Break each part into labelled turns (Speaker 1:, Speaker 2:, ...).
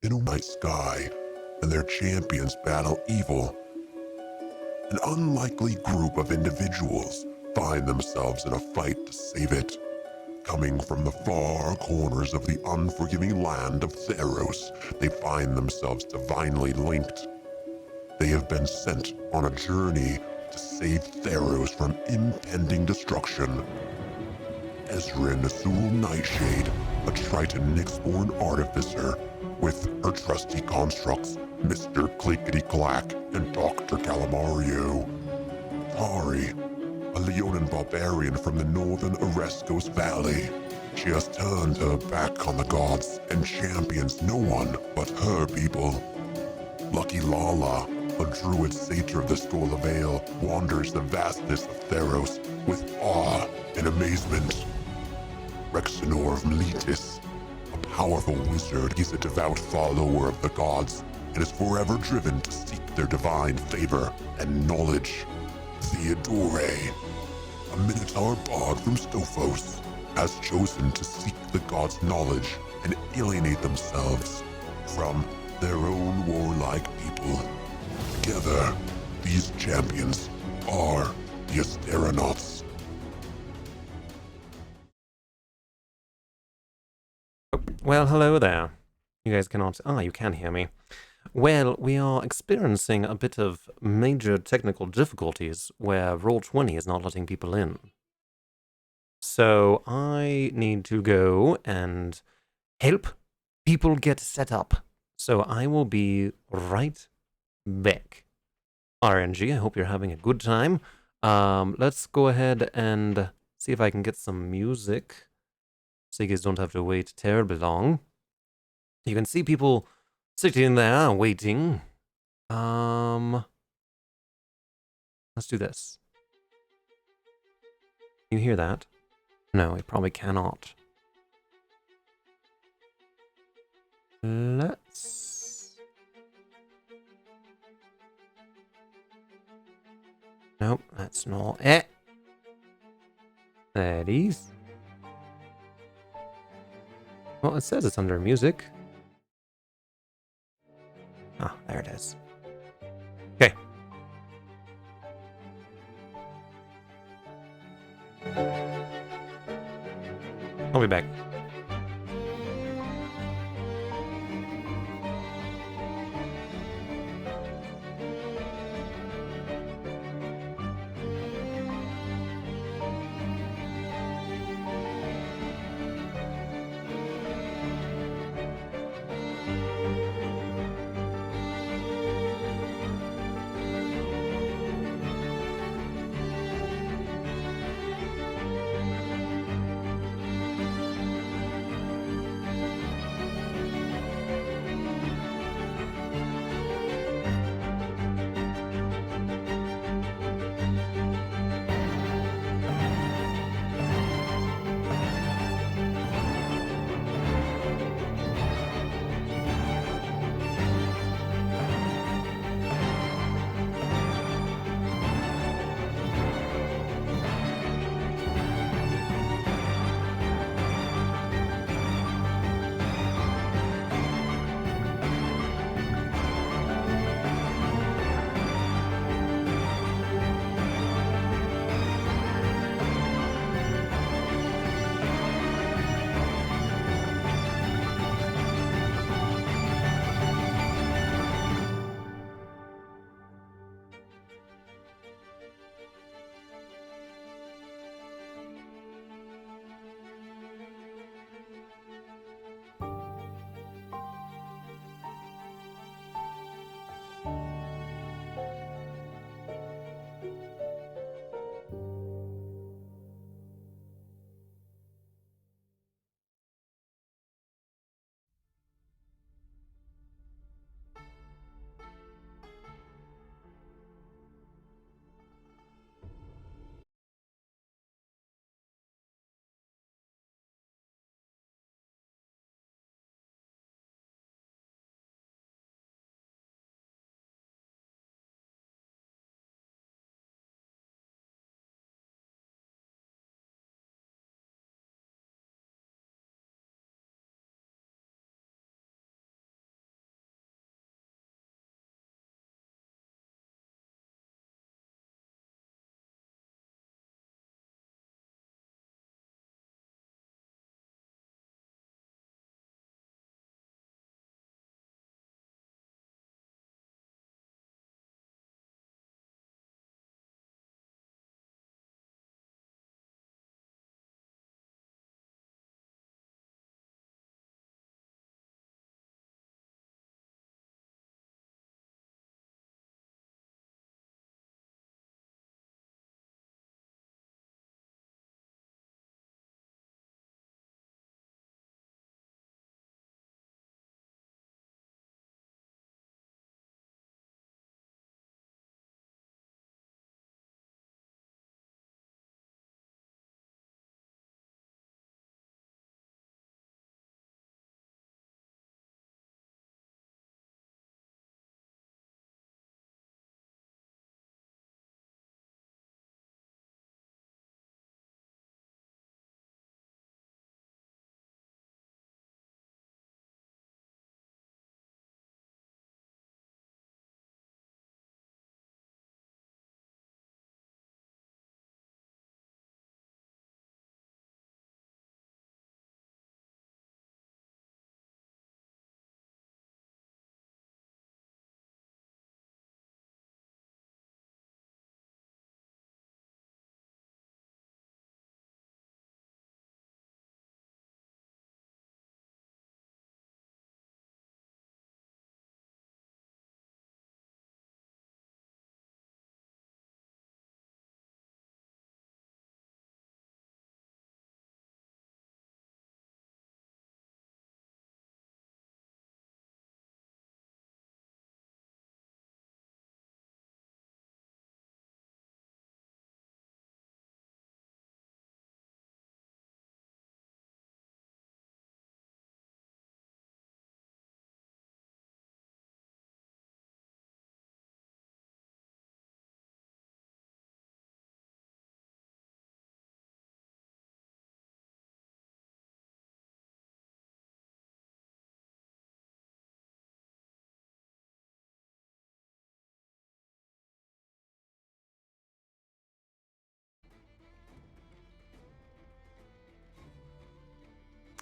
Speaker 1: in a night sky, and their champions battle evil. An unlikely group of individuals find themselves in a fight to save it. Coming from the far corners of the unforgiving land of Theros, they find themselves divinely linked. They have been sent on a journey to save Theros from impending destruction. Ezrin Azul Nightshade, a Triton Nyxborn artificer, with her trusty constructs, Mr. Clickety-Clack and Dr. Calamario. Tari, a Leonin barbarian from the northern Oreskos Valley. She has turned her back on the gods and champions no one but her people. Lucky Lala, a druid satyr of the Skola Vale, wanders the vastness of Theros with awe and amazement. Rexenor of Meletis, a powerful wizard, is a devout follower of the gods and is forever driven to seek their divine favor and knowledge. Theodore, a Minotaur bard from Stophos, has chosen to seek the gods' knowledge and alienate themselves from their own warlike people. Together, these champions are the Asteronauts.
Speaker 2: Well, hello there. You guys cannot... you can hear me. Well, we are experiencing a bit of major technical difficulties where Roll20 is not letting people in. So I need to go and help people get set up. So I will be right back. RNG, I hope you're having a good time. Let's go ahead and see if I can get some music, so you guys don't have to wait terribly long. You can see people sitting there waiting. Let's do this. Can you hear that? No, you probably cannot. Let's... Nope, that's not it. There it is. Well, it says it's under music. Ah, there it is. Okay. I'll be back.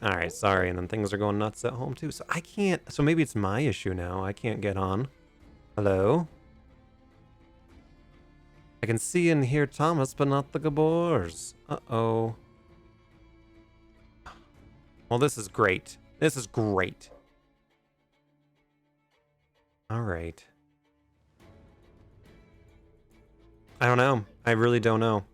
Speaker 2: All right, sorry. And then things are going nuts at home too. So I can't. So maybe it's my issue now. I can't get on. Hello? I can see and hear Thomas, but not the Gabors. Uh-oh. Well, this is great. This is great. All right. I don't know. I really don't know.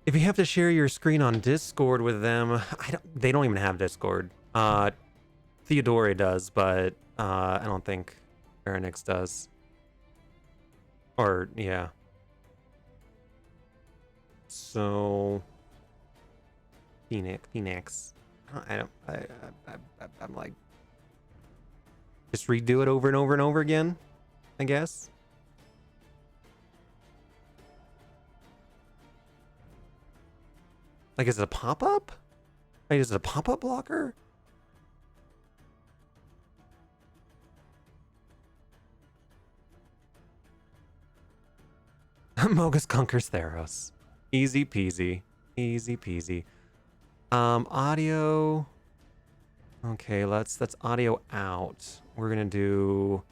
Speaker 2: If you have to share your screen on Discord with them, they don't even have Discord. Theodore does, but I don't think Phoenix does. Or yeah. So Phoenix. I'm like, just redo it over and over and over again, I guess. Like, is it a pop-up? Like, is it a pop-up blocker? Mogus conquers Theros. Easy peasy. Easy peasy. Audio. Okay, that's audio out. We're gonna do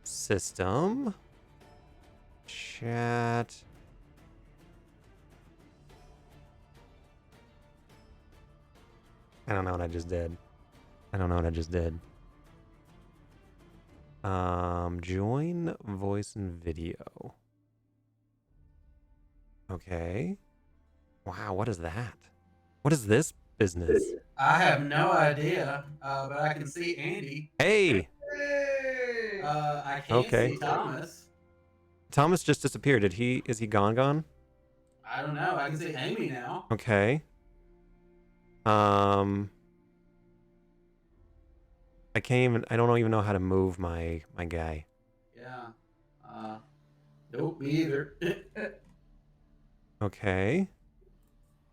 Speaker 2: system. Chat. I don't know what I just did. Join voice and video. Okay. Wow, what is that? What is this business?
Speaker 3: I have no idea, but I can see Andy.
Speaker 2: Hey!
Speaker 3: I can't see Thomas.
Speaker 2: Thomas just disappeared. Is he gone?
Speaker 3: I don't know. I can see Amy now.
Speaker 2: Okay. I don't even know how to move my guy.
Speaker 3: Yeah. Nope, me either.
Speaker 2: Okay.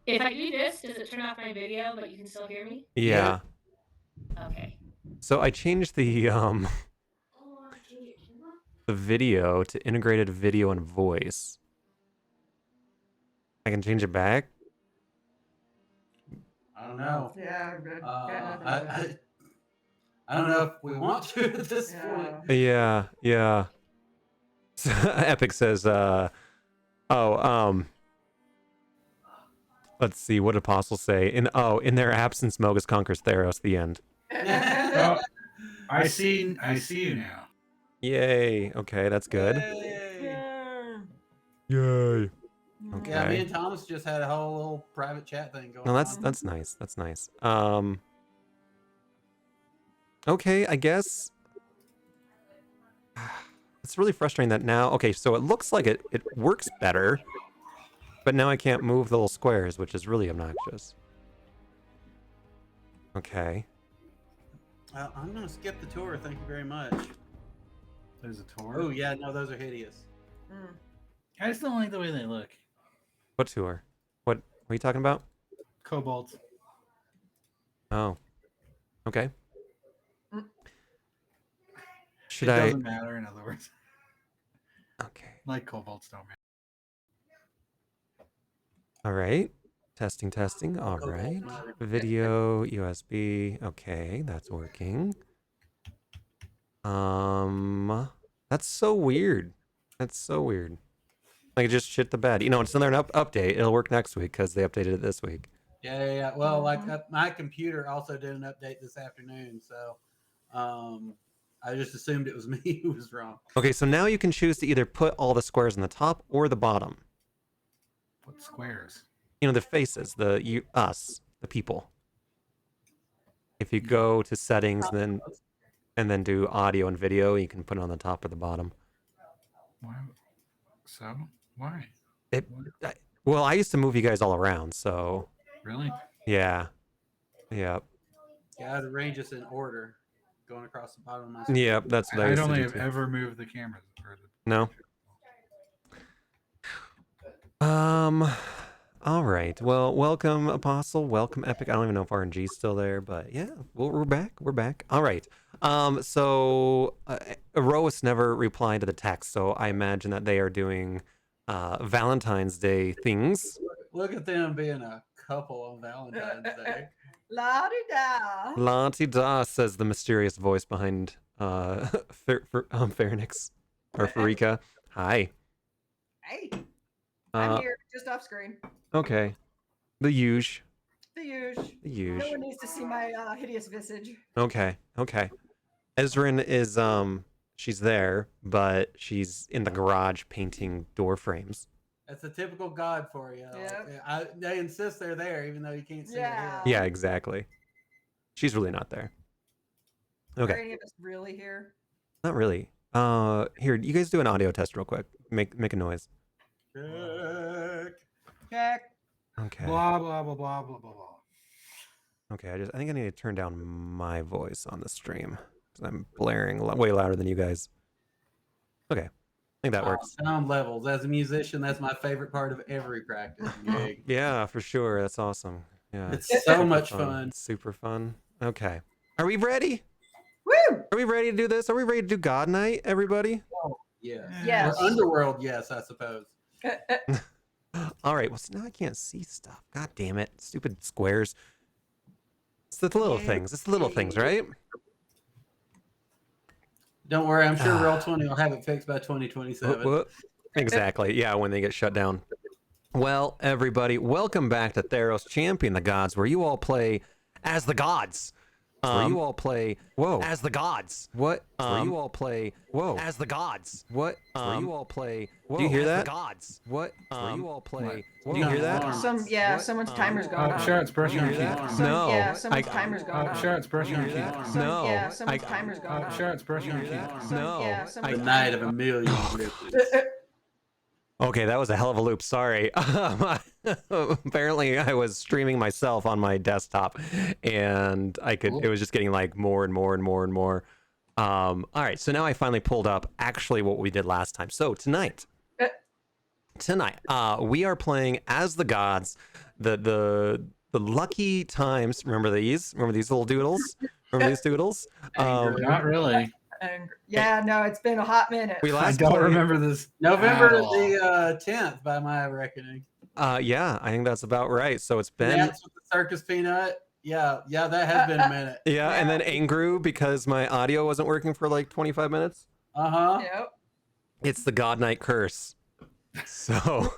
Speaker 4: If I do this, does it turn off my video, but you can still hear me?
Speaker 2: Yeah.
Speaker 4: Okay.
Speaker 2: So I changed the video to integrated video and voice. I can change it back.
Speaker 3: I don't know.
Speaker 5: Yeah, good.
Speaker 3: I don't know if we want to at this point.
Speaker 2: Yeah. So, Epic says, let's see, what did Apostle say? In their absence, Mogus conquers Theros, the end.
Speaker 6: Oh, I see you now.
Speaker 2: Yay. Okay, that's good. Yay. Okay.
Speaker 3: Yeah, me and Thomas just had a whole little private chat thing going on.
Speaker 2: No, that's nice. That's nice. Okay, I guess it's really frustrating that now. Okay, so it looks like it works better, but now I can't move the little squares, which is really obnoxious. Okay.
Speaker 3: I'm gonna skip the tour. Thank you very much.
Speaker 6: There's a tour.
Speaker 3: Oh yeah, no, those are hideous.
Speaker 6: I just don't like the way they look.
Speaker 2: What tour? What are you talking about?
Speaker 6: Cobalt.
Speaker 2: Oh. Okay. Should
Speaker 6: It
Speaker 2: I?
Speaker 6: doesn't matter, in other words.
Speaker 2: Okay.
Speaker 6: Like cobalts don't matter.
Speaker 2: All right. Testing. All right. Video, USB. Okay, that's working. That's so weird. Like, just shit the bed. It's another update. It'll work next week because they updated it this week.
Speaker 3: Yeah. Well, like my computer also did an update this afternoon, so I just assumed it was me who was wrong.
Speaker 2: Okay, so now you can choose to either put all the squares on the top or the bottom.
Speaker 6: What squares?
Speaker 2: The faces, the people. If you go to settings, and then do audio and video, you can put it on the top or the bottom.
Speaker 6: Why? So why?
Speaker 2: Well, I used to move you guys all around, so
Speaker 6: Really?
Speaker 2: yeah.
Speaker 3: Yeah, I'd arrange this in order, going across the bottom of my screen.
Speaker 2: Yeah, that's what I
Speaker 6: I
Speaker 2: used
Speaker 6: don't
Speaker 2: to do
Speaker 6: have
Speaker 2: too.
Speaker 6: ever moved the cameras.
Speaker 2: No. All right. Well, welcome Apostle. Welcome Epic. I don't even know if RNG's still there, but yeah, we're back. All right. So Erois never replied to the text, so I imagine that they are doing Valentine's Day things.
Speaker 3: Look at them being a couple on Valentine's Day.
Speaker 5: La-di-da.
Speaker 2: La-ti-da, says the mysterious voice behind Pharynx or Farika. Hi.
Speaker 5: Hey, I'm
Speaker 2: Uh,
Speaker 5: here, just off screen.
Speaker 2: okay. The huge.
Speaker 5: The usual.
Speaker 2: The
Speaker 5: No
Speaker 2: huge.
Speaker 5: one needs to see my hideous visage.
Speaker 2: Okay. Okay. Ezrin is she's there, but she's in the garage painting door frames.
Speaker 3: That's a typical god for you.
Speaker 5: Yep.
Speaker 3: They insist they're there, even though you can't see
Speaker 5: Yeah.
Speaker 2: Yeah, exactly. She's really not there.
Speaker 5: Are
Speaker 2: Okay.
Speaker 5: any of us really here?
Speaker 2: Not really. Here, you guys do an audio test real quick. Make a noise.
Speaker 3: her.
Speaker 5: Check.
Speaker 2: Okay.
Speaker 6: Blah blah blah blah blah blah blah.
Speaker 2: Okay, I think I need to turn down my voice on the stream because I'm blaring way louder than you guys. Okay, I think that works.
Speaker 3: Sound levels. As a musician, that's my favorite part of every practice gig.
Speaker 2: Yeah, for sure. That's awesome. Yeah,
Speaker 3: It's so
Speaker 2: super
Speaker 3: much fun.
Speaker 2: It's super fun. Okay, are we ready?
Speaker 5: Woo!
Speaker 2: Are we ready to do this? Are we ready to do God Night, everybody?
Speaker 3: Yes.
Speaker 5: Yes.
Speaker 3: Or Underworld, yes, I suppose.
Speaker 2: All right. Well, so now I can't see stuff. God damn it! Stupid squares. It's the little things. It's the little things, right?
Speaker 3: Don't worry, I'm sure Roll20 will have it fixed by 2027.
Speaker 2: Whoop. Exactly. Yeah, when they get shut down. Well, everybody, welcome back to Theros Champion the Gods, where you all play as the gods. Where you all play as the gods. What? Where you all play as the gods. What? Where you all play do you hear that? The gods. What? Where you all play. Do you hear that?
Speaker 5: Someone's timer's going off.
Speaker 6: Sure, it's brushing your teeth.
Speaker 2: No.
Speaker 5: Someone's timer's going off.
Speaker 6: Sure, it's brushing your teeth.
Speaker 2: No.
Speaker 5: Someone's timer's going off.
Speaker 6: Sure, it's brushing your teeth.
Speaker 2: No.
Speaker 3: The night of a million glitches.
Speaker 2: Okay, that was a hell of a loop. Sorry. Apparently, I was streaming myself on my desktop, and it was just getting like more and more and more and more. All right, so now I finally pulled up actually what we did last time. So tonight, we are playing as the gods. The lucky times. Remember these? Remember these little doodles? Remember these doodles?
Speaker 6: Not really.
Speaker 5: Yeah, no, it's been a hot minute.
Speaker 2: We
Speaker 6: I
Speaker 2: last
Speaker 6: don't
Speaker 2: played-
Speaker 6: remember this.
Speaker 3: November
Speaker 6: at all.
Speaker 3: the 10th, by my reckoning.
Speaker 2: Yeah, I think that's about right. So it's been
Speaker 3: That's with the circus peanut. Yeah, that has been a minute.
Speaker 2: yeah, and then Angru because my audio wasn't working for like 25 minutes.
Speaker 3: Uh-huh.
Speaker 5: Yep.
Speaker 2: It's the God Night curse. So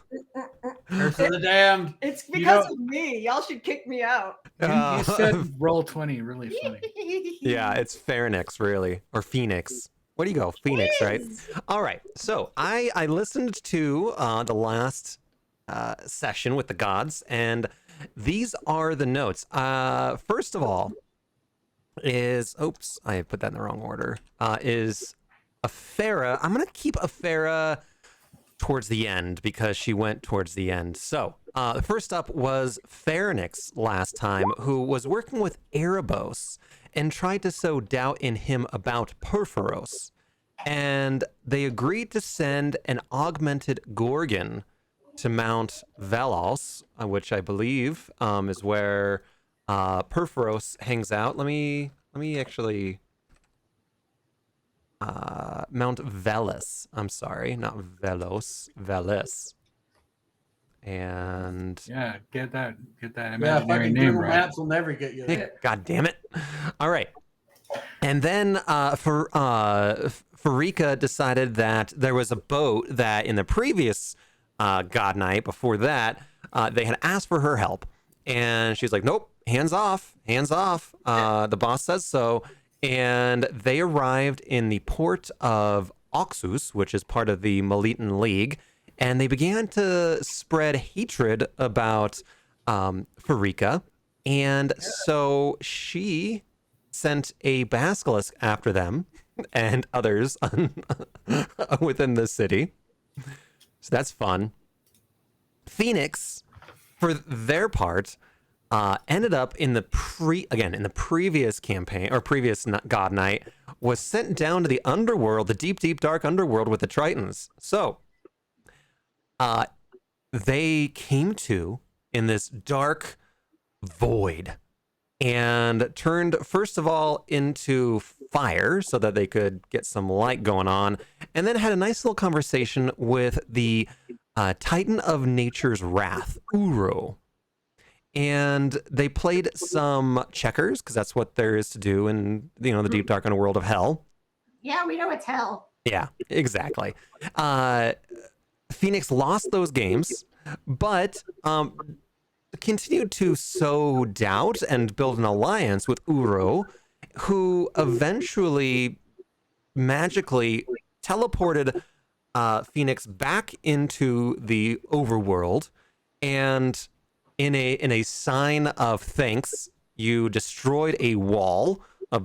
Speaker 3: Curse of the damned.
Speaker 5: It's because of me. Y'all should kick me out.
Speaker 6: You said roll 20 really funny.
Speaker 2: yeah, it's Pharynx really, or Phoenix. Where do you go? Phoenix, right? All right. So I listened to the last session with the gods, and these are the notes. First of all, I put that in the wrong order. Is Aphara. I'm gonna keep Aphara towards the end because she went towards the end. So first up was Pharynx last time, who was working with Erebos and tried to sow doubt in him about Perforos. And they agreed to send an augmented Gorgon to Mount Velos, which I believe is where Perforos hangs out. Let me actually... Mount Velis. I'm sorry, not Velos. Velis. And
Speaker 6: Yeah, get that
Speaker 3: Yeah,
Speaker 6: imaginary
Speaker 3: fucking
Speaker 6: name
Speaker 3: Google
Speaker 6: right.
Speaker 3: Maps will never get you
Speaker 2: hey,
Speaker 3: there.
Speaker 2: God damn it! All right. And then Farika decided that there was a boat that in the previous God Night before that they had asked for her help, and she's like, "Nope, hands off, hands off." The boss says so. And they arrived in the port of Oxus, which is part of the Melitan League, and they began to spread hatred about Farika. And so she sent a basilisk after them and others within the city. So that's fun. Phoenix, for their part, ended up in the previous campaign or previous God Night, was sent down to the underworld, the deep, deep, dark underworld with the Tritons. So, they came to in this dark void, and turned, first of all, into fire so that they could get some light going on, and then had a nice little conversation with the Titan of Nature's Wrath, Uro. And they played some checkers, because that's what there is to do in, the deep, dark underworld of hell.
Speaker 5: Yeah, we know it's hell.
Speaker 2: Yeah, exactly. Phoenix lost those games, but continued to sow doubt and build an alliance with Uro, who eventually magically teleported Phoenix back into the overworld, and in a sign of thanks, you destroyed a wall, a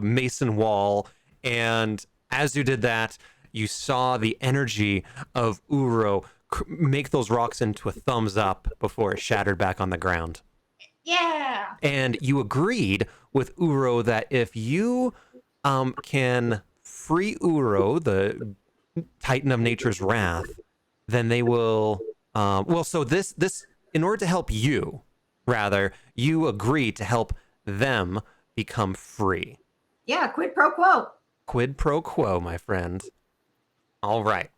Speaker 2: mason wall, and as you did that, you saw the energy of Uro make those rocks into a thumbs up before it shattered back on the ground.
Speaker 5: Yeah.
Speaker 2: And you agreed with Uro that if you can free Uro, the Titan of Nature's Wrath, then they will. So this in order to help you, rather, you agreed to help them become free.
Speaker 5: Yeah, quid pro quo.
Speaker 2: Quid pro quo, my friend. All right.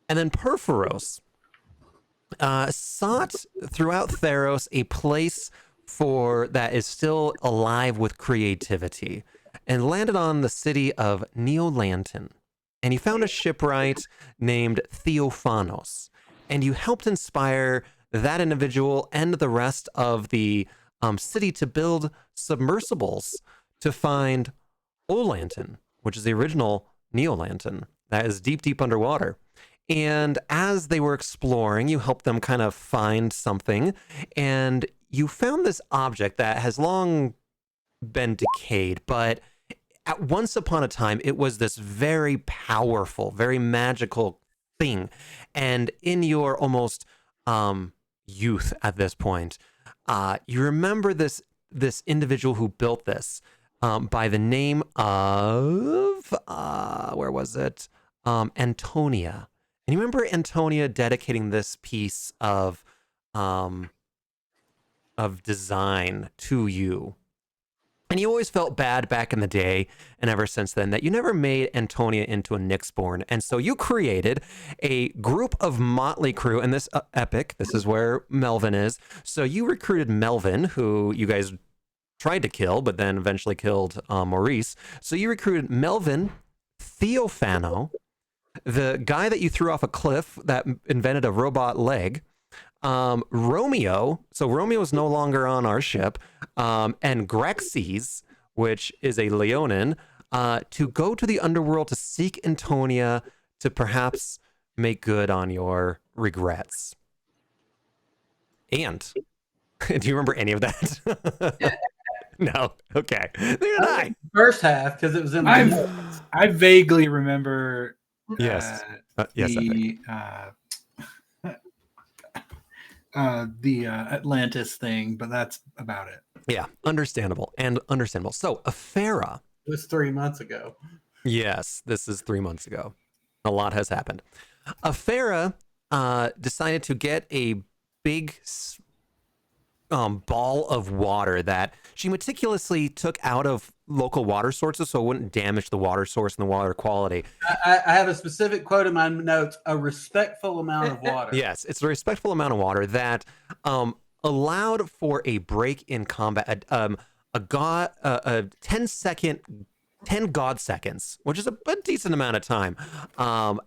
Speaker 2: And then Perforos sought throughout Theros a place that is still alive with creativity, and landed on the city of Neolanton. And he found a shipwright named Theophanos, and you helped inspire that individual and the rest of the city to build submersibles to find Olanton, which is the original Neolanton that is deep, deep underwater. And as they were exploring, you helped them kind of find something, and you found this object that has long been decayed, but once upon a time, it was this very powerful, very magical thing. And in your almost youth at this point, you remember this individual who built this by the name of, where was it? Antonia. And you remember Antonia dedicating this piece of design to you. And you always felt bad back in the day, and ever since then, that you never made Antonia into a Nyxborn. And so you created a group of motley crew, and this epic, this is where Melvin is. So you recruited Melvin, who you guys tried to kill, but then eventually killed Maurice. So you recruited Melvin, Theophano, the guy that you threw off a cliff that invented a robot leg, Romeo, so Romeo is no longer on our ship, and Grexes, which is a Leonin, to go to the underworld to seek Antonia to perhaps make good on your regrets. And do you remember any of that? No. Okay. Neither did I.
Speaker 3: First half, because it was in the
Speaker 6: I vaguely remember.
Speaker 2: Yes. Yes.
Speaker 6: The Atlantis thing, but that's about it.
Speaker 2: Yeah, understandable. So, Afera.
Speaker 3: It was 3 months ago.
Speaker 2: Yes, this is 3 months ago. A lot has happened. Afera decided to get a big ball of water that she meticulously took out of local water sources so it wouldn't damage the water source and the water quality.
Speaker 3: I have a specific quote in my notes: a respectful amount of water.
Speaker 2: Yes, it's a respectful amount of water that allowed for a break in combat, a 10 god seconds, which is a decent amount of time,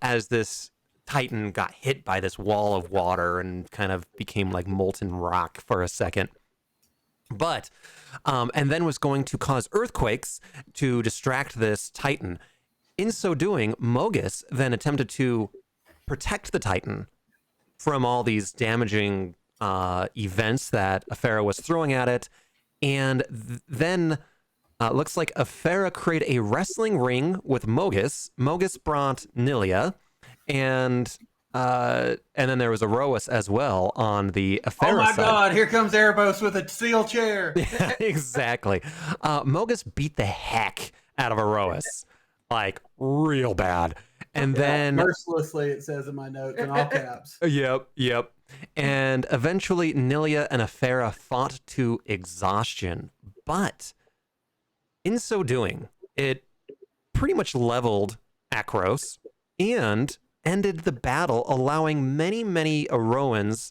Speaker 2: as this Titan got hit by this wall of water and kind of became like molten rock for a second. But, and then was going to cause earthquakes to distract this Titan. In so doing, Mogus then attempted to protect the Titan from all these damaging events that Afera was throwing at it. And then looks like Afera created a wrestling ring with Mogus. Mogus brought Nilia. And then there was Erois as well on the Afera
Speaker 3: Oh my
Speaker 2: side.
Speaker 3: God! Here comes Erebos with a steel chair.
Speaker 2: Yeah, exactly. Mogus beat the heck out of Erois, like real bad. And then
Speaker 3: mercilessly, it says in my notes in all caps.
Speaker 2: Yep. And eventually, Nilia and Aphera fought to exhaustion. But in so doing, it pretty much leveled Akros and ended the battle, allowing many Akroans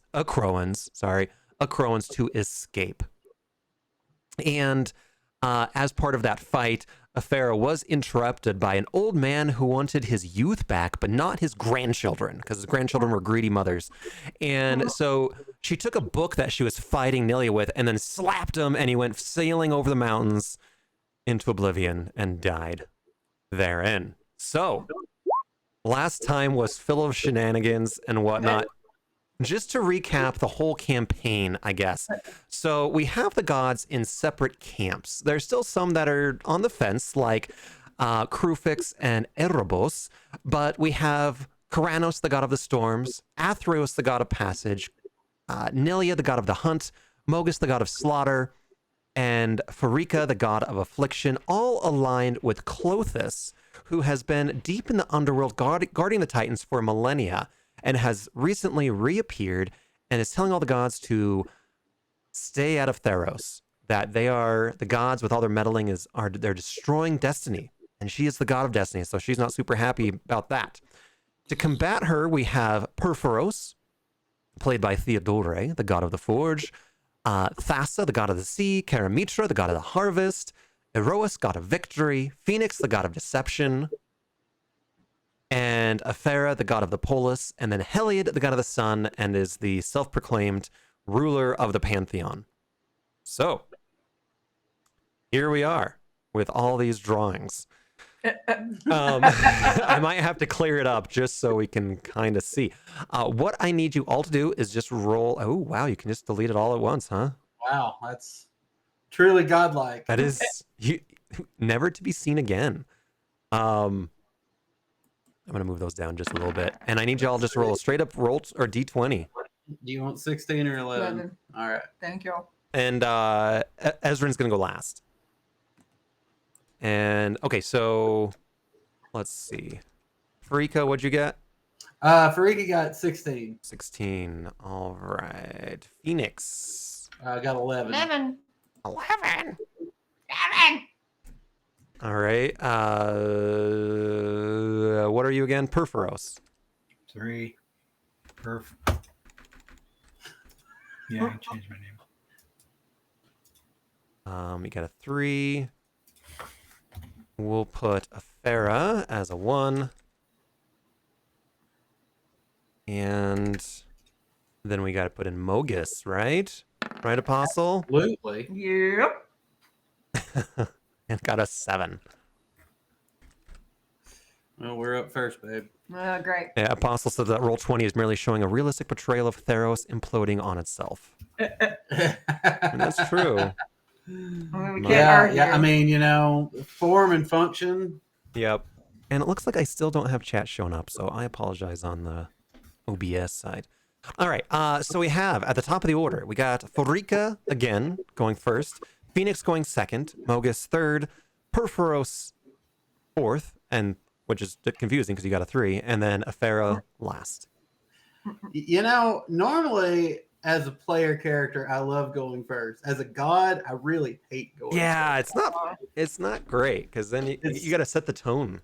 Speaker 2: to escape. And as part of that fight, Aphera was interrupted by an old man who wanted his youth back, but not his grandchildren, because his grandchildren were greedy mothers. And so she took a book that she was fighting Nilia with and then slapped him, and he went sailing over the mountains into oblivion and died therein. So, last time was full of shenanigans and whatnot. Just to recap the whole campaign, I guess. So we have the gods in separate camps. There's still some that are on the fence, like Krufix and Erebos, but we have Karanos, the god of the storms, Athreos, the god of passage, Nilia, the god of the hunt, Mogus, the god of slaughter, and Pharika, the god of affliction, all aligned with Clothis, who has been deep in the underworld guarding the Titans for millennia, and has recently reappeared and is telling all the gods to stay out of Theros, that they are the gods with all their meddling they're destroying destiny, and she is the god of destiny, so she's not super happy about that. To combat her, we have Perforos, played by Theodore, the god of the forge, Thassa, the god of the sea, Karamitra, the god of the harvest, Erois, god of victory, Phoenix, the god of deception, and Aphera, the god of the polis, and then Heliod, the god of the sun, and is the self-proclaimed ruler of the pantheon. So, here we are with all these drawings. I might have to clear it up just so we can kind of see. What I need you all to do is just roll. Oh, wow, you can just delete it all at once, huh?
Speaker 3: Wow, that's truly godlike.
Speaker 2: That is never to be seen again. I'm going to move those down just a little bit. And I need y'all just roll a straight up roll or D20.
Speaker 3: Do you want 16 or 11?
Speaker 5: 11.
Speaker 3: All right.
Speaker 5: Thank you.
Speaker 2: And Ezrin's going to go last. And, okay, so let's see. Farika, what'd you get?
Speaker 3: Farika got 16.
Speaker 2: 16. All right. Phoenix.
Speaker 3: I got 11.
Speaker 5: 11.
Speaker 2: 11.
Speaker 5: 11.
Speaker 2: All right. What are you again? Perforos.
Speaker 6: 3. Yeah, I changed my name.
Speaker 2: You got a 3. We'll put Aphera as a 1. And then we got to put in Mogus, right? Right, Apostle?
Speaker 3: Absolutely.
Speaker 5: Yep.
Speaker 2: And got a 7.
Speaker 3: Well, we're up first, babe.
Speaker 5: Great.
Speaker 2: Yeah, Apostle said that roll 20 is merely showing a realistic portrayal of Theros imploding on itself. And that's true.
Speaker 5: We can't
Speaker 3: Yeah,
Speaker 5: argue.
Speaker 3: yeah. I mean, you know, form and function.
Speaker 2: Yep. And it looks like I still don't have chat showing up, so I apologize on the OBS side. All right, so we have, at the top of the order, we got Farika, again, going first, Phoenix going second, Mogus third, Perforos fourth, and which is confusing because you got a 3, and then Aphera last.
Speaker 3: You know, normally as a player character, I love going first. As a god, I really hate going
Speaker 2: Yeah,
Speaker 3: first.
Speaker 2: it's not great because then you got to set the tone.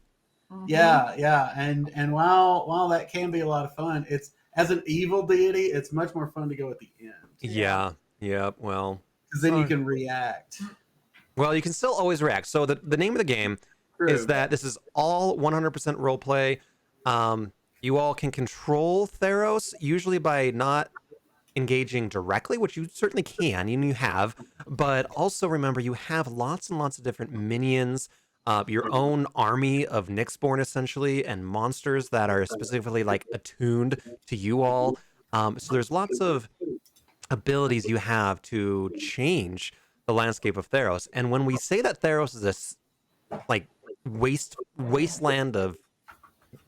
Speaker 5: Mhm.
Speaker 3: Yeah. And while that can be a lot of fun, it's as an evil deity, it's much more fun to go at the end.
Speaker 2: Yeah. Well,
Speaker 3: Because then you can react.
Speaker 2: you can still always react. So the name of the game
Speaker 3: True.
Speaker 2: is that this is all 100% role play. You all can control Theros, usually by not engaging directly, which you certainly can, and you have. But also remember, you have lots and lots of different minions, your own army of Nyxborn, essentially, and monsters that are specifically like attuned to you all. So there's lots of abilities you have to change the landscape of Theros. And when we say that Theros is a wasteland of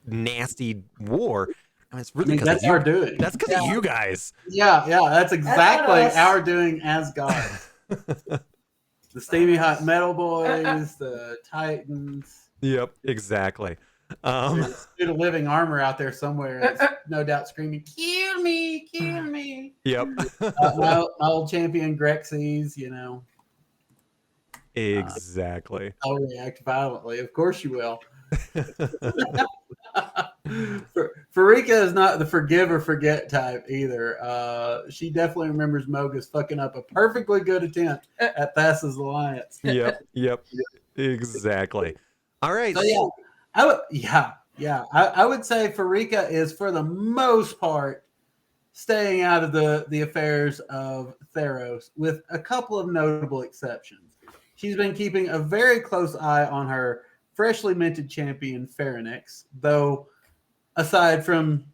Speaker 2: nasty war, I mean, it's really because
Speaker 3: that's our doing.
Speaker 2: That's because of you guys.
Speaker 3: Yeah, that's exactly
Speaker 5: us.
Speaker 3: our doing as gods. The steamy hot metal boys, the Titans.
Speaker 2: Yep, exactly.
Speaker 3: There's a suit of living armor out there somewhere. It's no doubt screaming, "Kill me, kill me!"
Speaker 2: Yep.
Speaker 3: My old champion Grexes,
Speaker 2: Exactly.
Speaker 3: I'll react violently. Of course you will. Farika is not the forgive or forget type either. She definitely remembers Mogus fucking up a perfectly good attempt at Thassa's alliance.
Speaker 2: Yep. Exactly. All right.
Speaker 3: So I would say Farika is for the most part staying out of the affairs of Theros, with a couple of notable exceptions. She's been keeping a very close eye on her freshly minted champion Pharynix, though aside from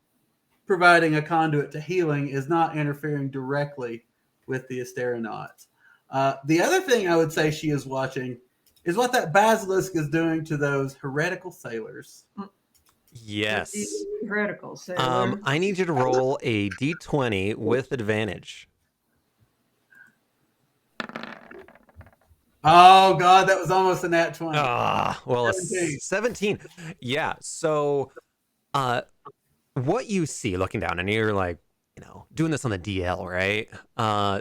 Speaker 3: providing a conduit to healing, is not interfering directly with the Asteronauts. The other thing I would say she is watching is what that basilisk is doing to those heretical sailors.
Speaker 2: Yes.
Speaker 5: Heretical sailor.
Speaker 2: I need you to roll a d20 with advantage.
Speaker 3: Oh God, that was almost a nat 20.
Speaker 2: Well,
Speaker 3: 17.
Speaker 2: 17. Yeah. So, what you see looking down, and you're like, doing this on the DL, right?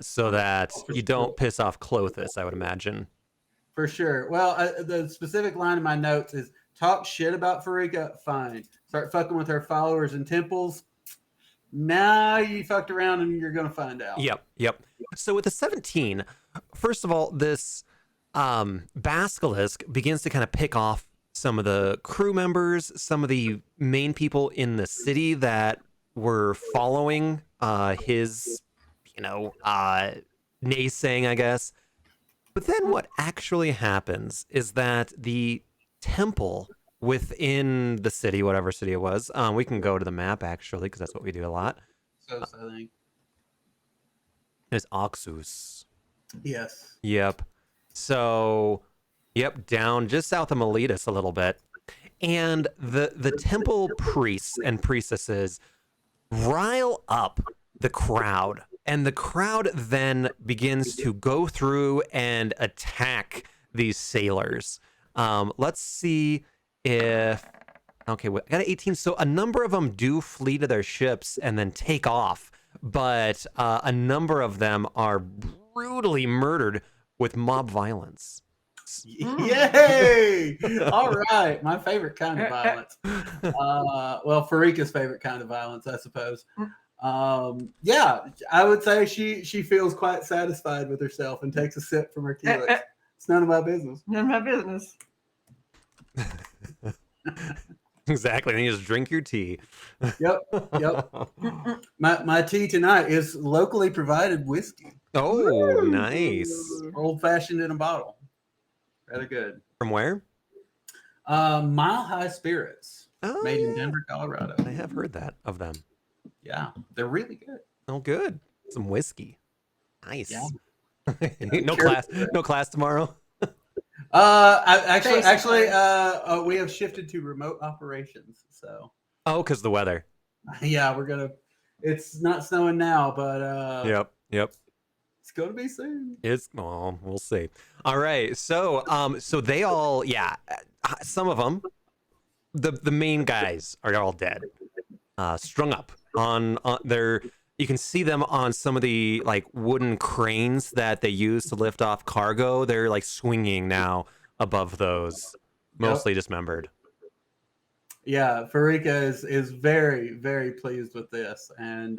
Speaker 2: So that you don't piss off Clothis, I would imagine.
Speaker 3: For sure. Well, the specific line in my notes is talk shit about Farika, fine. Start fucking with her followers and temples. Now you fucked around and you're going to find out.
Speaker 2: Yep. So with the 17, first of all, this basilisk begins to kind of pick off some of the crew members, some of the main people in the city that were following his, naysaying, I guess. But then what actually happens is that the temple within the city, whatever city it was, we can go to the map actually, because that's what we do a lot.
Speaker 3: So I think.
Speaker 2: It's Oxus.
Speaker 3: Yes.
Speaker 2: Yep. So, down just south of Miletus a little bit. And the temple priests and priestesses rile up the crowd. And the crowd then begins to go through and attack these sailors. Let's see if... Okay, I got an 18. So a number of them do flee to their ships and then take off. But a number of them are brutally murdered with mob violence.
Speaker 3: Yay! All right. My favorite kind of violence. Well, Farika's favorite kind of violence, I suppose. I would say she feels quite satisfied with herself and takes a sip from her Keelix. It's none of my business.
Speaker 5: None of my business.
Speaker 2: Exactly. Then you just drink your tea.
Speaker 3: Yep. My tea tonight is locally provided whiskey.
Speaker 2: Oh, nice.
Speaker 3: Old fashioned in a bottle. Rather good.
Speaker 2: From where?
Speaker 3: Mile High Spirits.
Speaker 2: Oh,
Speaker 3: Made in Denver, Colorado.
Speaker 2: I have heard that of them.
Speaker 3: Yeah, they're really good.
Speaker 2: Oh, good. Some whiskey. Nice.
Speaker 3: Yeah.
Speaker 2: No class tomorrow.
Speaker 3: We have shifted to remote operations. So.
Speaker 2: Oh, because the weather.
Speaker 3: Yeah, it's not snowing now, but
Speaker 2: Yep.
Speaker 3: it's gonna be soon.
Speaker 2: We'll see. All right. So they all, some of them, the main guys are all dead, strung up on their. You can see them on some of the like wooden cranes that they use to lift off cargo. They're like swinging now above those, mostly dismembered.
Speaker 3: Yeah, Farika is very, very pleased with this, and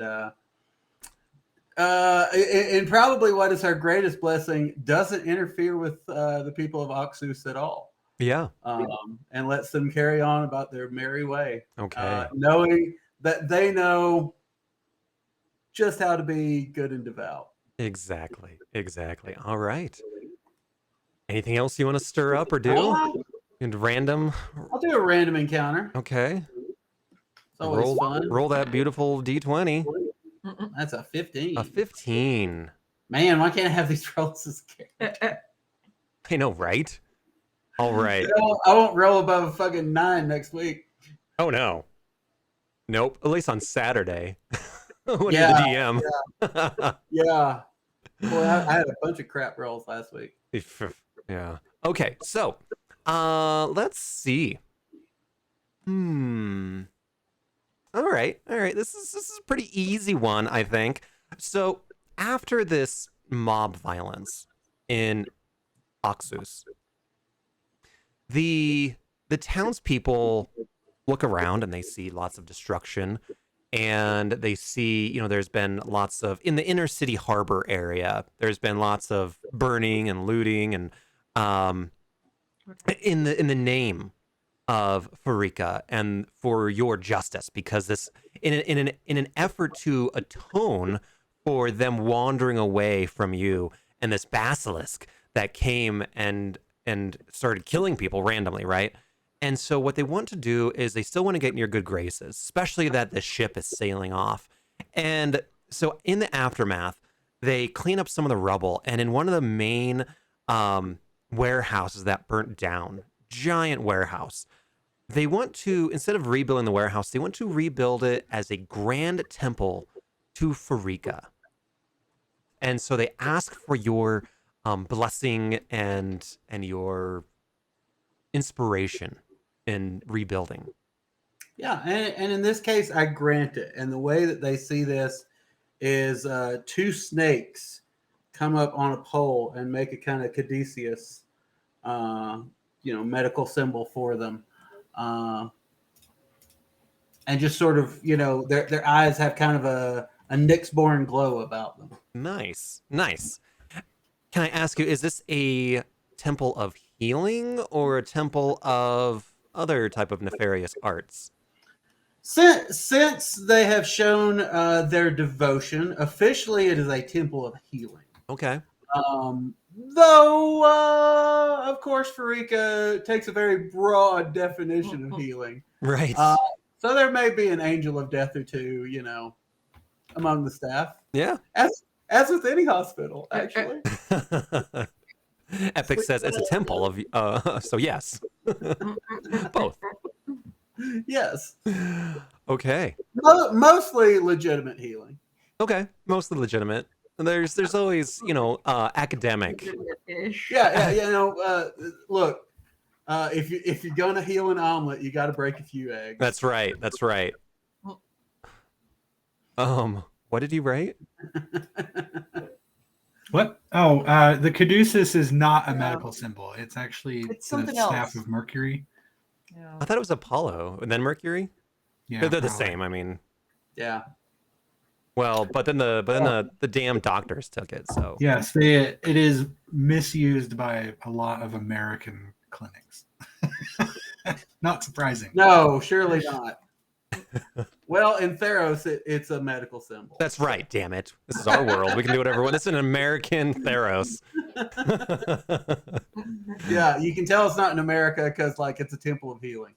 Speaker 3: probably what is her greatest blessing doesn't interfere with the people of Oxus at all.
Speaker 2: Yeah.
Speaker 3: And lets them carry on about their merry way.
Speaker 2: Okay.
Speaker 3: Knowing that they know just how to be good and devout.
Speaker 2: Exactly. All right. Anything else you want to stir up or do? And random.
Speaker 3: I'll do a random encounter.
Speaker 2: Okay.
Speaker 3: It's always fun.
Speaker 2: Roll that beautiful D20.
Speaker 3: That's a 15.
Speaker 2: A 15.
Speaker 3: Man, why can't I have these rolls as
Speaker 2: I know, right? All right.
Speaker 3: I won't roll above a fucking 9 next week.
Speaker 2: Oh no. Nope. At least on Saturday. When
Speaker 3: Yeah,
Speaker 2: you're the DM.
Speaker 3: Yeah. Boy, I had a bunch of crap rolls last week.
Speaker 2: Yeah. Okay. So, let's see. All right, all right. This is a pretty easy one, I think. So after this mob violence in Oxus, the townspeople look around and they see lots of destruction, and they see, there's been lots of, in the inner city harbor area, there's been lots of burning and looting, and um in the name of Farika and for your justice, because this, in an effort to atone for them wandering away from you and this basilisk that came and started killing people randomly, right? And so what they want to do is they still want to get in your good graces, especially that the ship is sailing off. And so in the aftermath, they clean up some of the rubble, and in one of the main warehouses that burnt down, giant warehouse, they want to, instead of rebuilding the warehouse, they want to rebuild it as a grand temple to Farika. And so they ask for your blessing and your inspiration in rebuilding.
Speaker 3: Yeah, and in this case, I grant it. And the way that they see this is two snakes come up on a pole and make a kind of caduceus, medical symbol for them. And just sort of, their eyes have kind of a Nyxborn glow about them.
Speaker 2: Nice, nice. Can I ask you, is this a temple of healing or a temple of other type of nefarious arts?
Speaker 3: Since they have shown their devotion, officially it is a temple of healing.
Speaker 2: Okay.
Speaker 3: Though, of course, Farika takes a very broad definition of healing.
Speaker 2: Right.
Speaker 3: So there may be an angel of death or two, among the staff.
Speaker 2: Yeah.
Speaker 3: As with any hospital, actually.
Speaker 2: Epic says it's a temple of, so yes. Both.
Speaker 3: Yes.
Speaker 2: Okay.
Speaker 3: Mostly legitimate healing.
Speaker 2: Okay. Mostly legitimate. There's always, academic.
Speaker 3: Yeah. Look, if you're gonna heal an omelet, you got to break a few eggs.
Speaker 2: That's right. That's right. What did you write?
Speaker 6: What? Oh, the caduceus is not a medical symbol. It's actually the
Speaker 5: something
Speaker 6: staff
Speaker 5: else.
Speaker 6: of Mercury.
Speaker 5: Yeah.
Speaker 2: I thought it was Apollo and then Mercury.
Speaker 6: Yeah,
Speaker 2: They're the
Speaker 6: probably.
Speaker 2: same. I mean,
Speaker 3: Yeah.
Speaker 2: well, but then the damn doctors took it. So
Speaker 6: Yes, it is misused by a lot of American clinics. Not surprising.
Speaker 3: No, surely not. Well, in Theros, it's a medical symbol.
Speaker 2: that's right. Damn it! This is our world. We can do whatever. This is an American Theros.
Speaker 3: Yeah, you can tell it's not in America because, it's a temple of healing.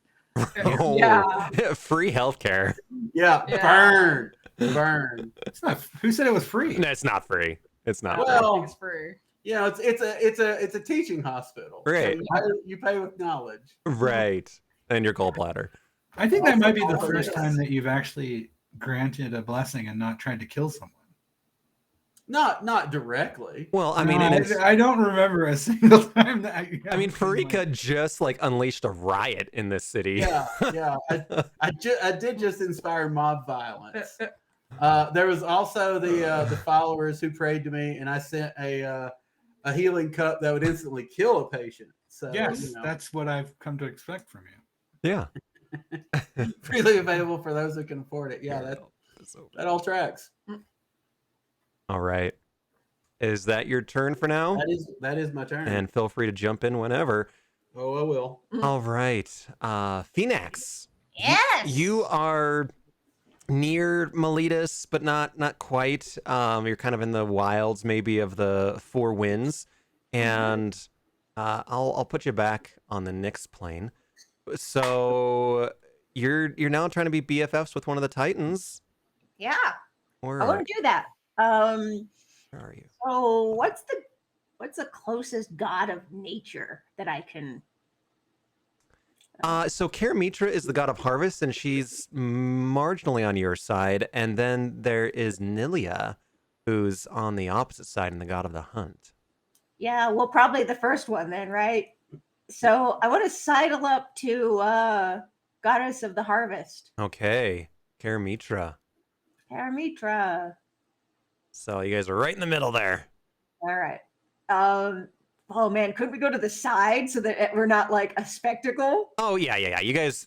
Speaker 2: Oh,
Speaker 5: Yeah.
Speaker 2: free healthcare.
Speaker 3: Yeah,
Speaker 5: Yeah.
Speaker 3: burn.
Speaker 6: It's not. Who said it was free?
Speaker 2: No, it's not free. It's not.
Speaker 3: Well,
Speaker 5: It's free.
Speaker 3: It's a teaching hospital.
Speaker 2: Right.
Speaker 3: So you pay with knowledge.
Speaker 2: Right. And your gallbladder.
Speaker 6: I think that might be the
Speaker 3: Oh,
Speaker 6: first
Speaker 3: yes.
Speaker 6: time that you've actually granted a blessing and not tried to kill someone.
Speaker 3: Not directly.
Speaker 2: Well, I mean,
Speaker 6: No,
Speaker 2: and it's,
Speaker 6: I don't remember a single time that.
Speaker 2: I mean, Farika just unleashed a riot in this city.
Speaker 3: Yeah. I did just inspire mob violence. There was also the followers who prayed to me, and I sent a healing cup that would instantly kill a patient. So
Speaker 6: Yes, that's what I've come to expect from you.
Speaker 2: Yeah.
Speaker 3: freely available for those who can afford it. Yeah, that all tracks.
Speaker 2: All right. Is that your turn for now?
Speaker 3: That is my turn.
Speaker 2: And feel free to jump in whenever.
Speaker 3: Oh, I will.
Speaker 2: All right. Phoenix.
Speaker 4: Yes.
Speaker 2: You are near Miletus, but not quite. You're kind of in the wilds, maybe, of the Four Winds. And I'll put you back on the Nyx plane. So you're now trying to be BFFs with one of the Titans.
Speaker 7: Yeah,
Speaker 2: Or
Speaker 7: I want to do that.
Speaker 2: where are you?
Speaker 7: So what's the closest god of nature that I can?
Speaker 2: So Karamitra is the god of harvest, and she's marginally on your side. And then there is Nilia, who's on the opposite side and the god of the hunt.
Speaker 7: Yeah, well, probably the first one then, right? So I want to sidle up to goddess of the harvest.
Speaker 2: Okay, Karamitra.
Speaker 7: Paramitra.
Speaker 2: So you guys are right in the middle there.
Speaker 7: All right. Oh man, couldn't we go to the side so that we're not like a spectacle?
Speaker 2: Oh yeah. You guys,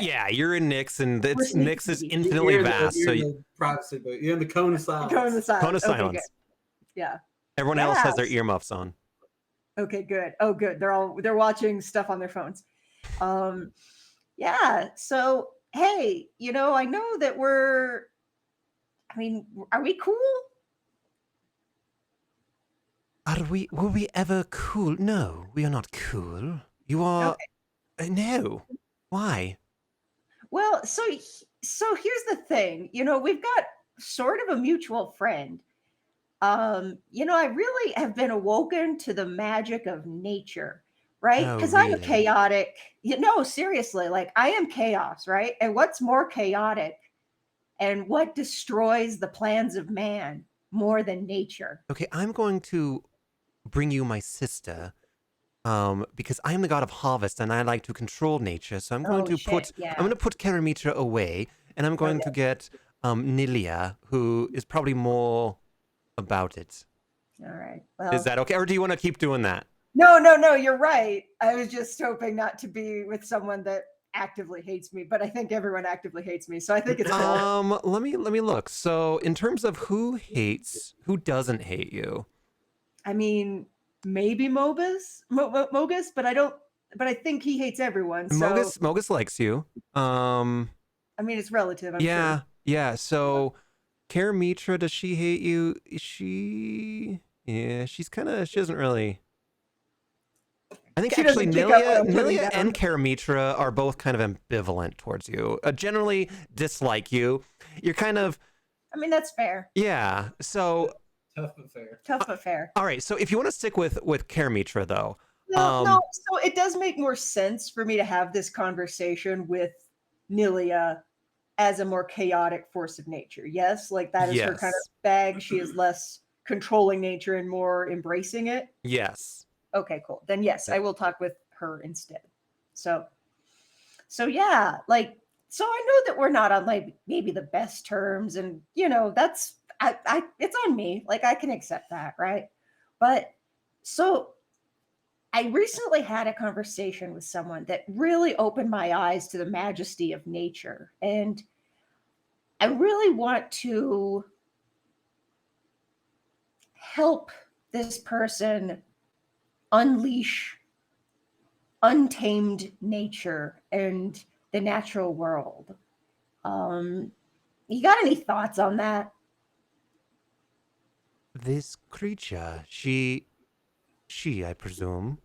Speaker 2: yeah, you're in Nyx, and
Speaker 7: We're
Speaker 2: it's
Speaker 7: sneaky
Speaker 2: Nyx is
Speaker 7: sneaky.
Speaker 2: infinitely vast.
Speaker 3: You're
Speaker 2: So
Speaker 3: in the privacy booth. You're in the cone of silence.
Speaker 7: Go on the side.
Speaker 2: cone of
Speaker 7: Okay,
Speaker 2: silence.
Speaker 7: good. Yeah.
Speaker 2: Everyone else has their
Speaker 7: Yes.
Speaker 2: earmuffs on.
Speaker 7: Okay, good. Oh, good. They're watching stuff on their phones. Yeah. So hey, I know that are we cool?
Speaker 2: Were we ever cool? No, we are not cool. You are. No. Why?
Speaker 7: Well, so here's the thing. We've got sort of a mutual friend. I really have been awoken to the magic of nature, right?
Speaker 2: Oh,
Speaker 7: Because I'm a
Speaker 2: really?
Speaker 7: chaotic. Seriously, like I am chaos, right? And what's more chaotic and what destroys the plans of man more than nature?
Speaker 2: Okay, I'm going to bring you my sister. Because I am the god of harvest and I like to control nature. So I'm going
Speaker 7: Oh,
Speaker 2: to
Speaker 7: shit, yeah.
Speaker 2: I'm going to put Karamitra away, and I'm going to get Nilia, who is probably more about it.
Speaker 7: All right. Well,
Speaker 2: Is that okay, or do you want to keep doing that?
Speaker 7: no, you're right. I was just hoping not to be with someone that actively hates me, but I think everyone actively hates me, so I think it's cool.
Speaker 2: Let me look. So in terms of who doesn't hate you?
Speaker 7: I mean, maybe Mogus, but but I think he hates everyone. So
Speaker 2: Mogus likes you.
Speaker 7: I mean, it's relative. I'm sure.
Speaker 2: Yeah. So Karamitra, does she hate you? Yeah, she doesn't really. I think
Speaker 7: She
Speaker 2: actually
Speaker 7: doesn't pick up what I'm putting
Speaker 2: Nilia
Speaker 7: down.
Speaker 2: and Karamitra are both kind of ambivalent towards you. Generally dislike you. You're kind of.
Speaker 7: I mean, that's fair.
Speaker 2: Yeah. So.
Speaker 3: Tough but fair.
Speaker 7: Tough but fair.
Speaker 2: All right. So if you want to stick with Karamitra, though.
Speaker 7: No. So it does make more sense for me to have this conversation with Nilia as a more chaotic force of nature. Yes, like that is her kind of bag. She is less controlling nature and more embracing it.
Speaker 2: Yes.
Speaker 7: Okay, cool. Then yes, I will talk with her instead. So yeah, like, so I know that we're not on like maybe the best terms, and that's I it's on me. Like I can accept that, right? But so I recently had a conversation with someone that really opened my eyes to the majesty of nature, and I really want to help this person unleash untamed nature and the natural world. You got any thoughts on that?
Speaker 2: This creature, she, I presume.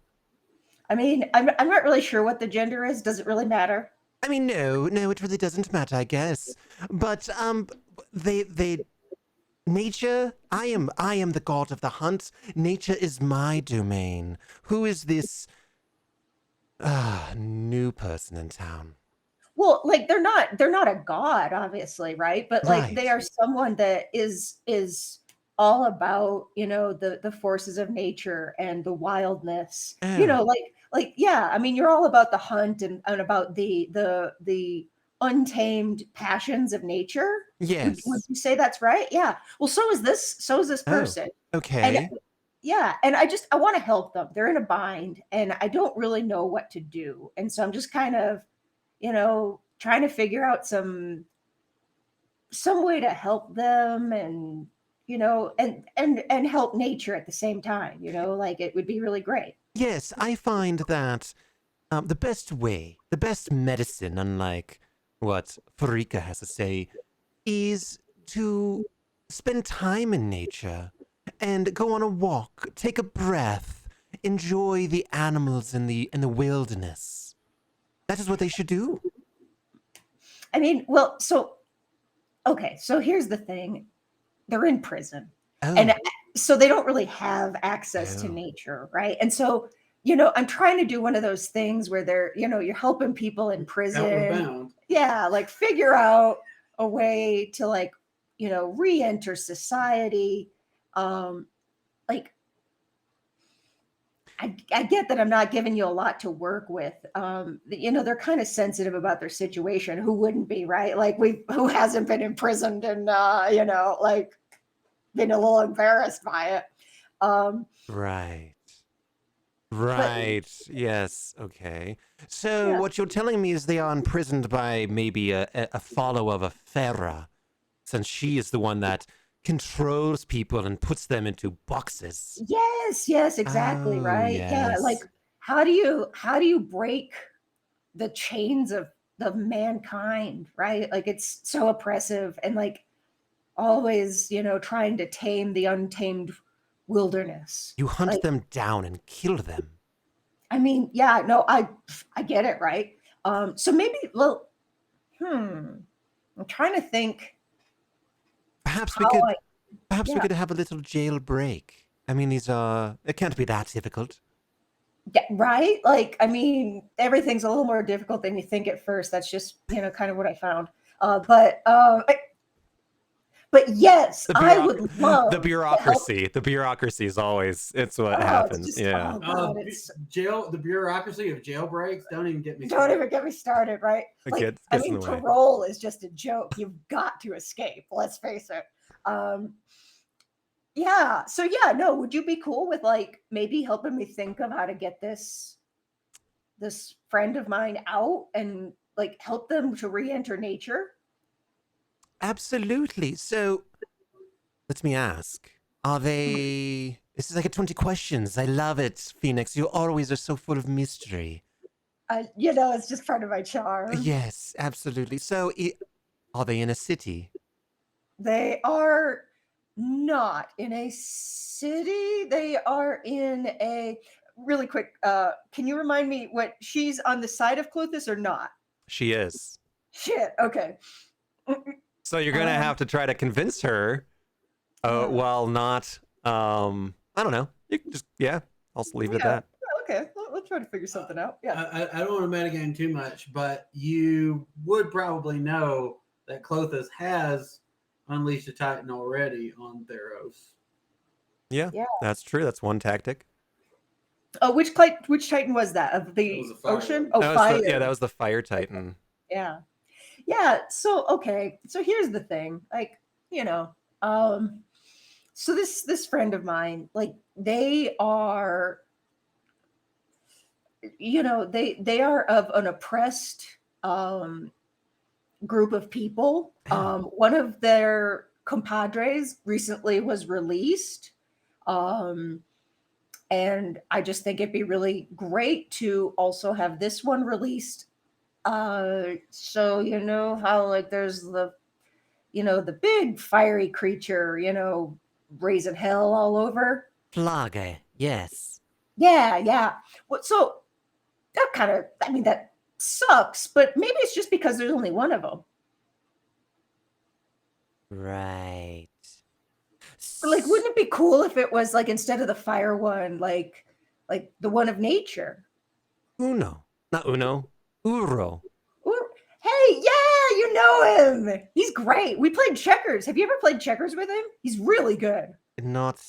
Speaker 7: I mean, I'm not really sure what the gender is. Does it really matter?
Speaker 2: I mean, no, it really doesn't matter, I guess. But nature. I am the god of the hunt. Nature is my domain. Who is this new person in town?
Speaker 7: Well, like they're not a god, obviously, right? But like they
Speaker 2: Right.
Speaker 7: are someone that is all about the forces of nature and the wildness.
Speaker 2: Oh.
Speaker 7: Like yeah. I mean, you're all about the hunt and about the untamed passions of nature.
Speaker 2: Yes.
Speaker 7: Would you say that's right? Yeah. Well, so is this person.
Speaker 2: Okay.
Speaker 7: And yeah, and I want to help them. They're in a bind, and I don't really know what to do, and so I'm just kind of trying to figure out some way to help them, and and help nature at the same time. Like it would be really great.
Speaker 2: Yes, I find that the best way, the best medicine, unlike what Farika has to say, is to spend time in nature and go on a walk, take a breath, enjoy the animals in the wilderness. That is what they should do.
Speaker 7: I mean, well, so okay, so here's the thing. They're in prison.
Speaker 2: Oh.
Speaker 7: And so they don't really have access to
Speaker 2: Oh.
Speaker 7: nature, right? And so, I'm trying to do one of those things where they're, you're helping people in prison.
Speaker 3: Outward bound.
Speaker 7: Yeah, like figure out a way to like, re-enter society. Like I get that I'm not giving you a lot to work with. They're kind of sensitive about their situation. Who wouldn't be, right? Like who hasn't been imprisoned and like been a little embarrassed by it.
Speaker 2: Right.
Speaker 7: But
Speaker 2: Right. Yes. Okay. So
Speaker 7: yeah,
Speaker 2: what you're telling me is they are imprisoned by maybe a follower of a Farah, since she is the one that controls people and puts them into boxes.
Speaker 7: yes, exactly,
Speaker 2: Oh,
Speaker 7: right? Yeah, like
Speaker 2: yes.
Speaker 7: how do you break the chains of mankind, right? Like it's so oppressive and like always, trying to tame the untamed wilderness.
Speaker 2: You hunt
Speaker 7: Like,
Speaker 2: them down and kill them.
Speaker 7: I mean, yeah, no, I get it, right? So maybe, well, I'm trying to think
Speaker 2: Perhaps we
Speaker 7: how
Speaker 2: could
Speaker 7: I,
Speaker 2: perhaps we
Speaker 7: yeah,
Speaker 2: could have a little jailbreak. I mean, it can't be that difficult.
Speaker 7: yeah, right? Like, I mean, everything's a little more difficult than you think at first. That's just, kind of what I found. But yes,
Speaker 2: The
Speaker 7: I would
Speaker 2: the
Speaker 7: love to help.
Speaker 2: bureaucracy. The bureaucracy is always it's what
Speaker 7: Oh, it's
Speaker 2: happens.
Speaker 7: just,
Speaker 2: Yeah.
Speaker 7: oh God, it's
Speaker 3: The bureaucracy of jailbreaks. Don't even get me
Speaker 7: don't
Speaker 3: started.
Speaker 7: even get me started, right?
Speaker 2: It
Speaker 7: Like,
Speaker 2: gets
Speaker 7: I
Speaker 2: in
Speaker 7: mean,
Speaker 2: the way.
Speaker 7: parole is just a joke. You've got to escape. Let's face it. Um, yeah. So yeah, no, would you be cool with like maybe helping me think of how to get this friend of mine out and like help them to re-enter nature?
Speaker 2: Absolutely. So let me ask. Are they this is like a 20 questions. I love it, Phoenix. You always are so full of mystery.
Speaker 7: It's just part of my charm.
Speaker 2: Yes, absolutely. So are they in a city?
Speaker 7: They are not in a city. They are in a really quick. Can you remind me what she's on the side of Clothis or not?
Speaker 2: She is.
Speaker 7: Shit. Okay.
Speaker 2: So you're gonna
Speaker 7: Um,
Speaker 2: have to try to convince her
Speaker 7: yeah.
Speaker 2: while not I don't know. You can just I'll just leave it at
Speaker 7: Yeah.
Speaker 2: that.
Speaker 7: Okay. We'll try to figure something out. Yeah.
Speaker 3: I don't want to metagame too much, but you would probably know that Clothis has unleashed a Titan already on Theros.
Speaker 2: Yeah,
Speaker 7: Yeah.
Speaker 2: that's true. That's one tactic.
Speaker 7: Oh, which Titan was that? Of
Speaker 3: It
Speaker 7: the
Speaker 3: was a fire
Speaker 7: ocean?
Speaker 3: one.
Speaker 7: Oh,
Speaker 2: That was
Speaker 7: fire.
Speaker 2: that was the fire titan.
Speaker 7: Yeah. Yeah. So okay. So here's the thing. Like, so this friend of mine, like they are, they are of an oppressed group of people. One of their compadres recently was released. And I just think it'd be really great to also have this one released. So you know how like there's the big fiery creature, raising hell all over.
Speaker 2: Flagge, yes.
Speaker 7: Yeah. Well, so that that sucks, but maybe it's just because there's only one of them.
Speaker 2: Right.
Speaker 7: But like, wouldn't it be cool if it was like instead of the fire one, like the one of nature?
Speaker 2: Uno. Not Uno. Uro.
Speaker 7: Hey, yeah, you know him. He's great. We played checkers. Have you ever played checkers with him? He's really good.
Speaker 2: Not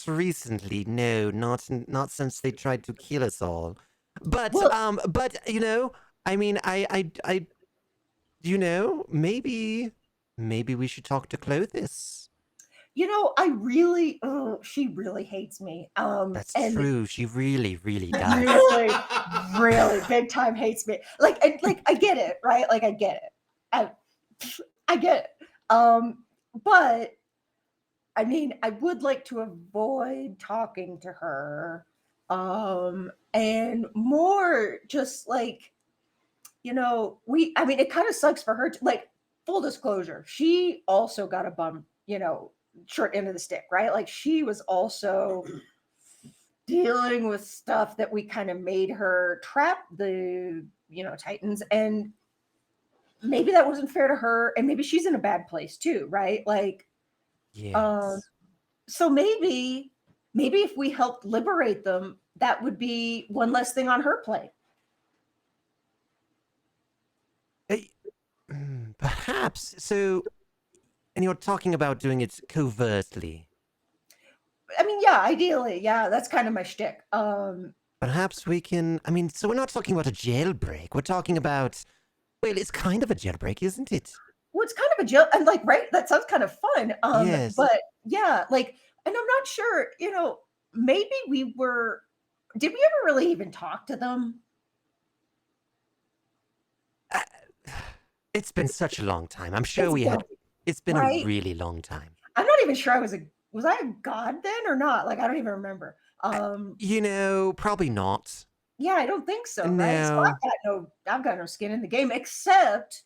Speaker 2: recently, no, not since they tried to kill us all. But
Speaker 7: Well,
Speaker 2: I mean I maybe we should talk to Clothis.
Speaker 7: She really hates me.
Speaker 2: That's
Speaker 7: And
Speaker 2: true. She really, really does.
Speaker 7: really, really big time hates me. Like, I get it, right? Like, I get it. I get it. But I mean, I would like to avoid talking to her. And more just like, I mean, it kind of sucks for her to like full disclosure. She also got a bum, short end of the stick, right? Like she was also dealing with stuff that we kind of made her trap the, Titans. And maybe that wasn't fair to her. And maybe she's in a bad place too, right? Like,
Speaker 2: Yes.
Speaker 7: so maybe if we helped liberate them, that would be one less thing on her plate.
Speaker 2: Perhaps. So, and you're talking about doing it covertly.
Speaker 7: I mean, yeah, ideally, yeah, that's kind of my shtick.
Speaker 2: Perhaps we can. I mean, so we're not talking about a jailbreak. We're talking about. Well, it's kind of a jailbreak, isn't it?
Speaker 7: Well, it's kind of a joke, and like, right, that sounds kind of fun.
Speaker 2: Yes.
Speaker 7: But yeah, like, and I'm not sure, maybe did we ever really even talk to them?
Speaker 2: It's been such a long time. I'm sure we had. It's been a
Speaker 7: right?
Speaker 2: really long time.
Speaker 7: I'm not even sure was I a god then or not? Like, I don't even remember.
Speaker 2: Probably not.
Speaker 7: Yeah, I don't think so,
Speaker 2: No.
Speaker 7: right? So I've got no skin in the game, except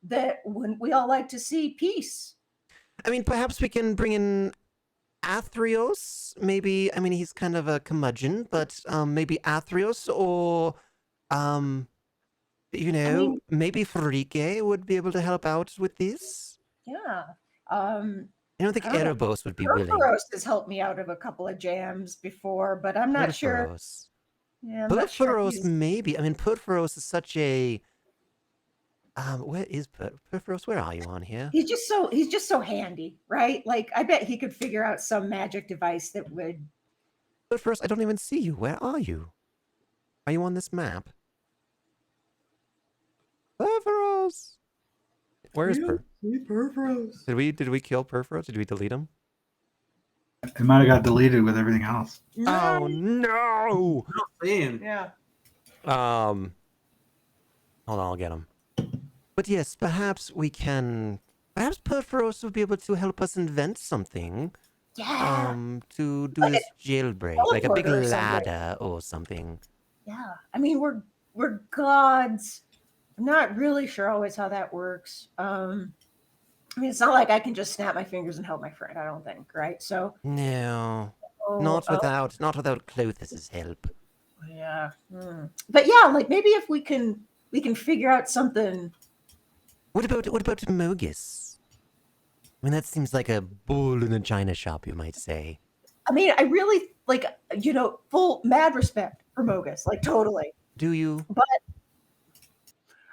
Speaker 7: that when we all like to see peace.
Speaker 2: I mean, perhaps we can bring in Athreos. Maybe. I mean, he's kind of a curmudgeon, but maybe Athreos or maybe Frike would be able to help out with this.
Speaker 7: Yeah.
Speaker 2: I don't think Erebos would be willing.
Speaker 7: Theros has helped me out of a couple of jams before, but I'm not sure. Yeah, I'm not sure.
Speaker 2: Purphoros, maybe. I mean, Purphoros is such a. Where is Purphoros? Where are you on here?
Speaker 7: He's just so handy, right? Like, I bet he could figure out some magic device that would.
Speaker 2: Purphoros, I don't even see you. Where are you? Are you on this map? Purphoros. Where is
Speaker 6: Purphoros?
Speaker 2: Did we kill Purphoros? Did we delete him?
Speaker 6: It might have got deleted with everything else.
Speaker 2: Oh no!
Speaker 7: Yeah.
Speaker 2: Hold on, I'll get him. But yes, perhaps we can. Perhaps Purphoros will be able to help us invent something.
Speaker 7: Yeah.
Speaker 2: To do this jailbreak, like a big ladder or something.
Speaker 7: Yeah. I mean, we're gods. I'm not really sure always how that works. I mean, it's not like I can just snap my fingers and help my friend. I don't think, right? So
Speaker 2: no, not without Clothes's help.
Speaker 7: Yeah, but yeah, like maybe if we can figure out something.
Speaker 2: What about Mogus? I mean, that seems like a bull in a china shop, you might say.
Speaker 7: I mean, I really full mad respect for Mogus, like totally.
Speaker 2: Do you?
Speaker 7: But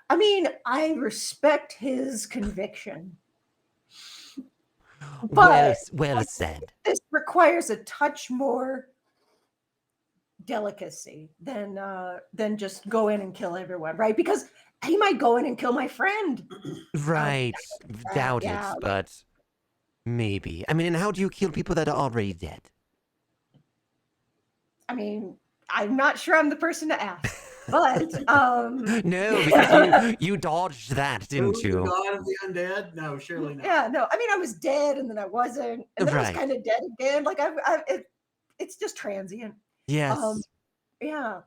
Speaker 7: I mean, I respect his conviction. But
Speaker 2: well said.
Speaker 7: This requires a touch more delicacy than just go in and kill everyone, right? Because he might go in and kill my friend.
Speaker 2: Right. Doubt it, but maybe. I mean, and how do you kill people that are already dead?
Speaker 7: I mean, I'm not sure I'm the person to ask. But
Speaker 2: no, because you dodged that, didn't you?
Speaker 3: God of the undead? No, surely not.
Speaker 7: Yeah, no. I mean, I was dead, and then I wasn't, and then I was kind of dead again. Like it's just transient.
Speaker 2: Yes.
Speaker 7: Yeah.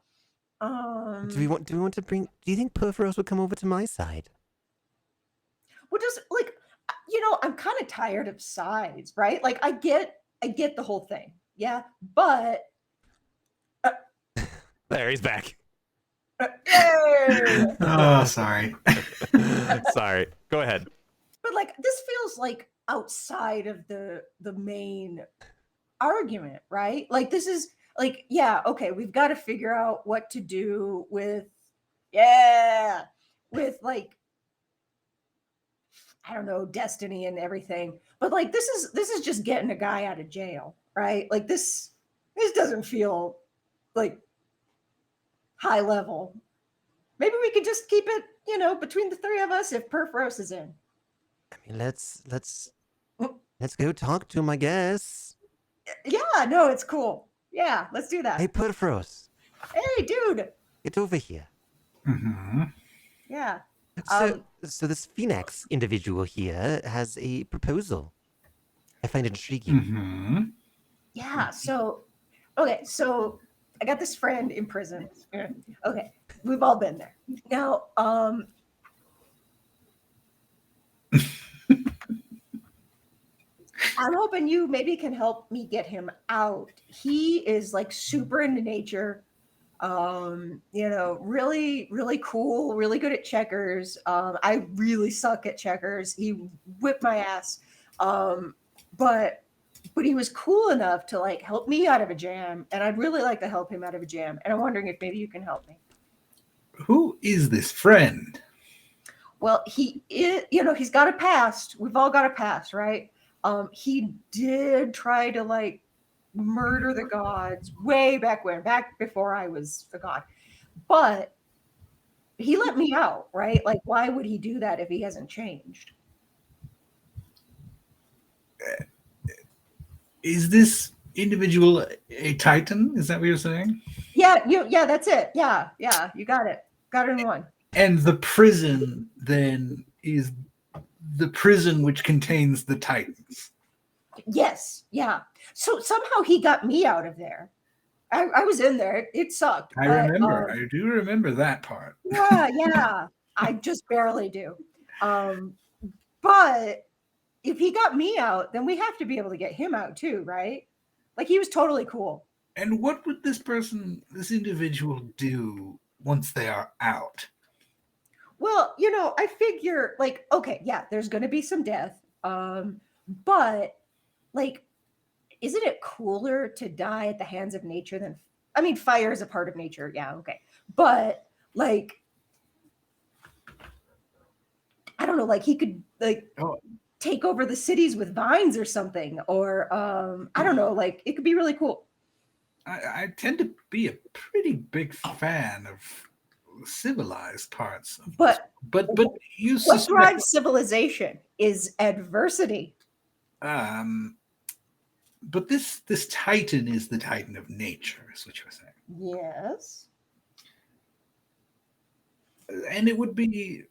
Speaker 2: Do we want to bring? Do you think Purphoros would come over to my side?
Speaker 7: Well, just like I'm kind of tired of sides, right? Like I get the whole thing, yeah, but
Speaker 2: there, he's back.
Speaker 6: Oh, sorry.
Speaker 2: Sorry. Go ahead.
Speaker 7: But like this feels like outside of the main argument, right? Like this is like, yeah, okay, we've got to figure out what to do with like I don't know, destiny and everything. But like this is just getting a guy out of jail, right? Like this doesn't feel like high level. Maybe we could just keep it, between the three of us if Purphoros is in.
Speaker 2: I mean, let's go talk to him, I guess.
Speaker 7: Yeah, no, it's cool. Yeah, let's do that.
Speaker 2: Hey, Purphoros.
Speaker 7: Hey, dude.
Speaker 2: Get over here.
Speaker 6: Mm-hmm.
Speaker 7: Yeah.
Speaker 2: So this Phoenix individual here has a proposal. I find it intriguing.
Speaker 6: Mm-hmm.
Speaker 7: Yeah. So I got this friend in prison. Okay, we've all been there. Now, I'm hoping you maybe can help me get him out. He is like super into nature. Really, really cool, really good at checkers. I really suck at checkers. He whipped my ass. But he was cool enough to like help me out of a jam, and I'd really like to help him out of a jam. And I'm wondering if maybe you can help me.
Speaker 6: Who is this friend?
Speaker 7: Well, he is, he's got a past. We've all got a past, right? He did try to like murder the gods way back when, back before I was a god. But he let me out, right? Like, why would he do that if he hasn't changed?
Speaker 6: Is this individual a Titan? Is that what you're saying?
Speaker 7: Yeah, that's it. Yeah, you got it. Got it in one.
Speaker 6: And the prison then is the prison which contains the Titans.
Speaker 7: Yes, yeah. So somehow he got me out of there. I was in there. It sucked.
Speaker 6: I remember. I do remember that part.
Speaker 7: Yeah. I just barely do. But if he got me out, then we have to be able to get him out too, right? Like, he was totally cool.
Speaker 6: And what would this individual do once they are out?
Speaker 7: Well, I figure, like, okay, yeah, there's going to be some death. But, like, isn't it cooler to die at the hands of nature than, I mean, fire is a part of nature. Yeah, okay. But, like, I don't know, like, he could, like, take over the cities with vines or something. Or, I don't know, like, it could be really cool.
Speaker 6: I tend to be a pretty big fan of civilized parts.
Speaker 7: But
Speaker 6: you
Speaker 7: what drives civilization is adversity.
Speaker 6: But this Titan is the Titan of nature, is what you're saying.
Speaker 7: Yes.
Speaker 6: And it would be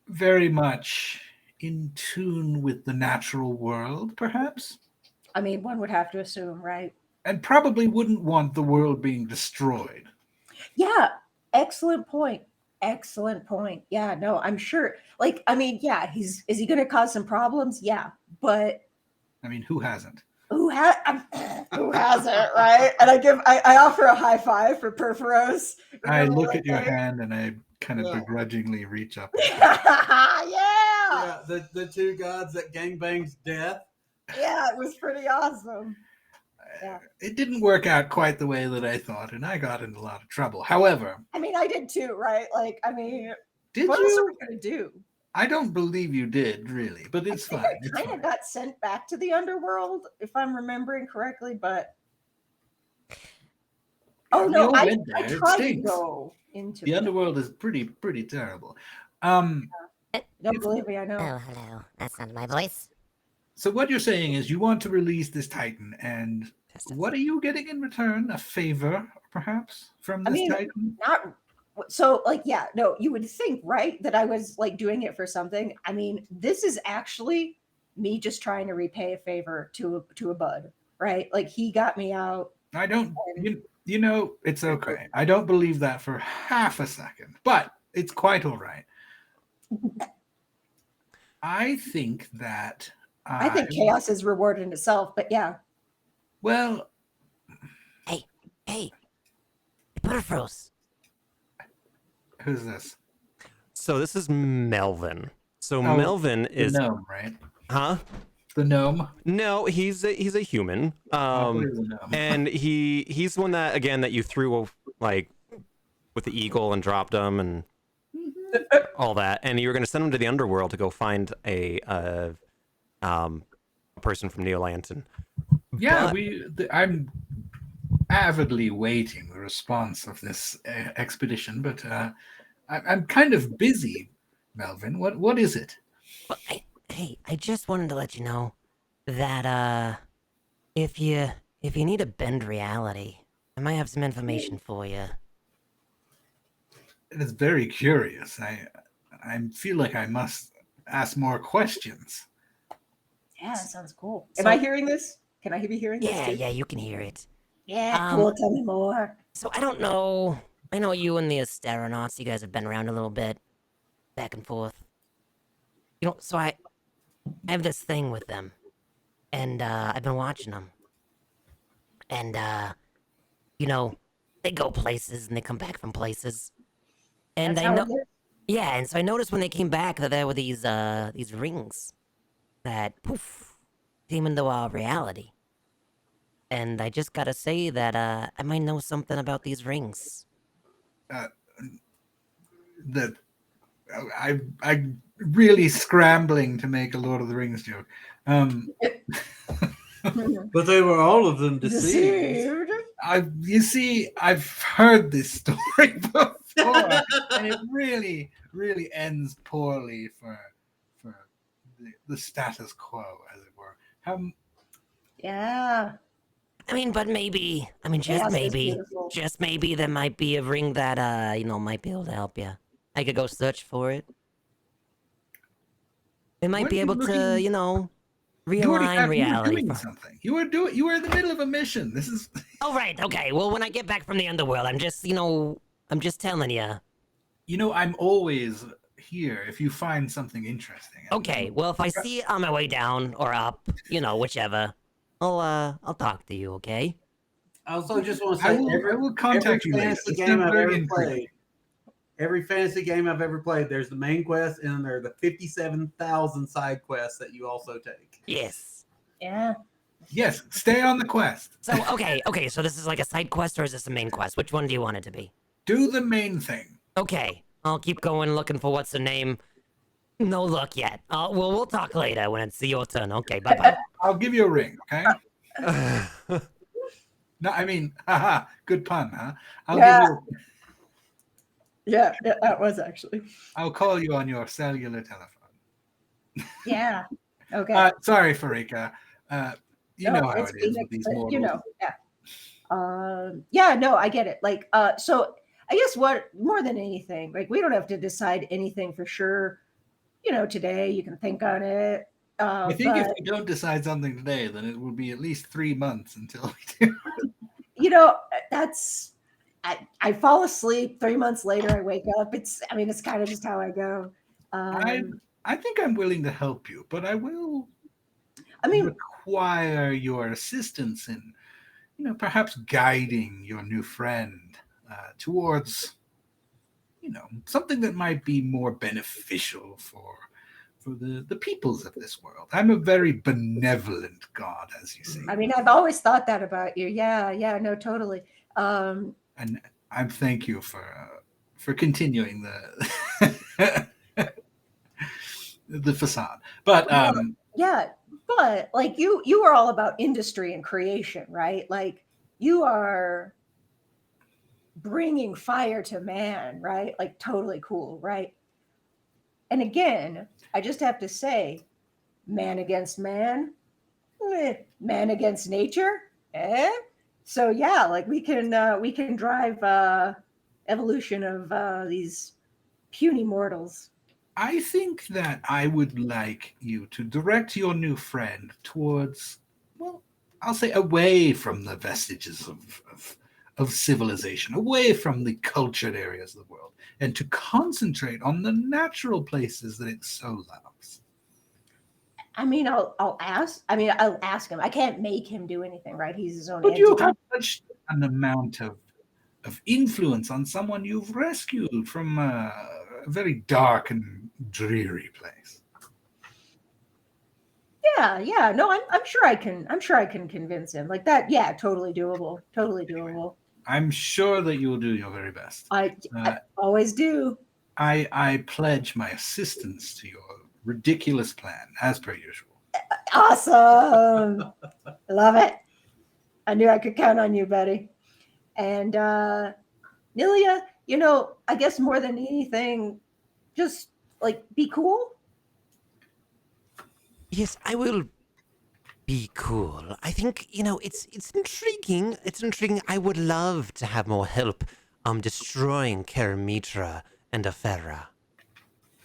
Speaker 6: very much in tune with the natural world, perhaps?
Speaker 7: I mean, one would have to assume, right?
Speaker 6: And probably wouldn't want the world being destroyed.
Speaker 7: Yeah, excellent point. Yeah, no, I'm sure. Like, I mean, yeah, is he going to cause some problems? Yeah, but
Speaker 6: I mean, who hasn't?
Speaker 7: Who hasn't, right? And I offer a high five for Perforos.
Speaker 6: I look at your hand and I kind of begrudgingly reach up.
Speaker 7: Yeah,
Speaker 3: the two gods that gangbangs death.
Speaker 7: Yeah, it was pretty awesome. Yeah.
Speaker 6: It didn't work out quite the way that I thought, and I got in a lot of trouble. However,
Speaker 7: I mean, I did too, right? Like, I mean,
Speaker 6: did
Speaker 7: what
Speaker 6: you?
Speaker 7: else are we gonna do?
Speaker 6: I don't believe you did, really, but it's fine.
Speaker 7: I kind of got sent back to the underworld, if I'm remembering correctly, but no, I tried to go into
Speaker 6: the underworld is pretty terrible.
Speaker 7: Don't believe me, I know.
Speaker 8: Oh, hello. That's not my voice.
Speaker 6: So what you're saying is you want to release this Titan, and what are you getting in return? A favor, perhaps, from this Titan?
Speaker 7: Not so, like, yeah, no, you would think, right, that I was like doing it for something. I mean, this is actually me just trying to repay a favor to a bud, right? Like, he got me out.
Speaker 6: I don't, it's okay. I don't believe that for half a second, but it's quite all right. I think that
Speaker 7: I think chaos is rewarded in itself, but yeah.
Speaker 6: Well,
Speaker 8: hey, Butterfrost.
Speaker 6: Who's this?
Speaker 2: So this is Melvin. So Melvin is
Speaker 6: the gnome, right?
Speaker 2: Huh?
Speaker 6: The gnome?
Speaker 2: No, he's a human. And he's one that you threw like with the eagle and dropped him and all that, and you were going to send him to the underworld to go find a person from Neolanton.
Speaker 6: Yeah, I'm avidly waiting the response of this expedition, but I'm kind of busy, Melvin. What is it?
Speaker 8: Well, I just wanted to let you know that if you need to bend reality, I might have some information for you.
Speaker 6: It is very curious. I feel like I must ask more questions.
Speaker 7: Yeah, that sounds cool. Am I hearing this? Can I be hearing this too?
Speaker 8: Yeah, you can hear it.
Speaker 7: Yeah, cool. Tell me more.
Speaker 8: So I don't know. I know you and the Asteronauts, you guys have been around a little bit, back and forth. So I have this thing with them, and I've been watching them. And, they go places and they come back from places. And
Speaker 7: That's how it is.
Speaker 8: Yeah, and so I noticed when they came back that there were these rings that poof came into our reality. And I just gotta say that I might know something about these rings.
Speaker 6: That I'm really scrambling to make a Lord of the Rings joke.
Speaker 3: But they were all of them deceived.
Speaker 6: You see, I've heard this story before, and it really, really ends poorly for the status quo, as it were.
Speaker 7: Yeah.
Speaker 8: I mean, but maybe,
Speaker 7: Chaos is beautiful.
Speaker 8: just maybe there might be a ring that, might be able to help you. I could go search for it. It might
Speaker 6: What
Speaker 8: be
Speaker 6: are you
Speaker 8: able to,
Speaker 6: looking-
Speaker 8: you know,
Speaker 6: You already
Speaker 8: realign
Speaker 6: you were
Speaker 8: reality.
Speaker 6: doing something. You were in the middle of a mission. This is
Speaker 8: Oh, right, okay. Well, when I get back from the underworld, I'm just telling you.
Speaker 6: I'm always here if you find something interesting.
Speaker 8: Okay, well, if I see it on my way down or up, whichever, I'll talk to you, okay?
Speaker 3: I also just want to
Speaker 6: I
Speaker 3: say
Speaker 6: will contact you
Speaker 3: every
Speaker 6: later.
Speaker 3: fantasy
Speaker 6: It's
Speaker 3: game
Speaker 6: not
Speaker 3: I've
Speaker 6: very
Speaker 3: ever
Speaker 6: intriguing.
Speaker 3: played. Every fantasy game I've ever played, there's the main quest and there are the 57,000 side quests that you also take.
Speaker 8: Yes.
Speaker 7: Yeah.
Speaker 6: Yes, stay on the quest.
Speaker 8: So, okay, so this is like a side quest or is this a main quest? Which one do you want it to be?
Speaker 6: Do the main thing.
Speaker 8: Okay, I'll keep going looking for what's the name. No luck yet. We'll talk later when it's your turn. Okay, bye-bye.
Speaker 6: I'll give you a ring, okay? No, I mean, haha, good pun, huh?
Speaker 7: Yeah, that was actually.
Speaker 6: I'll call you on your cellular telephone.
Speaker 7: Yeah. Okay.
Speaker 6: Sorry, Farika. You know how
Speaker 7: it's
Speaker 6: it is with
Speaker 7: Phoenix,
Speaker 6: these
Speaker 7: but,
Speaker 6: mortals.
Speaker 7: yeah. Yeah, no, I get it. Like, so I guess what more than anything, like we don't have to decide anything for sure. Today you can think on it.
Speaker 6: I think if
Speaker 7: but,
Speaker 6: we don't decide something today, then it will be at least 3 months until we do.
Speaker 7: that's I fall asleep 3 months later. I wake up. It's kind of just how I go.
Speaker 6: I think I'm willing to help you, but I will require your assistance in, perhaps guiding your new friend towards, something that might be more beneficial for the peoples of this world. I'm a very benevolent god, as you see.
Speaker 7: I've always thought that about you. Yeah, no, totally.
Speaker 6: And I thank you for continuing the the facade. But
Speaker 7: yeah, but like you are all about industry and creation, right? Like you are bringing fire to man, right? Like totally cool, right? And again, I just have to say, man against man, man against nature, So yeah, like we can drive evolution of these puny mortals.
Speaker 6: I think that I would like you to direct your new friend towards, well, I'll say away from the vestiges of civilization, away from the cultured areas of the world, and to concentrate on the natural places that it so loves.
Speaker 7: I'll ask. I'll ask him. I can't make him do anything, right? He's his own
Speaker 6: But
Speaker 7: entity.
Speaker 6: you have such an amount of influence on someone you've rescued from a very dark and dreary place.
Speaker 7: Yeah. No, I'm sure I can. I'm sure I can convince him like that. Yeah, totally doable. Totally doable.
Speaker 6: I'm sure that you will do your very best.
Speaker 7: I always do.
Speaker 6: I pledge my assistance to your ridiculous plan, as per usual.
Speaker 7: Awesome. Love it. I knew I could count on you, buddy. And Nilia, I guess more than anything, just like be cool.
Speaker 2: Yes, I will be cool. I think, it's intriguing. It's intriguing. I would love to have more help destroying Keramitra and Afera.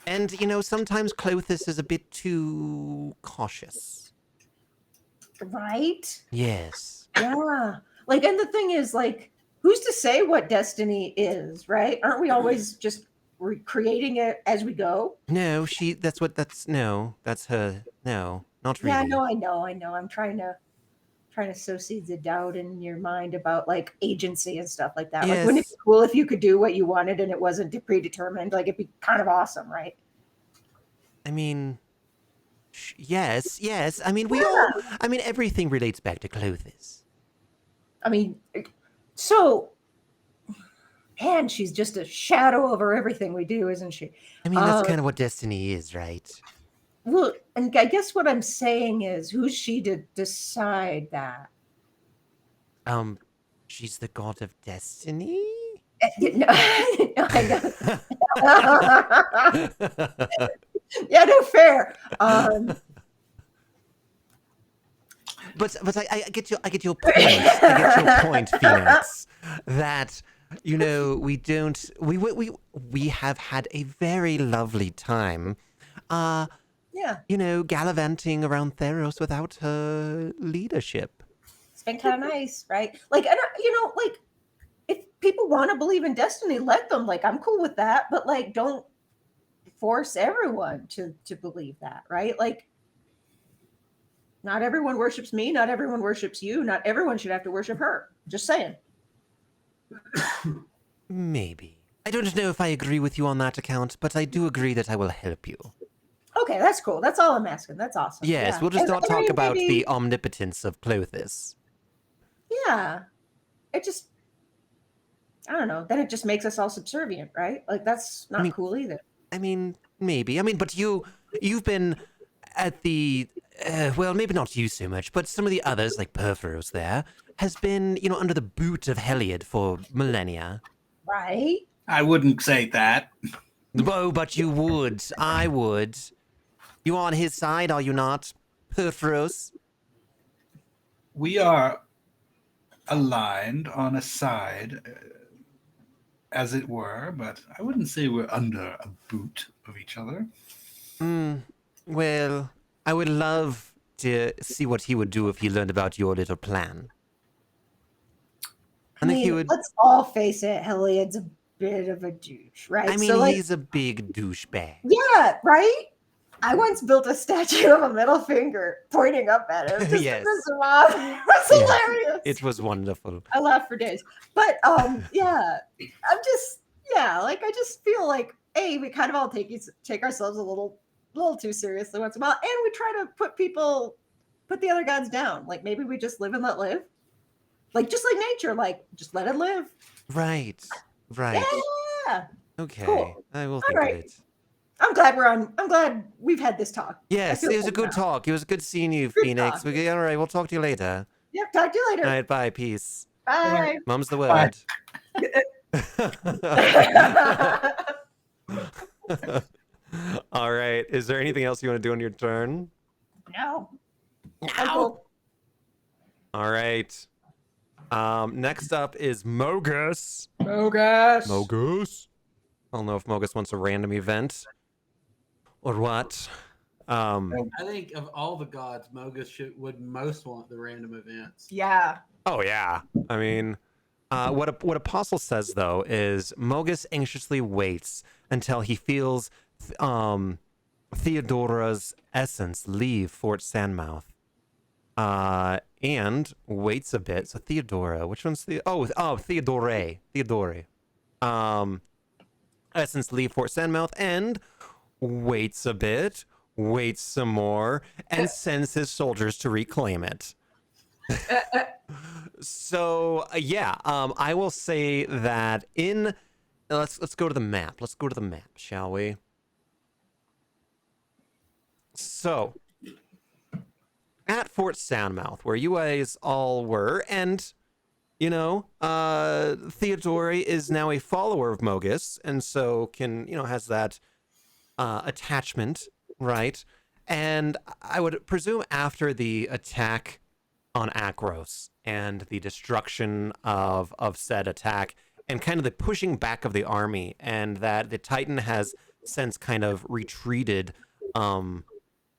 Speaker 2: And, sometimes Clothis is a bit too cautious.
Speaker 7: Right?
Speaker 2: Yes.
Speaker 7: Yeah. Like, and the thing is, like, who's to say what destiny is, right? Aren't we always just recreating it as we go?
Speaker 2: No, that's her. No, not really.
Speaker 7: Yeah, no, I know. I'm trying to sow seeds of doubt in your mind about like agency and stuff like that.
Speaker 2: Yes.
Speaker 7: Like, wouldn't it be cool if you could do what you wanted and it wasn't predetermined? Like, it'd be kind of awesome, right?
Speaker 2: Yes. We all. Everything relates back to Clothis.
Speaker 7: So, man, she's just a shadow over everything we do, isn't she?
Speaker 2: That's kind of what destiny is, right?
Speaker 7: Well, and I guess what I'm saying is, who's she to decide that?
Speaker 2: She's the god of destiny?
Speaker 7: No, no, I know. Yeah, no, fair.
Speaker 2: But I get your point. I get your point, Phoenix. That we have had a very lovely time.
Speaker 7: Yeah,
Speaker 2: Gallivanting around Theros without her leadership.
Speaker 7: it's been kind of nice, right? Like, and like if people want to believe in destiny, let them. Like, I'm cool with that, but like, don't force everyone to believe that, right? Like, not everyone worships me, not everyone worships you, not everyone should have to worship her. Just saying.
Speaker 2: Maybe. I don't know if I agree with you on that account, but I do agree that I will help you.
Speaker 7: Okay, that's cool. That's all I'm asking. That's awesome.
Speaker 2: Yes,
Speaker 7: Yeah.
Speaker 2: we'll just
Speaker 7: And-
Speaker 2: not
Speaker 7: and I
Speaker 2: talk
Speaker 7: mean,
Speaker 2: about
Speaker 7: maybe-
Speaker 2: the omnipotence of Clothis.
Speaker 7: Yeah. It just, I don't know. Then it just makes us all subservient, right? Like, that's not cool either.
Speaker 2: I mean, maybe. I mean, but you've been at the well, maybe not you so much, but some of the others, like Perforos there, has been, under the boot of Heliod for millennia.
Speaker 7: Right?
Speaker 6: I wouldn't say that.
Speaker 2: Oh, but you would. I would. You on his side, are you not, Perforos?
Speaker 6: We are aligned on a side, as it were, but I wouldn't say we're under a boot of each other.
Speaker 2: Well, I would love to see what he would do if he learned about your little plan.
Speaker 7: I
Speaker 2: think he
Speaker 7: mean,
Speaker 2: would.
Speaker 7: let's all face it. Heliod's a bit of a douche, right?
Speaker 2: I mean,
Speaker 7: so, like,
Speaker 2: he's a big douchebag.
Speaker 7: yeah, right? I once built a statue of a middle finger pointing up at him just
Speaker 2: Yes.
Speaker 7: to piss him off. It was
Speaker 2: Yes.
Speaker 7: hilarious.
Speaker 2: It was wonderful.
Speaker 7: I laughed for days. But yeah, like I just feel like we kind of all take ourselves a little too seriously once in a while, and we try to put the other gods down. Like maybe we just live and let live, like just like nature, like just let it live.
Speaker 2: Right.
Speaker 7: Yeah,
Speaker 2: Okay.
Speaker 7: Cool.
Speaker 2: I will think
Speaker 7: right.
Speaker 2: of it.
Speaker 7: I'm glad we've had this talk.
Speaker 2: Yes,
Speaker 7: feel
Speaker 2: it was a
Speaker 7: cool
Speaker 2: good
Speaker 7: now.
Speaker 2: talk. It was good seeing you,
Speaker 7: Good
Speaker 2: Phoenix.
Speaker 7: talk.
Speaker 2: All right, we'll talk to you later.
Speaker 7: Yep. Talk to you
Speaker 2: All
Speaker 7: later.
Speaker 2: right, bye. Peace.
Speaker 7: Bye.
Speaker 2: Mum's the
Speaker 6: Bye.
Speaker 2: word. All right. Is there anything else you want to do on your turn?
Speaker 7: No.
Speaker 8: No.
Speaker 2: All right. Next up is Mogus.
Speaker 3: Bogus.
Speaker 2: Mogus. I don't know if Mogus wants a random event or what.
Speaker 3: I think of all the gods, Mogus would most want the random events.
Speaker 7: Yeah.
Speaker 2: Oh yeah. I mean, what Apostle says though is Mogus anxiously waits until he feels Theodora's essence leave Fort Sandmouth. And waits a bit. So Theodora, which one's Theodore. Essence leave Fort Sandmouth and waits a bit, waits some more, and sends his soldiers to reclaim it. So yeah, I will say that let's go to the map. Let's go to the map, shall we? So at Fort Soundmouth, where you guys all were, and Theodore is now a follower of Mogus, and so has that attachment, right? And I would presume after the attack on Akros and the destruction of said attack, and kind of the pushing back of the army, and that the Titan has since kind of retreated,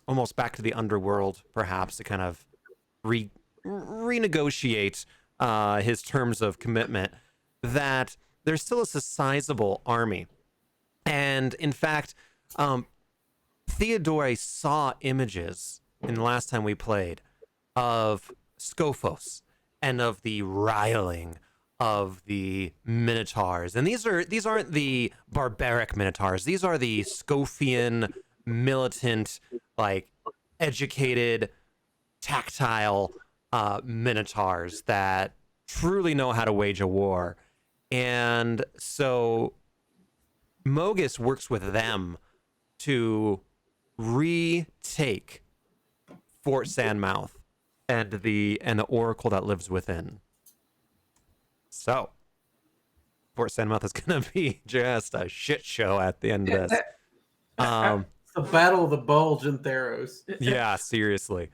Speaker 2: almost back to the underworld, perhaps, to kind of renegotiate his terms of commitment, that there's still a sizable army. And in fact, Theodore saw images in the last time we played of Scophos and of the riling of the Minotaurs. And these aren't the barbaric Minotaurs. These are the Scophian, militant, like educated, tactile Minotaurs that truly know how to wage a war. And so Mogus works with them to retake Fort Sandmouth and the oracle that lives within. So, Fort Sandmouth is gonna be just a shit show at the end of this.
Speaker 3: It's the Battle of the Bulge in Theros.
Speaker 2: Yeah, seriously.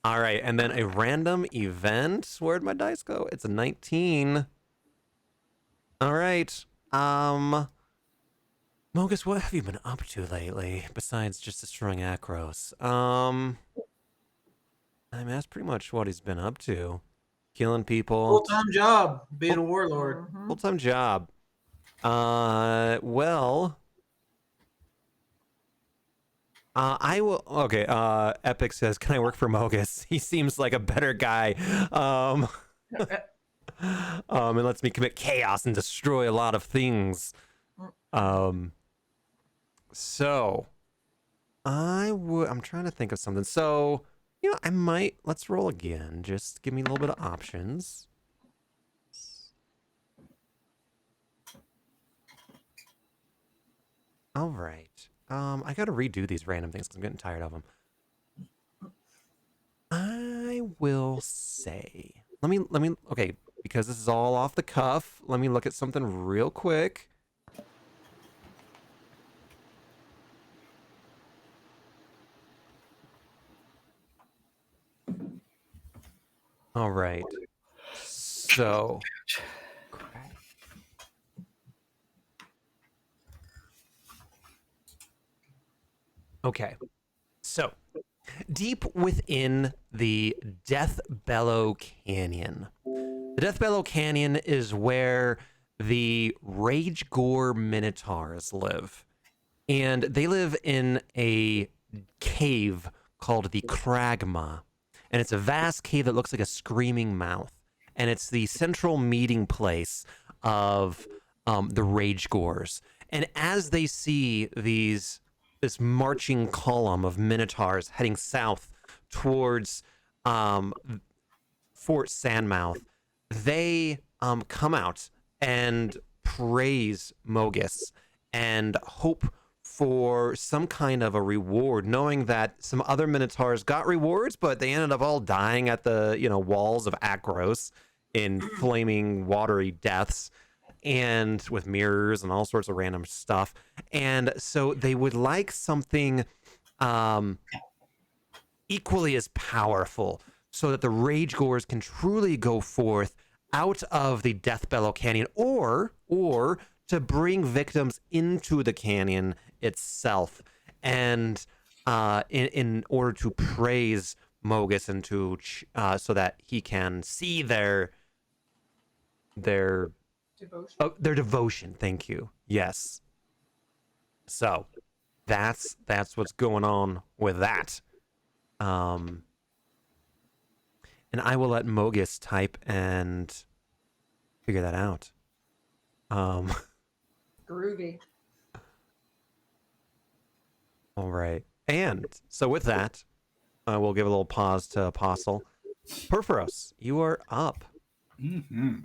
Speaker 2: All right, and then a random event. Where'd my dice go? It's a 19. All right. Mogus, what have you been up to lately besides just destroying Akros? I mean, that's pretty much what he's been up to. Killing people.
Speaker 3: Full-time job, being a warlord.
Speaker 5: Mhm.
Speaker 2: Full-time job. Well, I will. Okay. Epic says, "Can I work for Mogus? He seems like a better guy. And lets me commit chaos and destroy a lot of things. So I'm trying to think of something. So, I might. Let's roll again. Just give me a little bit of options. All right. I gotta redo these random things because I'm getting tired of them. I will say, let me, okay, because this is all off the cuff, let me look at something real quick. All right. So, okay. So, deep within the Death Bellow Canyon. The Death Bellow Canyon is where the Rage Gore Minotaurs live. And they live in a cave called the Kragma. And it's a vast cave that looks like a screaming mouth. And it's the central meeting place of the Rage Gores. And as they see this marching column of Minotaurs heading south towards Fort Sandmouth, they come out and praise Mogus and hope for some kind of a reward, knowing that some other Minotaurs got rewards, but they ended up all dying at the walls of Akros in flaming, watery deaths, and with mirrors and all sorts of random stuff. And so they would like something equally as powerful, so that the Rage Gores can truly go forth out of the Death Bellow Canyon, or to bring victims into the canyon itself, and in order to praise Mogus and to so that he can see their
Speaker 5: Devotion.
Speaker 2: their devotion. Thank you. Yes. So that's what's going on with that. And I will let Mogus type and figure that out.
Speaker 5: Groovy.
Speaker 2: All right. And so with that, we'll give a little pause to Apostle. Perforos, you are up.
Speaker 6: Mm-hmm.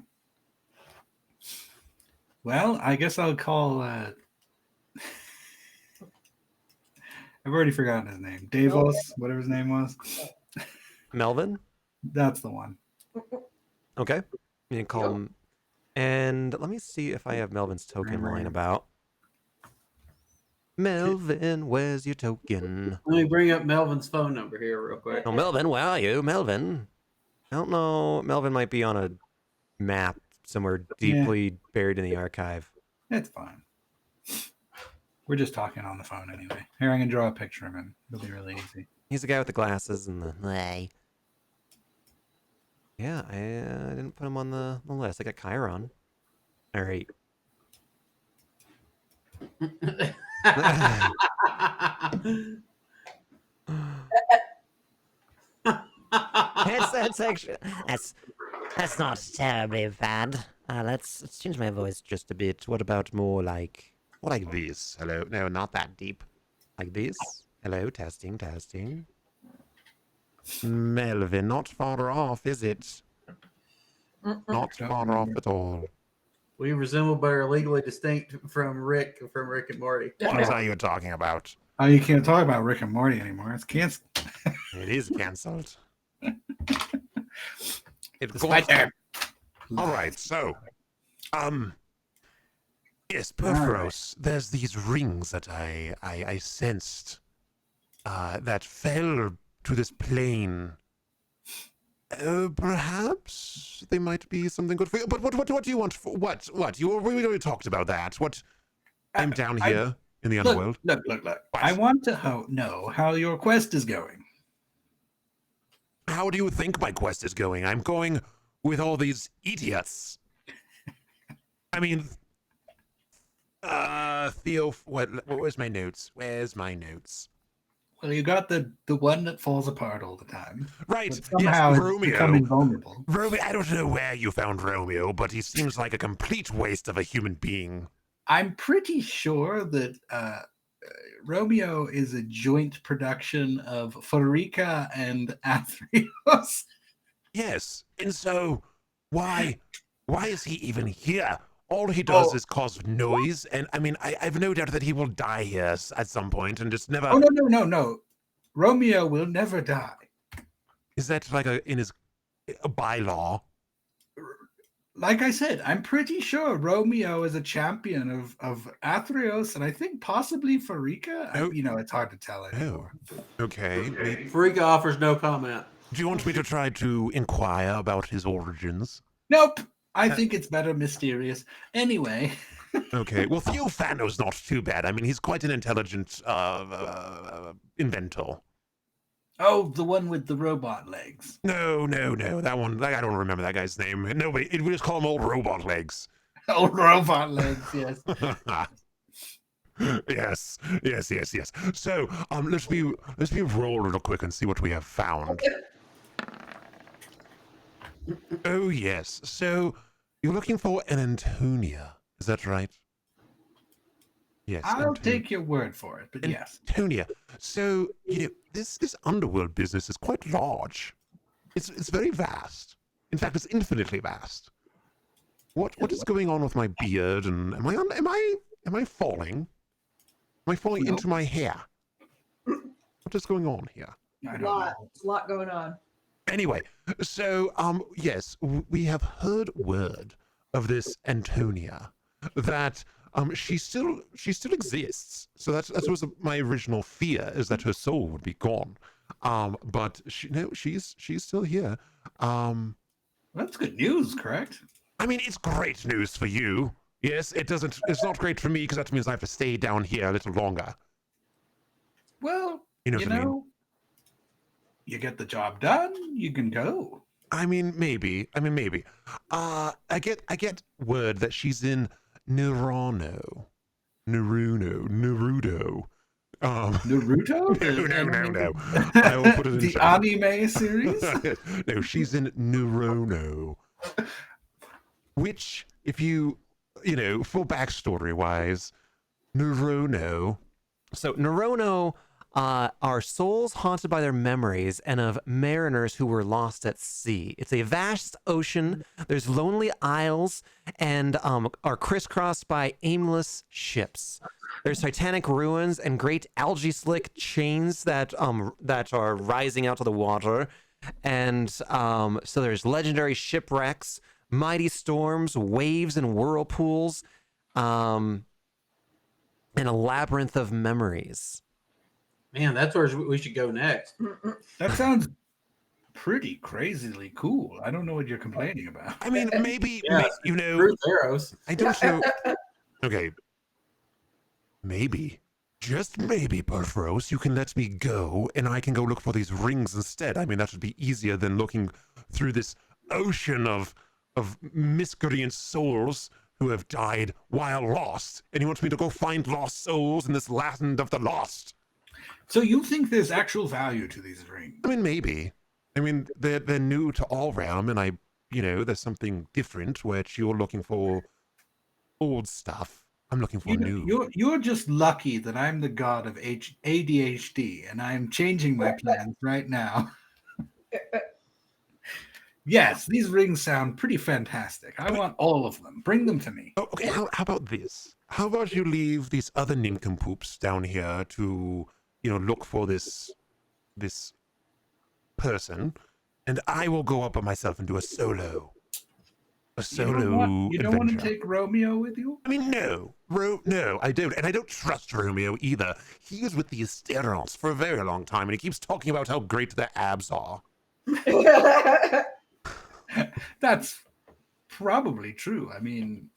Speaker 6: Well, I guess I'll call. I've already forgotten his name. Davos, whatever his name was.
Speaker 2: Melvin?
Speaker 6: That's the one.
Speaker 2: Okay. You can call him. And let me see if I have Melvin's token lying about. Melvin, where's your token?
Speaker 3: Let me bring up Melvin's phone number here real quick.
Speaker 2: Oh, Melvin, where are you? Melvin. I don't know. Melvin might be on a map somewhere deeply buried in the archive.
Speaker 6: It's fine. We're just talking on the phone anyway. Here, I can draw a picture of him. It'll be really easy.
Speaker 2: He's the guy with the glasses and the... Yeah, I didn't put him on the list. I got Chiron. All right.
Speaker 8: That's actually that's not terribly bad. Let's change my voice.
Speaker 2: Just a bit. What about more like this? Hello? No, not that deep. Like this? Hello? Testing, testing. Melvin, not far off, is it? Not far off at all.
Speaker 3: We resemble but are legally distinct from Rick and Morty.
Speaker 2: What are you talking about?
Speaker 6: Oh, you can't talk about Rick and Morty anymore. It's canceled.
Speaker 2: It is cancelled.
Speaker 6: It's my turn.
Speaker 1: All right, so, yes,
Speaker 6: All right.
Speaker 1: Perforos, there's these rings that I sensed that fell to this plane. Perhaps they might be something good for you. But what do you want? What? We already talked about that. What? I'm down here in the underworld.
Speaker 6: Look.
Speaker 1: What?
Speaker 6: I want to know how your quest is going.
Speaker 1: How do you think my quest is going? I'm going with all these idiots. I mean, Theo, where's my notes? Where's my notes?
Speaker 6: Well, you got the one that falls apart all the time.
Speaker 1: Right,
Speaker 6: But somehow
Speaker 1: yes,
Speaker 6: it's
Speaker 1: Romeo.
Speaker 6: become invulnerable.
Speaker 1: Romeo, I don't know where you found Romeo, but he seems like a complete waste of a human being.
Speaker 6: I'm pretty sure that Romeo is a joint production of Farica and Athreos.
Speaker 1: Yes, and so why is he even here? All he does is cause noise, and I mean, I've no doubt that he will die here at some point, and just never.
Speaker 6: Oh no! Romeo will never die.
Speaker 1: Is that like in his bylaw?
Speaker 6: Like I said, I'm pretty sure Romeo is a champion of Athreos, and I think possibly Farica.
Speaker 1: Oh.
Speaker 6: It's hard to tell anymore.
Speaker 1: Okay.
Speaker 3: Freaka offers no comment.
Speaker 1: Do you want me to try to inquire about his origins?
Speaker 6: Nope. I think it's better mysterious. Anyway.
Speaker 1: Okay. Well, Theophanos not too bad. I mean, he's quite an intelligent inventor.
Speaker 6: Oh, the one with the robot legs.
Speaker 1: No. That one, I don't remember that guy's name. Nobody, we just call him Old Robot Legs.
Speaker 6: Old robot legs, yes.
Speaker 1: yes. So, let's be roll a little quick and see what we have found. Oh yes. So you're looking for an Antonia, is that right? Yes.
Speaker 6: I'll take your word for it, but yes.
Speaker 1: Antonia. So this underworld business is quite large. It's very vast. In fact, it's infinitely vast. What is going on with my beard? And am I falling? Am I falling into my hair? What is going on here?
Speaker 6: I don't know.
Speaker 5: It's a lot going on.
Speaker 1: Anyway, so yes, we have heard word of this Antonia, that she still exists. So that was my original fear, is that her soul would be gone. But she's still here.
Speaker 6: That's good news, correct?
Speaker 1: I mean, it's great news for you. Yes, it's not great for me, because that means I have to stay down here a little longer.
Speaker 6: Well,
Speaker 1: You know what I mean?
Speaker 6: You get the job done, you can go.
Speaker 1: I mean, maybe. I get word that she's in Naruto.
Speaker 6: Naruto?
Speaker 1: No. I will put it in
Speaker 6: the
Speaker 1: chat.
Speaker 6: anime series?
Speaker 1: No, she's in Naruto. Which, if you full backstory wise, Naruto.
Speaker 2: So Narono are souls haunted by their memories and of mariners who were lost at sea. It's a vast ocean. There's lonely isles and are crisscrossed by aimless ships. There's titanic ruins and great algae slick chains that are rising out to the water. And so there's legendary shipwrecks, mighty storms, waves and whirlpools, and a labyrinth of memories.
Speaker 3: Man, that's where we should go next.
Speaker 6: That sounds pretty crazily cool. I don't know what you're complaining about.
Speaker 1: I mean, maybe,
Speaker 3: Yes, Through Theros.
Speaker 1: I don't know. Okay. Maybe, just maybe, Perforos, you can let me go, and I can go look for these rings instead. I mean, that would be easier than looking through this ocean of miscreant souls who have died while lost. And he wants me to go find lost souls in this land of the lost.
Speaker 6: So you think there's actual value to these rings?
Speaker 1: I mean, maybe. I mean, they're new to all realm, and there's something different, which you're looking for old stuff. I'm looking for new.
Speaker 6: You're just lucky that I'm the god of ADHD, and I'm changing my plans right now. Yes, these rings sound pretty fantastic. I want all of them. Bring them to me.
Speaker 1: Oh, okay. How about this? how about you leave these other nincompoops down here to, look for this person, and I will go up by myself and do a solo
Speaker 6: You don't want to
Speaker 1: adventure.
Speaker 6: take Romeo with you?
Speaker 1: I mean, no, no, I don't, and I don't trust Romeo either. He was with the Asterons for a very long time, and he keeps talking about how great their abs are.
Speaker 6: That's probably true. I mean,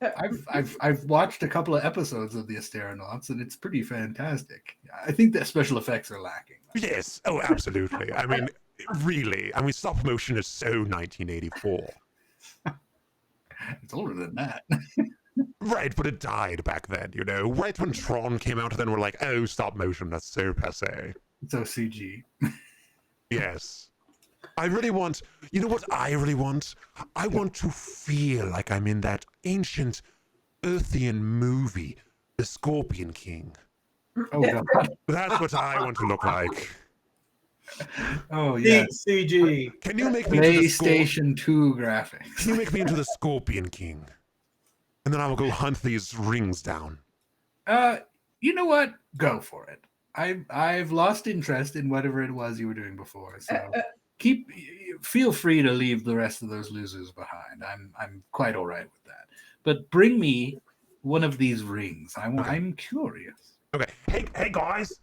Speaker 6: I've watched a couple of episodes of the Asteronauts, and it's pretty fantastic. I think the special effects are lacking.
Speaker 1: Yes, oh, absolutely. I mean, really. I mean, stop motion is so 1984.
Speaker 6: It's older than that.
Speaker 1: Right, but it died back then, Right when Tron came out, then we're like, oh, stop motion, that's so passe.
Speaker 6: So CG.
Speaker 1: Yes. I really want, you know what I really want? I want to feel like I'm in that ancient Earthian movie, The Scorpion King.
Speaker 6: Oh, God.
Speaker 1: That's what I want to look like.
Speaker 6: Oh, yeah.
Speaker 3: CG.
Speaker 1: Can you make me into the
Speaker 6: PlayStation 2 graphics.
Speaker 1: Can you make me into the Scorpion King? And then I will go hunt these rings down.
Speaker 6: You know what? Go for it. I've lost interest in whatever it was you were doing before. So feel free to leave the rest of those losers behind. I'm quite all right with that. But bring me one of these rings. I'm curious.
Speaker 1: Okay. Hey guys.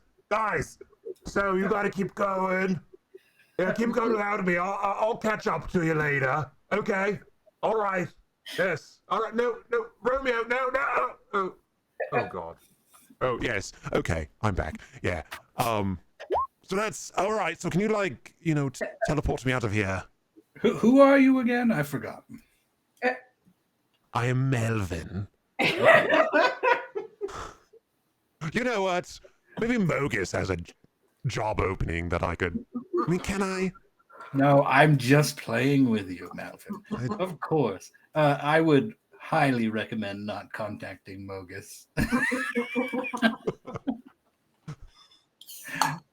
Speaker 1: So you got to keep going. Yeah, keep going without me. I'll catch up to you later. Okay. All right. Yes. All right. No, Romeo. No. Oh God. Oh yes. Okay. I'm back. Yeah. So that's all right. So can you teleport me out of here?
Speaker 6: Who are you again? I forgot.
Speaker 1: I am Melvin. You know what? Maybe Mogus has a job opening that I could. I mean, can I?
Speaker 6: No, I'm just playing with you, Melvin. Of course. I would highly recommend not contacting Mogus.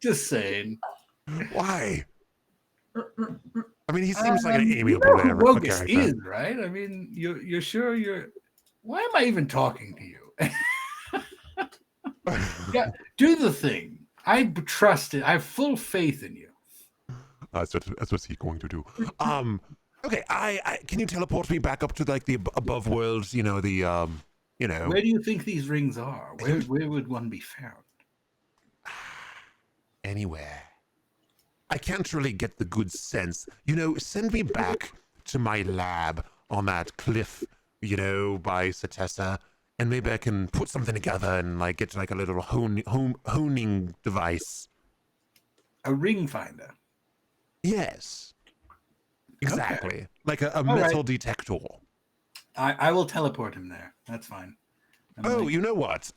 Speaker 6: Just saying.
Speaker 1: Why? I mean, he seems like an
Speaker 6: You
Speaker 1: amiable
Speaker 6: know who Mogus
Speaker 1: character.
Speaker 6: is, right? I mean, you're sure you're. Why am I even talking to you? Yeah, do the thing. I trust it. I have full faith in you.
Speaker 1: That's what he's going to do. Okay. I can you teleport me back up to like the above worlds?
Speaker 6: Where do you think these rings are? Where would one be found?
Speaker 1: Anywhere. I can't really get the good sense. Send me back to my lab on that cliff, by Satessa, and maybe I can put something together and like get like a little honing device.
Speaker 6: A ring finder.
Speaker 1: Yes. Exactly.
Speaker 6: Okay.
Speaker 1: Like a metal detector.
Speaker 6: I will teleport him there. That's fine.
Speaker 1: You know what?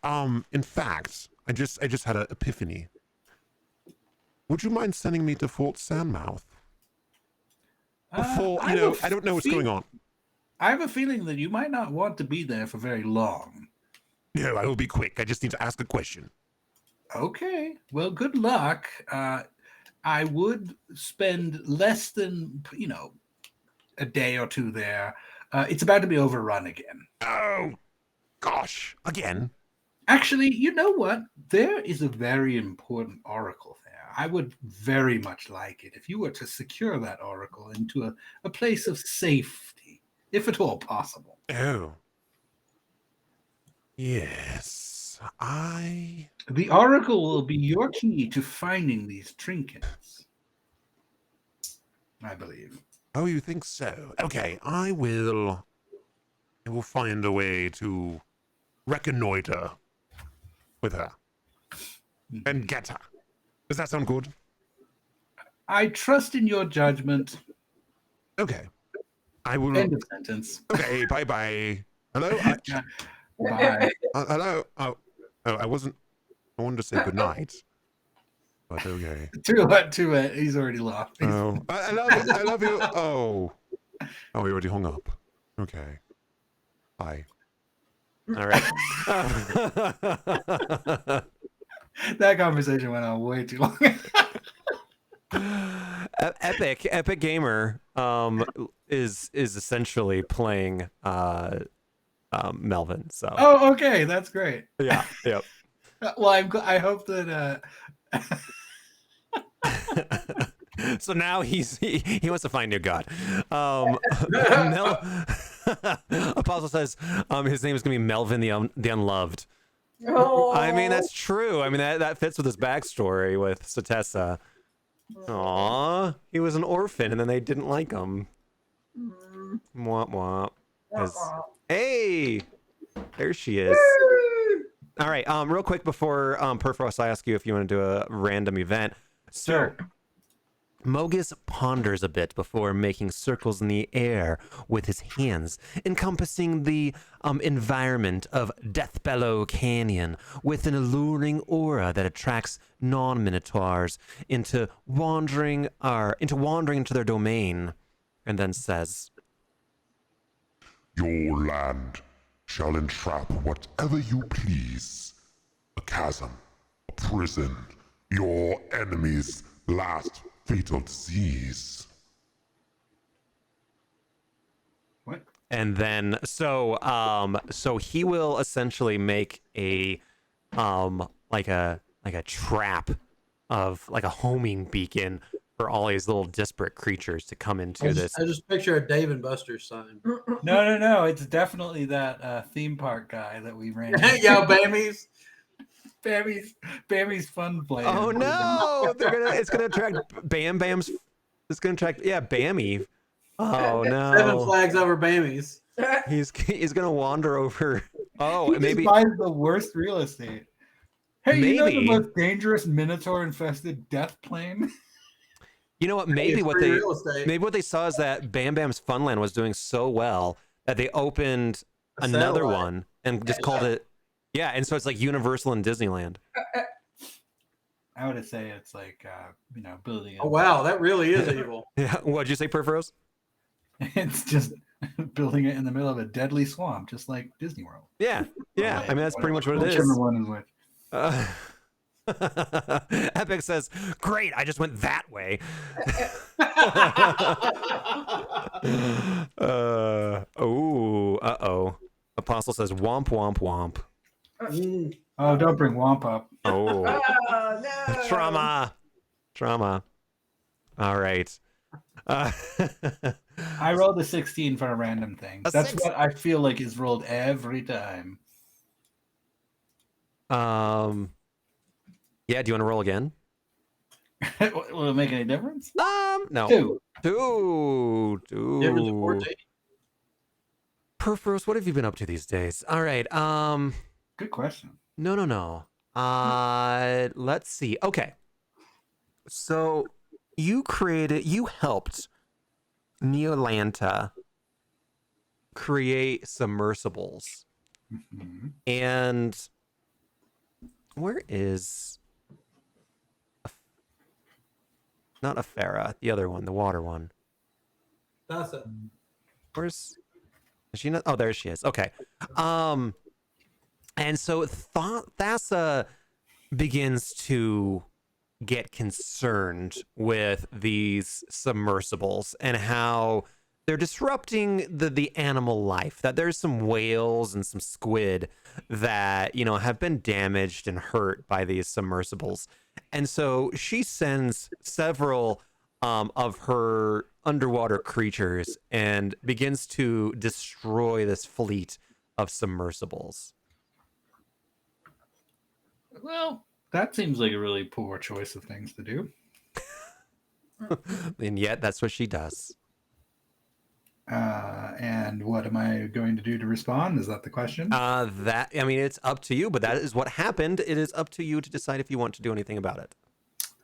Speaker 1: In fact, I just had an epiphany. Would you mind sending me to Fort Sandmouth? Before, I don't know what's going on.
Speaker 6: I have a feeling that you might not want to be there for very long.
Speaker 1: No, I will be quick. I just need to ask a question.
Speaker 6: Okay. Well, good luck. I would spend less than, a day or two there. It's about to be overrun again.
Speaker 1: Oh, gosh. Again?
Speaker 6: Actually, you know what? There is a very important oracle there. I would very much like it if you were to secure that oracle into a place of safety, if at all possible.
Speaker 1: Oh. Yes.
Speaker 6: The oracle will be your key to finding these trinkets, I believe.
Speaker 1: Oh, you think so? Okay, I will find a way to reconnoiter with her and get her. Does that sound good?
Speaker 6: I trust in your judgment.
Speaker 1: Okay. I will.
Speaker 6: End of sentence.
Speaker 1: Okay, bye-bye. Hello?
Speaker 6: Bye.
Speaker 1: Hello? Oh, I wanted to say goodnight. But okay.
Speaker 6: Too late. He's already lost.
Speaker 1: Oh, I love you. I love you. Oh, we already hung up. Okay. Bye.
Speaker 2: All right.
Speaker 6: That conversation went on way too long.
Speaker 2: Epic Gamer is essentially playing Melvin. So
Speaker 6: Oh, okay, that's great.
Speaker 2: yeah, yep.
Speaker 6: Well, I hope that.
Speaker 2: So now he wants to find new god. Mel Apostle says his name is gonna be Melvin the Unloved.
Speaker 5: Oh.
Speaker 2: I mean that's true. I mean that fits with his backstory with Satessa. Aw, he was an orphan and then they didn't like him.
Speaker 5: Mm.
Speaker 2: Womp womp.
Speaker 5: Wah-wah.
Speaker 2: Hey, there she is. All right, real quick before Perforos, I ask you if you want to do a random event. So,
Speaker 6: Sure.
Speaker 2: Mogus ponders a bit before making circles in the air with his hands, encompassing the environment of Deathbellow Canyon with an alluring aura that attracts non-minotaurs into wandering into their domain, and then says,
Speaker 1: Your land shall entrap whatever you please. A chasm, a prison, your enemy's last fatal disease.
Speaker 6: What?
Speaker 2: and then so he will essentially make a like a trap of like a homing beacon for all these little disparate creatures to come into this.
Speaker 3: I just picture a Dave and Buster's sign.
Speaker 6: No. It's definitely that theme park guy that we ran.
Speaker 3: Yo, Bammies.
Speaker 6: Bammies Fun Play.
Speaker 2: Oh no! It's gonna attract Bam Bam's. It's gonna attract Bammy. Oh
Speaker 3: Seven
Speaker 2: no!
Speaker 3: flags over Bammies.
Speaker 2: He's gonna wander over. Oh,
Speaker 6: He
Speaker 2: maybe
Speaker 6: just buys the worst real estate. Hey, you know the
Speaker 2: Maybe.
Speaker 6: most dangerous Minotaur-infested death plane?
Speaker 2: you know what?
Speaker 3: Hey,
Speaker 2: Maybe
Speaker 3: it's
Speaker 2: what
Speaker 3: free
Speaker 2: they
Speaker 3: real estate.
Speaker 2: maybe what they saw is that Bam Bam's Funland was doing so well that they opened
Speaker 3: A
Speaker 2: another
Speaker 3: satellite.
Speaker 2: one and just called it. Yeah, and so it's like Universal and Disneyland.
Speaker 6: I would say it's like building.
Speaker 3: Oh wow, that really is evil.
Speaker 2: Yeah. What'd you say, Perforos?
Speaker 6: It's just building it in the middle of a deadly swamp, just like Disney World.
Speaker 2: Yeah. Yeah. I mean, that's pretty much what it
Speaker 6: Whichever
Speaker 2: is.
Speaker 6: one is which.
Speaker 2: Epic says, "Great, I just went that way." Uh-oh. Apostle says, "Womp womp womp."
Speaker 3: Mm.
Speaker 6: Oh, don't bring Womp up.
Speaker 2: Oh,
Speaker 5: Oh, no.
Speaker 2: trauma. All right.
Speaker 6: I rolled a 16 for a random thing.
Speaker 2: A
Speaker 6: That's
Speaker 2: six.
Speaker 6: what I feel like is rolled every time.
Speaker 2: Yeah. Do you want to roll again?
Speaker 6: Will it make any difference?
Speaker 2: No.
Speaker 6: 2.
Speaker 2: Two.
Speaker 3: Difference of 14.
Speaker 2: Perforos, what have you been up to these days? All right.
Speaker 6: Good question.
Speaker 2: No. Let's see. Okay. So you helped Neolanta create submersibles.
Speaker 6: Mhm.
Speaker 2: And where is not Afera, the other one, the water one.
Speaker 3: That's it.
Speaker 2: Where's is she not? Oh, there she is. Okay. And so Thassa begins to get concerned with these submersibles and how they're disrupting the animal life. That there's some whales and some squid that, have been damaged and hurt by these submersibles. And so she sends several of her underwater creatures and begins to destroy this fleet of submersibles.
Speaker 6: Well, that seems like a really poor choice of things to do.
Speaker 2: And yet that's what she does.
Speaker 6: And what am I going to do to respond? Is that the question?
Speaker 2: It's up to you, but that is what happened. It is up to you to decide if you want to do anything about it.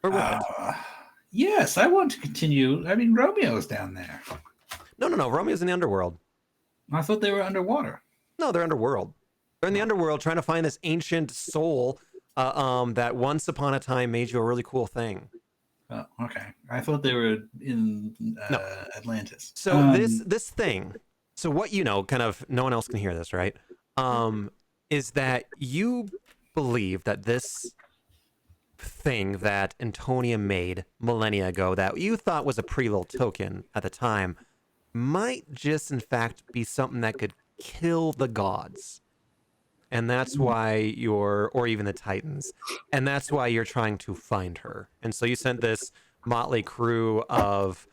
Speaker 2: Or with it.
Speaker 6: Yes, I want to continue. I mean, Romeo's down there.
Speaker 2: No. Romeo's in the underworld.
Speaker 6: I thought they were underwater.
Speaker 2: No, they're underworld. They're in the underworld trying to find this ancient soul that once upon a time made you a really cool thing.
Speaker 6: Oh, okay. I thought they were in
Speaker 2: No.
Speaker 6: Atlantis.
Speaker 2: So this thing, so what kind of no one else can hear this, right? Is that you believe that this thing that Antonia made millennia ago that you thought was a pretty little token at the time might just in fact be something that could kill the gods. And that's why or even the Titans. And that's why you're trying to find her. And so you sent this motley crew of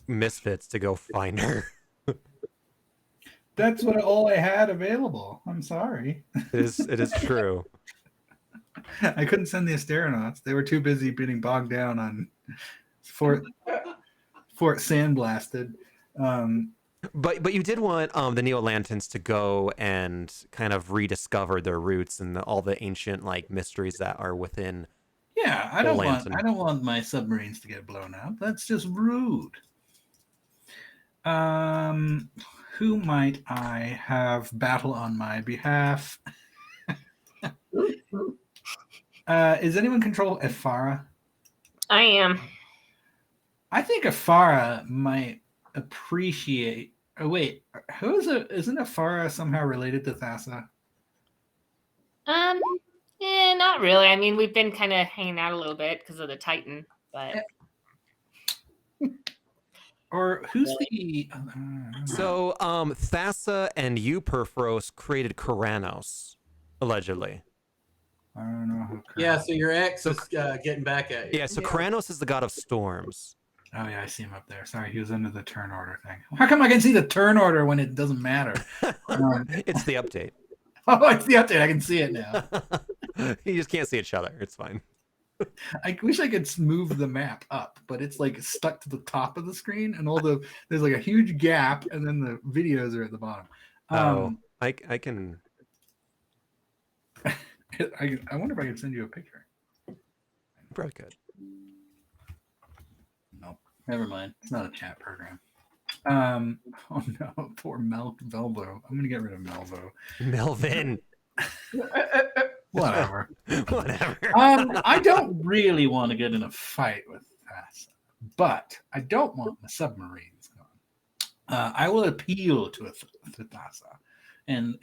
Speaker 2: misfits to go find her.
Speaker 6: That's all I had available. I'm sorry.
Speaker 2: It is true.
Speaker 6: I couldn't send the Asteronauts. They were too busy being bogged down on Fort Sandblasted.
Speaker 2: But you did want the Neo-Lantans to go and kind of rediscover their roots and all the ancient like mysteries that are within.
Speaker 6: Yeah, I don't want my submarines to get blown up. That's just rude. Who might I have battle on my behalf? Is anyone control Ephara?
Speaker 4: I am.
Speaker 6: I think Ephara might appreciate. Oh wait, isn't Ephara somehow related to Thassa?
Speaker 4: Yeah, not really. I mean, we've been kind of hanging out a little bit because of the Titan, but
Speaker 6: Or who's the?
Speaker 2: So Thassa and you, Perforos, created Kuranos, allegedly.
Speaker 6: I don't know who.
Speaker 3: Yeah, so your ex is getting back at you.
Speaker 2: Yeah, so Kuranos is the god of storms.
Speaker 6: Oh yeah, I see him up there. Sorry, he was under the turn order thing. How come I can see the turn order when it doesn't matter?
Speaker 2: It's the update.
Speaker 6: Oh, it's the update. I can see it now.
Speaker 2: You just can't see each other. It's fine.
Speaker 6: I wish I could move the map up, but it's like stuck to the top of the screen, and there's like a huge gap, and then the videos are at the bottom.
Speaker 2: I can.
Speaker 6: I wonder if I can send you a picture.
Speaker 2: Probably could.
Speaker 6: No, never mind. It's not a chat program. Oh no, poor Melvo. I'm gonna get rid of Melvo.
Speaker 2: Melvin.
Speaker 6: Whatever.
Speaker 2: Whatever.
Speaker 6: I don't really want to get in a fight with Thassa, but I don't want my submarines gone. I will appeal to Thassa and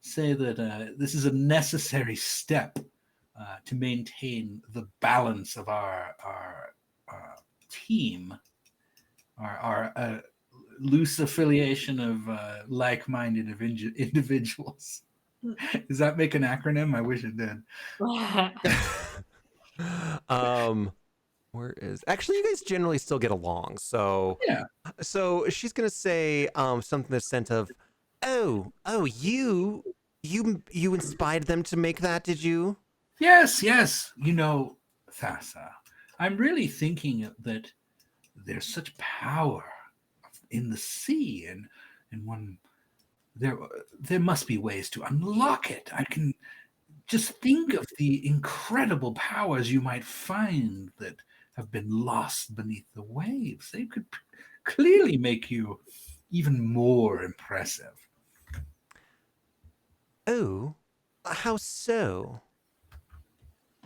Speaker 6: say that this is a necessary step to maintain the balance of our team, our loose affiliation of like-minded individuals. Does that make an acronym? I wish it did.
Speaker 2: Where is actually you guys generally still get along, so
Speaker 6: yeah.
Speaker 2: So she's gonna say something to the sense of, oh, you inspired them to make that, did you?
Speaker 6: Yes. You know, Thassa, I'm really thinking that there's such power in the sea, and when there must be ways to unlock it. I can just think of the incredible powers you might find that have been lost beneath the waves. They could clearly make you even more impressive.
Speaker 2: Oh, how so?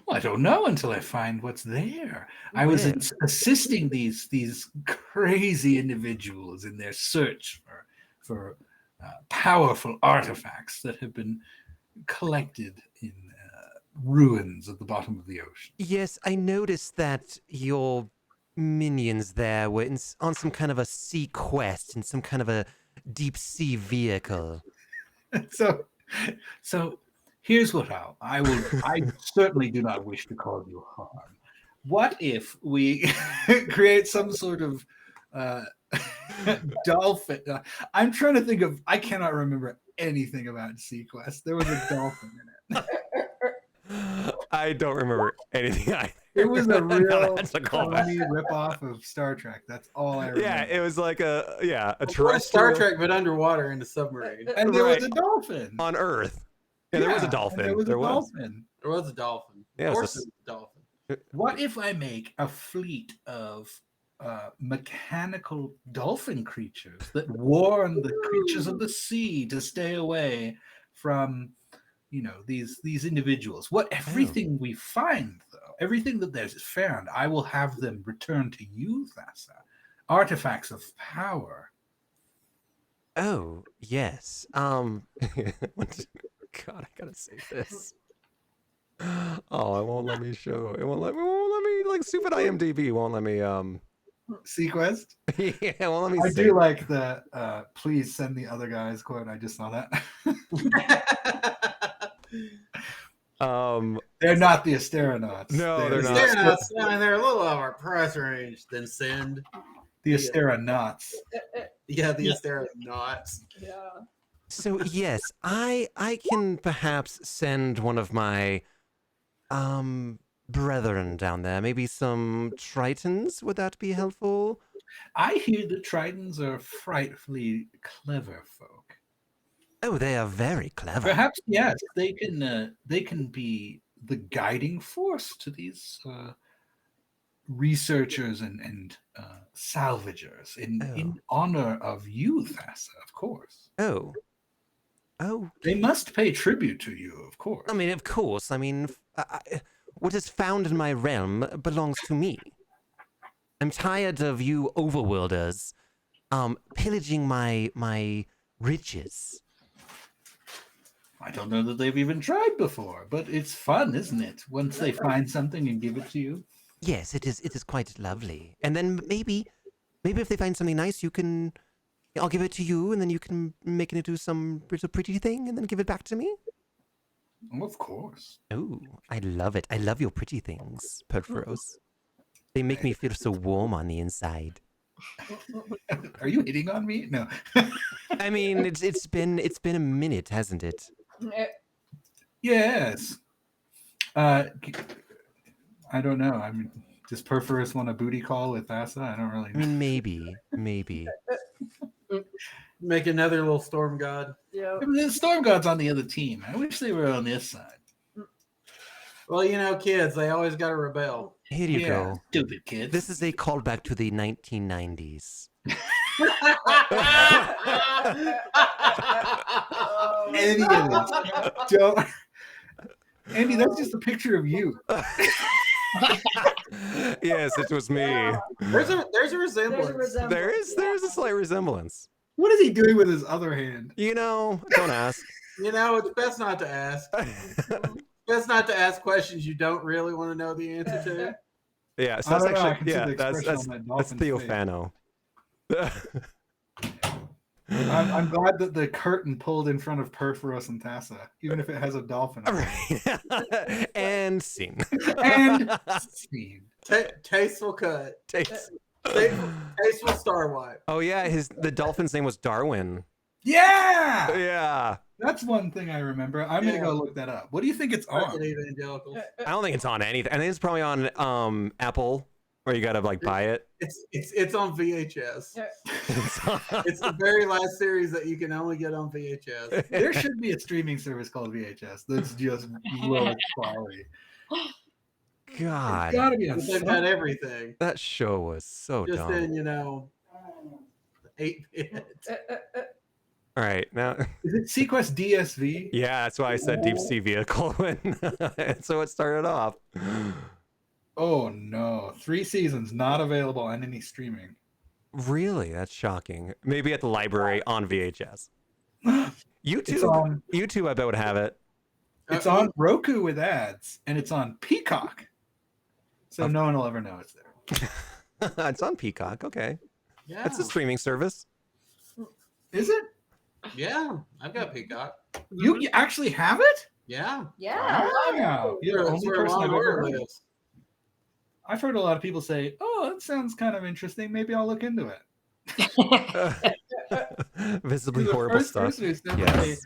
Speaker 6: Well, I don't know until I find what's there. I was assisting these crazy individuals in their search for powerful artifacts that have been collected in ruins at the bottom of the ocean.
Speaker 2: Yes, I noticed that your minions there were on some kind of a sea quest in some kind of a deep sea vehicle.
Speaker 6: So here's what I certainly do not wish to cause you harm. What if we create some sort of dolphin? I'm trying to think of. I cannot remember anything about SeaQuest. There was a dolphin in it.
Speaker 2: I don't remember anything either.
Speaker 6: It was a real funny ripoff of Star Trek. That's all I remember.
Speaker 2: Yeah, it was like a
Speaker 3: terrestrial Star Trek, but underwater in a submarine.
Speaker 6: And there was a dolphin
Speaker 2: on Earth. Yeah, there was a dolphin.
Speaker 6: There was a dolphin.
Speaker 3: There was a dolphin.
Speaker 2: Yeah,
Speaker 3: of course, there was a dolphin.
Speaker 6: What if I make a fleet of mechanical dolphin creatures that warn the creatures of the sea to stay away from, these individuals? Everything we find, though, everything that there's found, I will have them return to you, Thassa. Artifacts of power.
Speaker 2: Oh, yes. God, I gotta save this. Oh, it won't let me show. It won't let me like stupid IMDb won't let me
Speaker 6: Sequest.
Speaker 2: Yeah, well, let me
Speaker 6: I
Speaker 2: see.
Speaker 6: do like the please send the other guys quote. I just saw that. They're not the Asteronauts.
Speaker 2: No, they're
Speaker 3: The
Speaker 2: not.
Speaker 3: Asteronauts, I mean, they're a little out of our price range than Send.
Speaker 6: The Asteronauts.
Speaker 3: Yeah, the Asteronauts.
Speaker 5: Yeah.
Speaker 2: So yes, I can perhaps send one of my brethren down there. Maybe some Tritons. Would that be helpful?
Speaker 6: I hear the Tritons are frightfully clever folk.
Speaker 2: Oh, they are very clever.
Speaker 6: Perhaps yes, they can be the guiding force to these researchers and salvagers in honor of you, Thassa, of course.
Speaker 2: Oh.
Speaker 6: They must pay tribute to you, of course.
Speaker 2: I mean, of course. I mean, what is found in my realm belongs to me. I'm tired of you overworlders pillaging my riches.
Speaker 6: I don't know that they've even tried before, but it's fun, isn't it? Once they find something and give it to you.
Speaker 2: Yes, it is. It is quite lovely. And then maybe if they find something nice, I'll give it to you, and then you can make it into some little pretty thing, and then give it back to me.
Speaker 6: Oh, of course.
Speaker 2: Oh, I love it. I love your pretty things, Perforos. They make me feel so warm on the inside.
Speaker 6: Are you hitting on me? No.
Speaker 2: I mean, it's been a minute, hasn't it?
Speaker 6: Yes. I don't know. I mean, does Perforos want a booty call with Thassa? I don't really
Speaker 2: I
Speaker 6: know.
Speaker 2: mean, maybe.
Speaker 3: Make another little storm god.
Speaker 5: Yeah.
Speaker 6: The Storm God's on the other team. I wish they were on this side.
Speaker 3: Well, you know, kids, they always got to rebel.
Speaker 2: Here you go.
Speaker 6: Stupid kids.
Speaker 2: This is a callback to the 1990s.
Speaker 6: Any of this. Don't. Andy, that's just a picture of you.
Speaker 2: Yes, it was me.
Speaker 3: There's a
Speaker 5: There's
Speaker 3: resemblance.
Speaker 5: a resemblance.
Speaker 2: There is a slight resemblance.
Speaker 6: What is he doing with his other hand?
Speaker 2: You know, don't ask.
Speaker 3: You know, it's best not to ask. Best not to ask questions you don't really want to know the answer to.
Speaker 2: Yeah, so
Speaker 6: I
Speaker 2: that's
Speaker 6: don't know, I
Speaker 2: actually
Speaker 6: can see the
Speaker 2: that's
Speaker 6: expression on that
Speaker 2: that's
Speaker 6: dolphin's
Speaker 2: Theophano.
Speaker 6: I'm glad that the curtain pulled in front of Perforos and Thassa, even if it has a dolphin. On it.
Speaker 2: And scene.
Speaker 6: And scene.
Speaker 3: Tasteful cut. Tasteful star wipe.
Speaker 2: Oh yeah, the dolphin's name was Darwin.
Speaker 6: Yeah,
Speaker 2: Yeah.
Speaker 6: that's one thing I remember. I'm gonna go look that up. What do you think it's on?
Speaker 3: Fucking evangelicals.
Speaker 2: I don't think it's on anything. I think it's probably on Apple, where you gotta like buy it.
Speaker 3: It's on VHS. It's the very last series that you can only get on VHS.
Speaker 6: There should be a streaming service called VHS that's just low quality.
Speaker 2: God,
Speaker 6: It's gotta be on
Speaker 3: They've got everything.
Speaker 2: that show was so
Speaker 3: Just
Speaker 2: dumb.
Speaker 3: in, you know, 8-bit.
Speaker 2: All right, now.
Speaker 6: Is it Sequest DSV?
Speaker 2: Yeah, that's why I said deep sea vehicle when so it started off.
Speaker 6: Oh no, 3 seasons not available on any streaming.
Speaker 2: Really? That's shocking. Maybe at the library on VHS.
Speaker 6: It's on,
Speaker 2: YouTube, I bet would have it.
Speaker 6: it's on Roku with ads, and it's on Peacock. So no one will ever know it's there.
Speaker 2: It's on Peacock. Okay,
Speaker 3: Yeah.
Speaker 2: it's a streaming service.
Speaker 6: Is it?
Speaker 3: Yeah, I've got Peacock.
Speaker 6: You actually have it?
Speaker 3: Yeah.
Speaker 5: Yeah.
Speaker 6: Wow. You're the
Speaker 3: That's
Speaker 6: only
Speaker 3: where
Speaker 6: person
Speaker 3: Law
Speaker 6: I've
Speaker 3: and
Speaker 6: ever
Speaker 3: Order
Speaker 6: heard.
Speaker 3: lives.
Speaker 6: I've heard a lot of people say, "Oh, that sounds kind of interesting. Maybe I'll look into it."
Speaker 2: Visibly
Speaker 6: You're the
Speaker 2: horrible
Speaker 6: first
Speaker 2: stuff.
Speaker 6: person who's never say,
Speaker 2: Yes.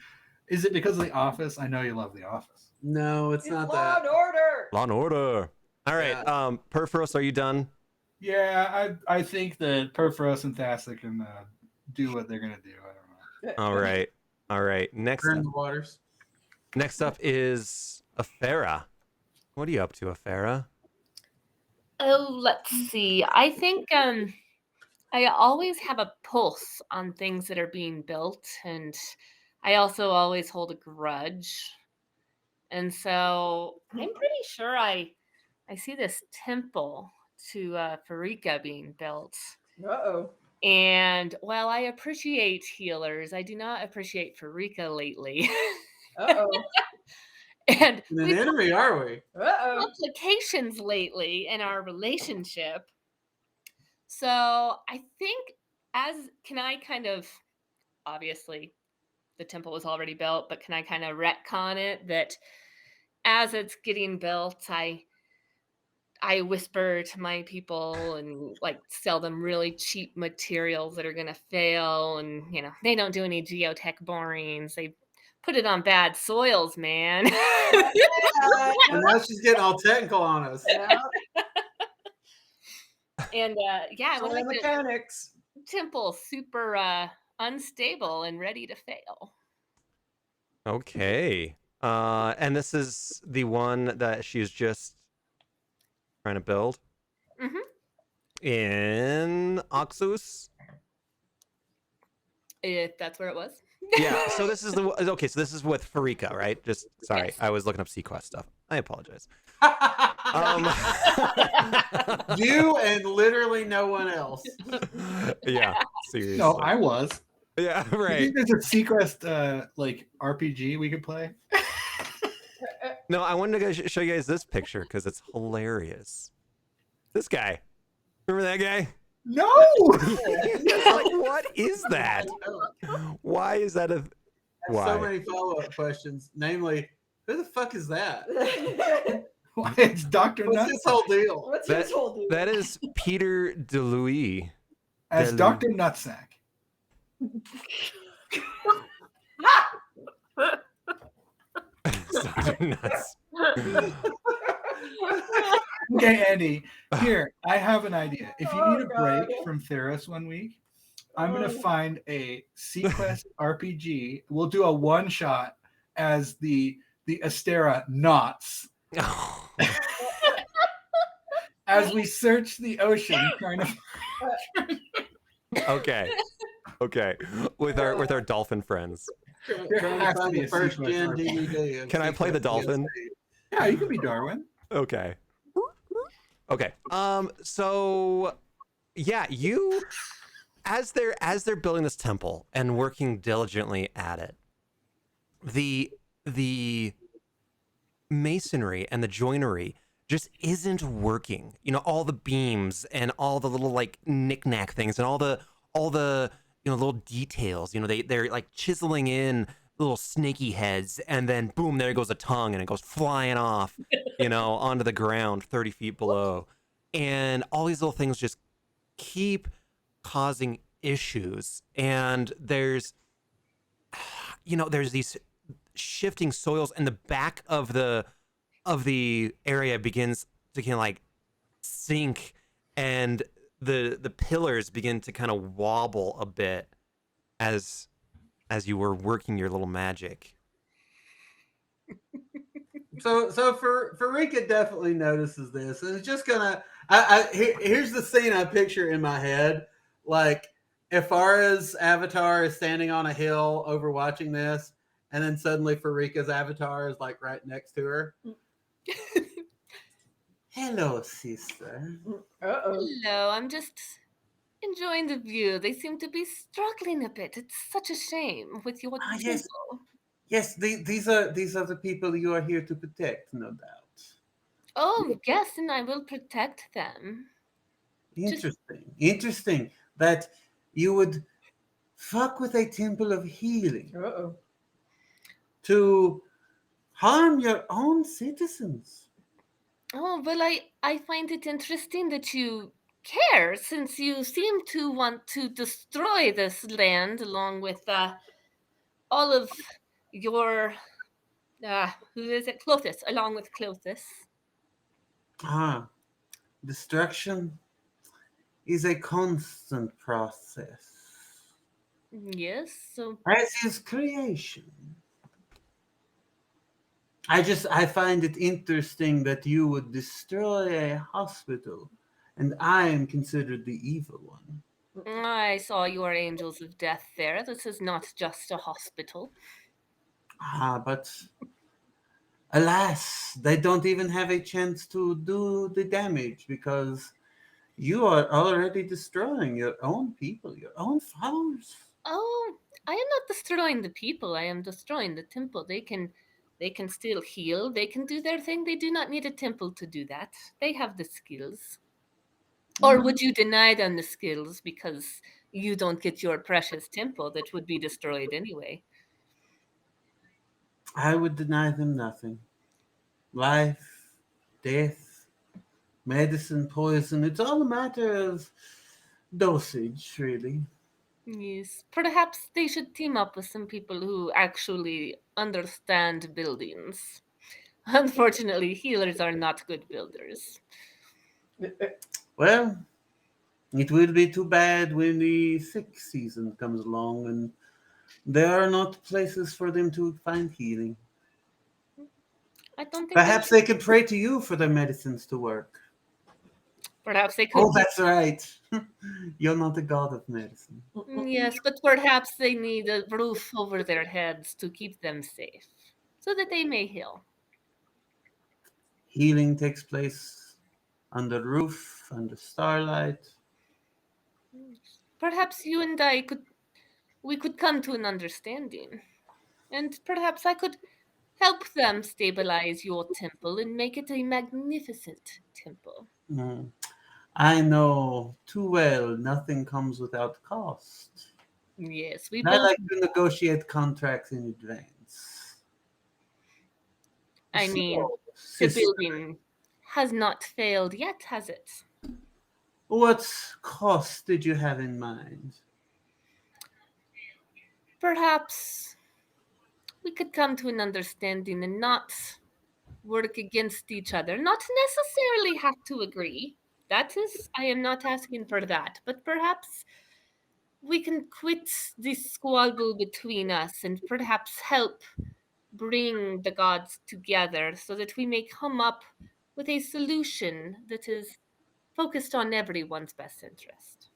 Speaker 6: is it because of The Office? I know you love The Office.
Speaker 3: No, it's not
Speaker 5: Law
Speaker 3: that.
Speaker 5: and Order.
Speaker 2: Law and Order. All right.
Speaker 3: Yeah.
Speaker 2: Perforos, are you done?
Speaker 6: Yeah, I think that Perforos and Thassa can do what they're gonna do. I don't know.
Speaker 2: All right. All right.
Speaker 3: Turn the waters.
Speaker 2: Next up is Afera. What are you up to, Afera?
Speaker 4: Oh, let's see. I think I always have a pulse on things that are being built, and I also always hold a grudge. And so I'm pretty sure I see this temple to Farika being built.
Speaker 5: Uh-oh.
Speaker 4: And while I appreciate healers, I do not appreciate Farika lately.
Speaker 5: Uh-oh.
Speaker 4: And
Speaker 3: In an
Speaker 4: we've had
Speaker 3: enemy, are we?
Speaker 5: Uh-oh.
Speaker 4: complications lately in our relationship. So I think can I kind of, obviously the temple was already built, but can I kind of retcon it that as it's getting built, I whisper to my people and like sell them really cheap materials that are going to fail. And, they don't do any geotech borings. They put it on bad soils, man.
Speaker 3: And now she's getting all technical on us.
Speaker 7: Yeah.
Speaker 4: And I want
Speaker 7: Soil
Speaker 4: to make
Speaker 7: mechanics.
Speaker 4: the temple super unstable and ready to fail.
Speaker 2: Okay. And this is the one that she's just trying to build
Speaker 4: Hmm.
Speaker 2: in Oxus.
Speaker 4: If that's where it was.
Speaker 2: Yeah. So this is okay. So this is with Farika, right? Just sorry,
Speaker 4: Yes.
Speaker 2: I was looking up Sequest stuff. I apologize.
Speaker 3: You and literally no one else.
Speaker 2: Yeah. Seriously.
Speaker 6: No, I was.
Speaker 2: Yeah.
Speaker 6: You
Speaker 2: Right.
Speaker 6: think there's a Sequest like RPG we could play?
Speaker 2: No, I wanted to show you guys this picture because it's hilarious. This guy. Remember that guy?
Speaker 6: No.
Speaker 2: Like, what is that? Why is that a? Why?
Speaker 3: So many follow-up questions. Namely, who the fuck is that?
Speaker 6: Why, it's Dr.
Speaker 3: What's
Speaker 6: Nuts
Speaker 3: this whole deal?
Speaker 7: What's
Speaker 2: That-
Speaker 7: his whole deal?
Speaker 2: That is Peter DeLuise.
Speaker 6: as Dr. Nutsack.
Speaker 2: Dr. Nuts.
Speaker 6: Okay, Andy, here, I have an idea. If you need a
Speaker 7: Oh,
Speaker 6: break
Speaker 7: God.
Speaker 6: from Theros one week, I'm going to
Speaker 7: Oh.
Speaker 6: find a Sequest RPG. We'll do a one-shot as the Astera Knots as we search the ocean trying to...
Speaker 2: Okay. Okay. With our dolphin friends.
Speaker 3: Trying
Speaker 6: There
Speaker 3: to
Speaker 6: has to
Speaker 3: find
Speaker 6: be
Speaker 3: the
Speaker 6: a
Speaker 3: first
Speaker 6: sequence
Speaker 3: gen
Speaker 6: RPG.
Speaker 3: DVD. of
Speaker 2: Can I play the
Speaker 3: Sequest
Speaker 2: dolphin?
Speaker 3: DSD.
Speaker 6: Yeah, you can be Darwin.
Speaker 2: Okay. Okay. So yeah, you as they're building this temple and working diligently at it, the masonry and the joinery just isn't working. All the beams and all the little like knick-knack things and all the little details. They're like chiseling in little snaky heads, and then boom, there goes a tongue, and it goes flying off, onto the ground 30 feet below. And all these little things just keep causing issues. And there's these shifting soils, and the back of the area begins to kind of like sink, and the pillars begin to kind of wobble a bit as you were working your little magic.
Speaker 3: So Farika definitely notices this, and it's just gonna. Here's the scene I picture in my head. Like Ifara's avatar is standing on a hill overwatching this, and then suddenly Farika's avatar is like right next to her. Hello, sister.
Speaker 5: Uh-oh.
Speaker 4: Hello, I'm just enjoying the view. They seem to be struggling a bit. It's such a shame with your
Speaker 3: Yes.
Speaker 4: temple.
Speaker 3: Yes, these are the people you are here to protect, no doubt.
Speaker 4: Oh, yes, and I will protect them.
Speaker 3: Interesting that you would fuck with a temple of healing
Speaker 5: Uh-oh.
Speaker 3: to harm your own citizens.
Speaker 4: Oh, well, I find it interesting that you care, since you seem to want to destroy this land along with all of your who is it? Clothis, along with Clothis.
Speaker 3: Destruction is a constant process,
Speaker 4: Yes, so
Speaker 3: as is creation. I find it interesting that you would destroy a hospital, and I am considered the evil one.
Speaker 4: I saw your angels of death there. This is not just a hospital.
Speaker 3: But alas, they don't even have a chance to do the damage because you are already destroying your own people, your own followers.
Speaker 4: Oh, I am not destroying the people. I am destroying the temple. They can still heal. They can do their thing. They do not need a temple to do that. They have the skills. Or would you deny them the skills because you don't get your precious temple that would be destroyed anyway?
Speaker 3: I would deny them nothing. Life, death, medicine, poison, it's all a matter of dosage, really.
Speaker 4: Yes, perhaps they should team up with some people who actually understand buildings. Unfortunately, healers are not good builders.
Speaker 3: Well, it will be too bad when the sick season comes along and there are not places for them to find healing.
Speaker 4: I don't think
Speaker 3: Perhaps they could pray to you for their medicines to work.
Speaker 4: perhaps they could.
Speaker 3: Oh, that's right. You're not the god of medicine.
Speaker 4: Yes, but perhaps they need a roof over their heads to keep them safe, so that they may heal.
Speaker 3: Healing takes place under roof, under starlight.
Speaker 4: Perhaps you and we could come to an understanding, and perhaps I could help them stabilize your temple and make it a magnificent temple.
Speaker 3: Mm. I know too well nothing comes without cost.
Speaker 4: Yes, we
Speaker 3: I
Speaker 4: both.
Speaker 3: like to negotiate contracts in advance.
Speaker 4: I
Speaker 3: So,
Speaker 4: mean, the
Speaker 3: sister,
Speaker 4: building has not failed yet, has it?
Speaker 3: what cost did you have in mind?
Speaker 4: Perhaps we could come to an understanding and not work against each other, not necessarily have to agree. That is, I am not asking for that, but perhaps we can quit this squabble between us and perhaps help bring the gods together so that we may come up with a solution that is focused on everyone's best interest.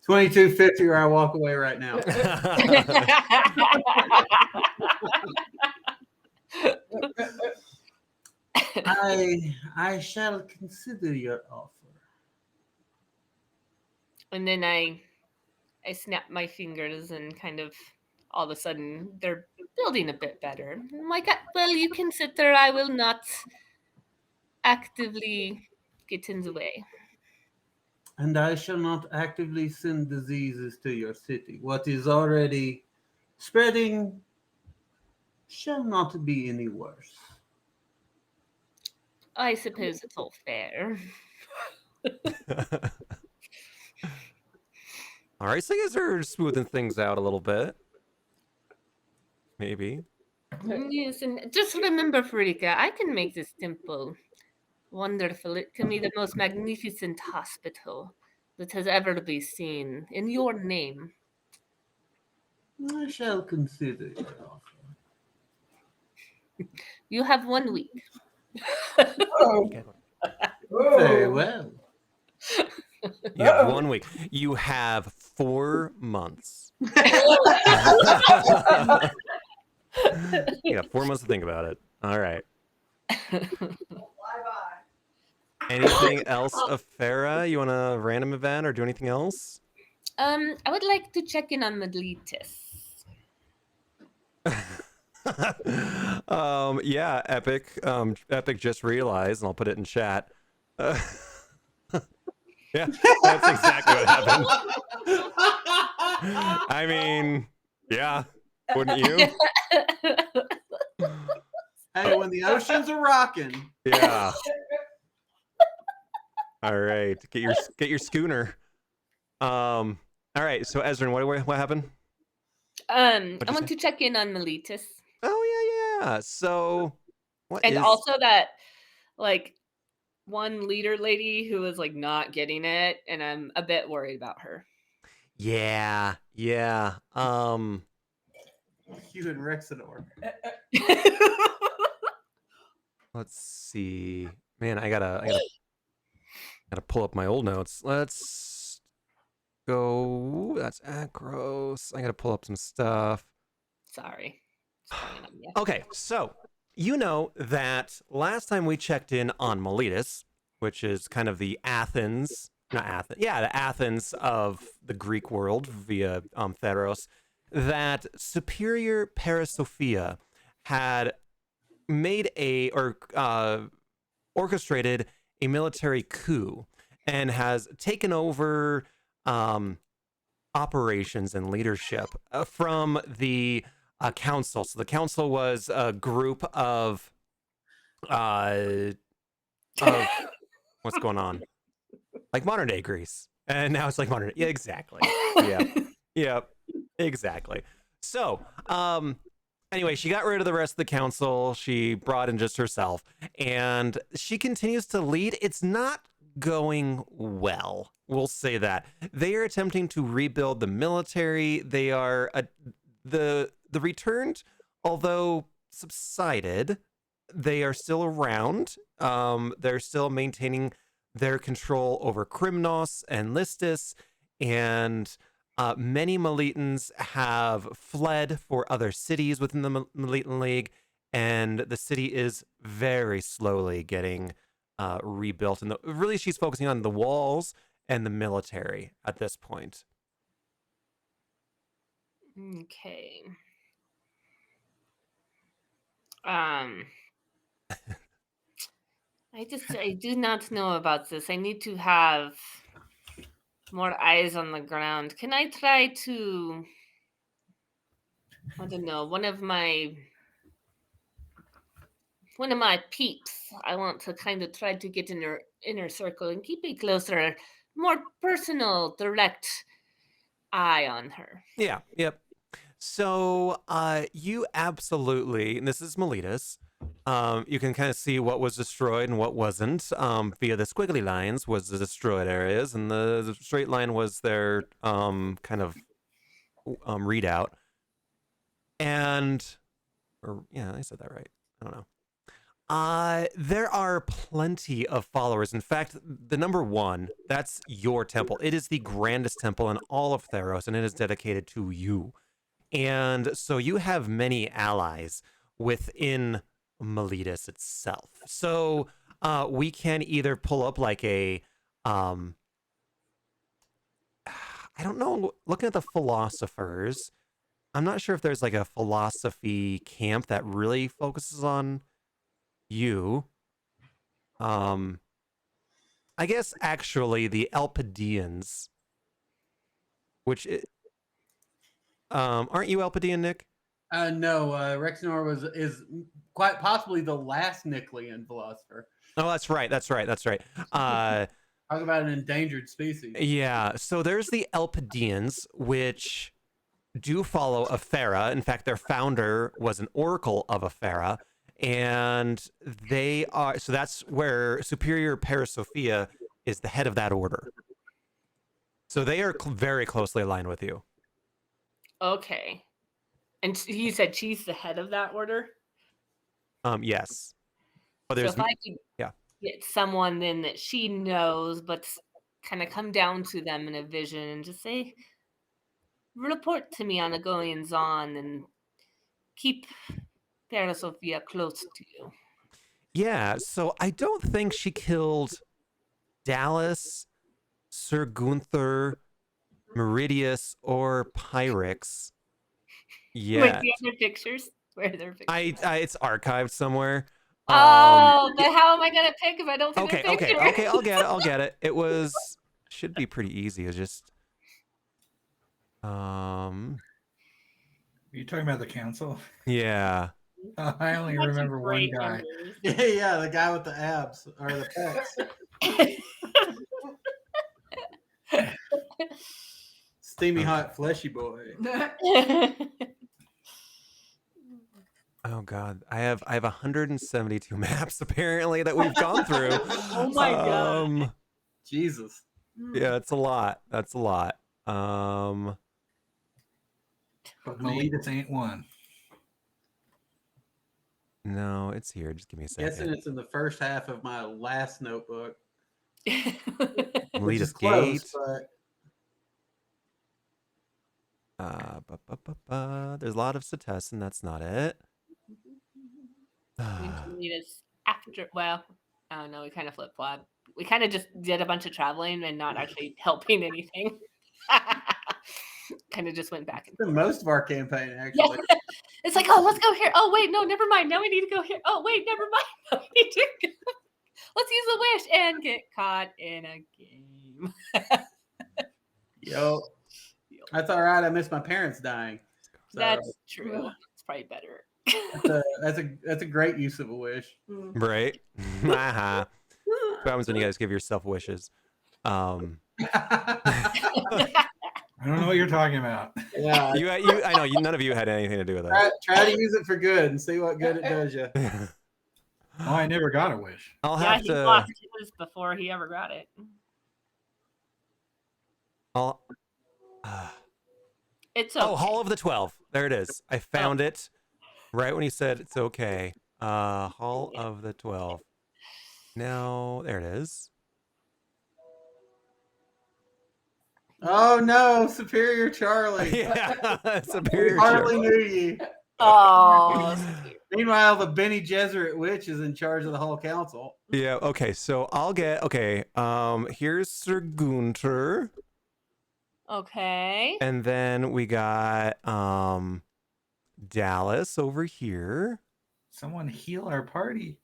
Speaker 3: 2250 or I walk away right now. I shall consider your offer.
Speaker 4: And then I snap my fingers and kind of all of a sudden they're building a bit better. I'm like, well, you can sit there. I will not actively get in the way.
Speaker 3: And I shall not actively send diseases to your city. What is already spreading shall not be any worse.
Speaker 4: I suppose it's all fair.
Speaker 2: All right, so you guys are smoothing things out a little bit. Maybe.
Speaker 4: Yes, and just remember, Farika, I can make this temple wonderful. It can be the most magnificent hospital that has ever been seen in your name.
Speaker 3: I shall consider your offer.
Speaker 4: You have 1 week.
Speaker 5: Oh.
Speaker 3: Very well.
Speaker 2: You have 1 week. You have 4 months. You got 4 months to think about it. All right. Anything else, Afera? You want a random event or do anything else?
Speaker 4: I would like to check in on Medlitis.
Speaker 2: Yeah, Epic. Epic just realized, and I'll put it in chat. Yeah, that's exactly what happened. I mean, yeah, wouldn't you?
Speaker 3: Hey, when the oceans are rocking.
Speaker 2: Yeah. All right, get your schooner. All right, so Ezrin, what happened?
Speaker 4: I want to check in on Melitus.
Speaker 2: Oh yeah. So
Speaker 4: and also that like one leader lady who was like not getting it, and I'm a bit worried about her.
Speaker 2: Yeah.
Speaker 3: You and Rexidor.
Speaker 2: Let's see. Man, I gotta pull up my old notes. Let's go. That's Acros. I gotta pull up some stuff.
Speaker 4: Sorry.
Speaker 2: Okay, so you know that last time we checked in on Miletus, which is kind of the Athens of the Greek world via Theros, that Superior Parasophia had made orchestrated a military coup and has taken over operations and leadership from the council. So the council was a group of what's going on, like modern day Greece, and now it's like modern. Yeah, exactly. Yep, exactly. So, anyway, she got rid of the rest of the council. She brought in just herself, and she continues to lead. It's not going well. We'll say that. They are attempting to rebuild the military. They are the returned, although subsided, they are still around. They're still maintaining their control over Krymnos and Listus, and many Melitans have fled for other cities within the Melitan League, and the city is very slowly getting rebuilt. And really, she's focusing on the walls and the military at this point.
Speaker 4: Okay. I do not know about this. I need to have more eyes on the ground. Can I try to, I don't know, one of my peeps? I want to kind of try to get in her inner circle and keep a closer, more personal, direct eye on her.
Speaker 2: Yeah, yep. So you absolutely, and this is Miletus, you can kind of see what was destroyed and what wasn't via the squiggly lines was the destroyed areas, and the straight line was their kind of readout. And, or yeah, I said that right. I don't know. There are plenty of followers. In fact, the number one, that's your temple. It is the grandest temple in all of Theros, and it is dedicated to you. And so you have many allies within Miletus itself. So we can either pull up like a, I don't know, looking at the philosophers, I'm not sure if there's like a philosophy camp that really focuses on you. I guess actually the Elpidians, which aren't you Elpidian, Nick?
Speaker 3: No, Rexnor is quite possibly the last Niclean philosopher.
Speaker 2: Oh, that's right.
Speaker 3: Talk about an endangered species.
Speaker 2: Yeah, so there's the Elpidians, which do follow Aphera. In fact, their founder was an oracle of Aphera, and they are, so that's where Superior Parasophia is the head of that order. So they are very closely aligned with you.
Speaker 4: Okay. And you said she's the head of that order?
Speaker 2: Yes. But
Speaker 4: So
Speaker 2: there's,
Speaker 4: if I could get someone then that she knows, but kind of come down to them in a vision and just say, report to me on a goings on and keep Parasophia close to you.
Speaker 2: yeah, so I don't think she killed Dallas, Sir Gunther, Meridius, or Pyrrhix yet.
Speaker 4: Wait, do you have their pictures? Where are their pictures?
Speaker 2: It's archived somewhere.
Speaker 4: But how am I gonna pick if I don't see their picture?
Speaker 2: Okay, I'll get it. It should be pretty easy. It's just
Speaker 6: Are you talking about the council?
Speaker 2: yeah.
Speaker 6: I only remember one guy.
Speaker 3: Yeah, the guy with the abs or the pecs. Steamy hot fleshy boy.
Speaker 2: Oh god, I have 172 maps apparently that we've gone through.
Speaker 4: Oh my god.
Speaker 3: Jesus.
Speaker 2: Yeah, it's a lot. That's a lot.
Speaker 6: But Miletus ain't one.
Speaker 2: No, it's here. Just give me a second.
Speaker 3: Guessing it's in the first half of my last notebook.
Speaker 2: Miletus
Speaker 3: close,
Speaker 2: Gate.
Speaker 3: But...
Speaker 2: There's a lot of Setessan. That's not it.
Speaker 4: Miletus after, well, I don't know. We kind of flip-flopped. We kind of just did a bunch of traveling and not actually helping anything. kind of just went back and
Speaker 3: For
Speaker 4: forth.
Speaker 3: most of our campaign,
Speaker 4: Yeah.
Speaker 3: actually.
Speaker 4: It's like, oh, let's go here. Oh, wait, no, never mind. Now we need to go here. Oh, wait, never mind. Now we need to go. Let's use the wish and get caught in a game.
Speaker 3: Yo, that's all right. I miss my parents dying. So
Speaker 4: That's true. It's probably better.
Speaker 3: that's a great use of a wish.
Speaker 2: Right? Haha. What happens when you guys give yourself wishes?
Speaker 6: I don't know what you're talking about.
Speaker 3: Yeah,
Speaker 2: I know none of you had anything to do with that.
Speaker 3: try to use it for good and see what good it does you.
Speaker 6: Oh, I never got a wish.
Speaker 2: I'll
Speaker 4: Yeah,
Speaker 2: have
Speaker 4: he
Speaker 2: to.
Speaker 4: lost his before he ever got it.
Speaker 2: I'll,
Speaker 4: It's okay.
Speaker 2: Oh, Hall of the 12. There it is. I found it right when he said it's okay. Hall of the 12. Now, there it is.
Speaker 3: Oh no, Superior Charlie.
Speaker 2: Yeah,
Speaker 3: We
Speaker 2: superior.
Speaker 3: hardly knew you.
Speaker 4: Oh,
Speaker 3: Meanwhile, the Benny Gesserit witch is in charge of the whole council.
Speaker 2: Yeah, okay, so I'll get, here's Sir Gunter.
Speaker 4: okay.
Speaker 2: And then we got Dallas over here.
Speaker 6: Someone heal our party.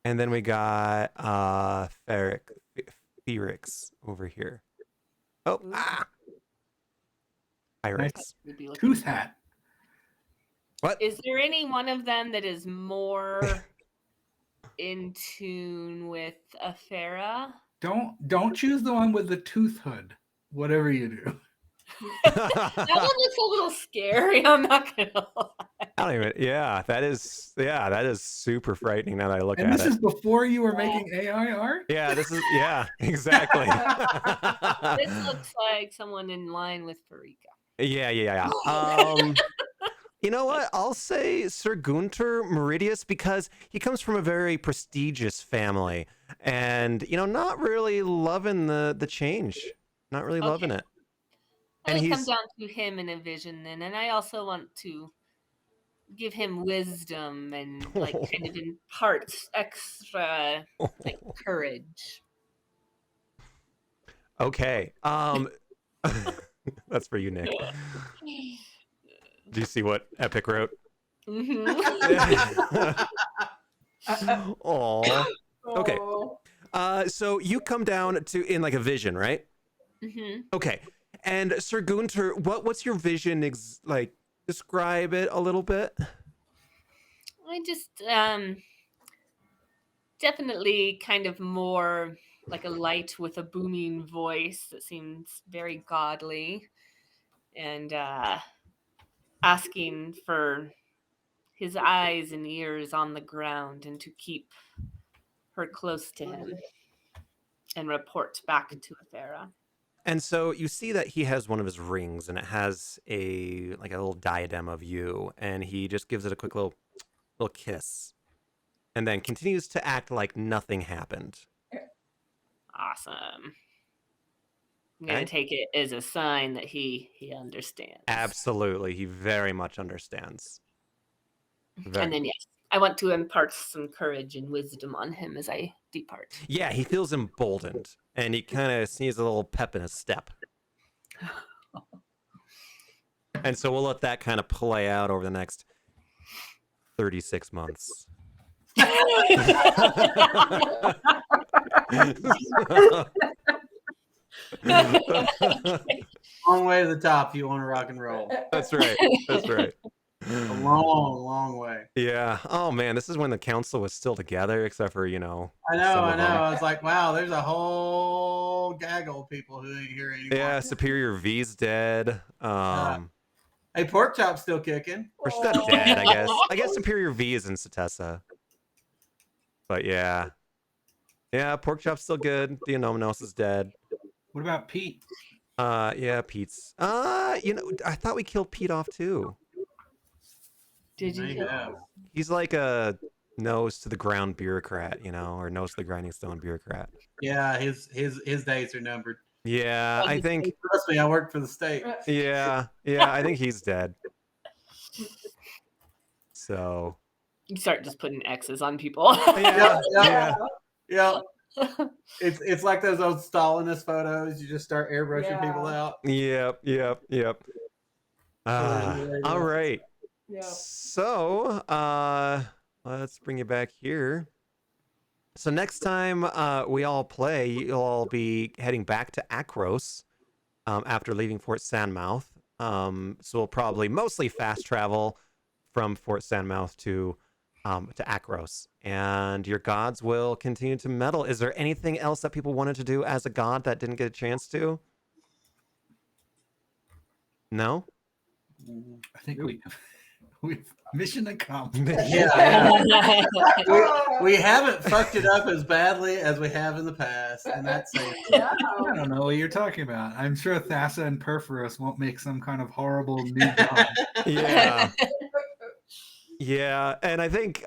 Speaker 2: And then we got Ferrix over here. Oh, Irex.
Speaker 4: Would be looking-
Speaker 6: Tooth hat.
Speaker 2: What?
Speaker 4: Is there any one of them that is more in tune with Afera?
Speaker 6: Don't choose the one with the tooth hood. Whatever you do.
Speaker 4: That one looks a little scary. I'm not gonna lie.
Speaker 2: I don't even. Yeah, that is super frightening now that I look
Speaker 6: And
Speaker 2: at
Speaker 6: this
Speaker 2: it.
Speaker 6: is before you were making AI art?
Speaker 2: Yeah, this is exactly.
Speaker 4: This looks like someone in line with Farika.
Speaker 2: Yeah. You know what? I'll say Sir Gunter Meridius because he comes from a very prestigious family, and not really loving the change. Not really loving it. And
Speaker 4: It'll come
Speaker 2: he's
Speaker 4: down to him in a vision then, and I also want to give him wisdom and like kind of imparts extra like courage.
Speaker 2: okay. That's for you, Nick. Do you see what Epic wrote?
Speaker 4: Mhm.
Speaker 2: Aw. Okay. So you come down in like a vision, right?
Speaker 4: Mhm.
Speaker 2: Okay. And Sir Gunter, what's your vision like? Describe it a little bit.
Speaker 4: I just definitely kind of more like a light with a booming voice that seems very godly, and asking for his eyes and ears on the ground and to keep her close to him and report back to Athera.
Speaker 2: And so you see that he has one of his rings, and it has a little diadem of you, and he just gives it a quick little kiss, and then continues to act like nothing happened.
Speaker 4: Awesome. I'm gonna
Speaker 2: Okay.
Speaker 4: take it as a sign that he understands.
Speaker 2: Absolutely, he very much understands.
Speaker 4: And then yes, I want to impart some courage and wisdom on him as I depart.
Speaker 2: Yeah, he feels emboldened, and he kind of sees a little pep in his step. And so we'll let that kind of play out over the next 36 months.
Speaker 3: Long way to the top if you want to rock and roll.
Speaker 2: That's right. That's right.
Speaker 3: A long, long way.
Speaker 2: Yeah. Oh man, this is when the council was still together, except for
Speaker 3: I
Speaker 2: some
Speaker 3: know.
Speaker 2: of
Speaker 3: I
Speaker 2: them.
Speaker 3: was like, wow, there's a whole gaggle of people who ain't here anymore.
Speaker 2: Yeah, Superior V's dead.
Speaker 3: Hey, Pork Chop's still kicking.
Speaker 2: Or she's not dead, I guess. I guess Superior V is in Satessa. But yeah. Yeah, Pork Chop's still good. Theonomos is dead.
Speaker 6: What about Pete?
Speaker 2: Yeah, Pete's. I thought we killed Pete off too.
Speaker 4: Did you?
Speaker 3: Maybe, yeah.
Speaker 2: He's like a nose to the ground bureaucrat, or nose to the grinding stone bureaucrat.
Speaker 3: Yeah, his days are numbered.
Speaker 2: Yeah, I think.
Speaker 3: Trust me, I work for the state.
Speaker 2: Yeah, I think he's dead. So.
Speaker 4: You start just putting X's on people.
Speaker 3: Yeah. It's like those old Stalinist photos. You just start airbrushing people out.
Speaker 2: Yep. All right.
Speaker 5: Yeah.
Speaker 2: So, let's bring you back here. So next time we all play, you'll all be heading back to Akros after leaving Fort Sandmouth. So we'll probably mostly fast travel from Fort Sandmouth to Akros, and your gods will continue to meddle. Is there anything else that people wanted to do as a god that didn't get a chance to? No.
Speaker 6: I think we've mission accomplished.
Speaker 3: Yeah, we haven't fucked it up as badly as we have in the past, and that's safe.
Speaker 6: I don't know what you're talking about. I'm sure Thassa and Perforos won't make some kind of horrible new god.
Speaker 2: Yeah. Yeah, and I think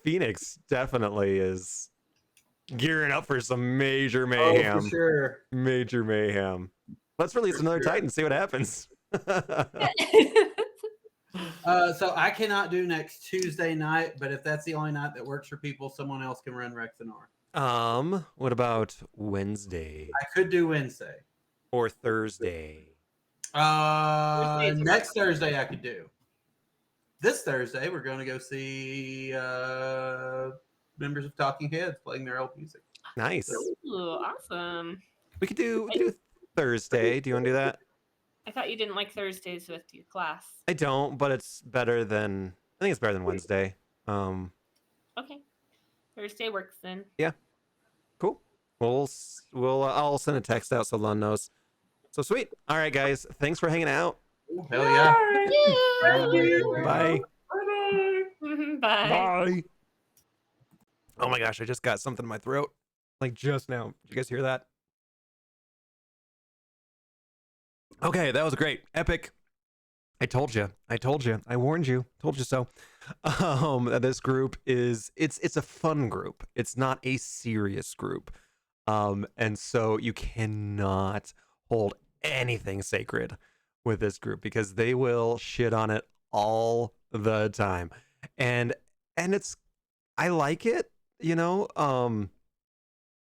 Speaker 2: Phoenix definitely is gearing up for some major mayhem.
Speaker 3: Oh, for sure.
Speaker 2: Major mayhem. Let's release another
Speaker 3: sure.
Speaker 2: Titan, see what happens.
Speaker 3: So I cannot do next Tuesday night, but if that's the only night that works for people, someone else can run Rexenor.
Speaker 2: What about Wednesday
Speaker 3: I could do Wednesday.
Speaker 2: or Thursday?
Speaker 3: Next Thursday I could do. This Thursday we're going to go see members of Talking Heads playing their old music.
Speaker 2: Nice.
Speaker 4: Ooh, awesome.
Speaker 2: We could do Thursday. Do you want to do that?
Speaker 4: I thought you didn't like Thursdays with your class.
Speaker 2: I don't, but it's better than I think it's better than Wednesday.
Speaker 4: Okay. Thursday works then.
Speaker 2: Cool. We'll I'll send a text out so Lon knows. So sweet. All right, guys. Thanks for hanging out.
Speaker 3: Hell yeah.
Speaker 2: Bye.
Speaker 4: Bye.
Speaker 2: Bye. Oh my gosh, I just got something in my throat. Like just now. Did you guys hear that? Okay, that was great. Epic. I told you. I warned you. Told you so. This group is it's a fun group. It's not a serious group. And so you cannot hold anything sacred with this group because they will shit on it all the time. And it's I like it, you know.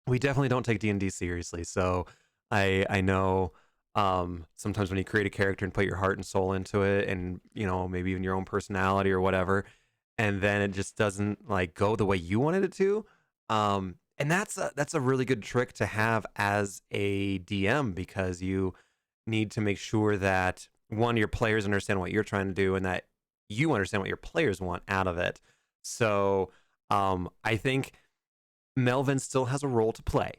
Speaker 2: We definitely don't take D&D seriously. So I know sometimes when you create a character and put your heart and soul into it and you know maybe even your own personality or whatever and then it just doesn't like go the way you wanted it to and that's a really good trick to have as a DM because you need to make sure that one your players understand what you're trying to do and that you understand what your players want out of it. So I think Melvin still has a role to play.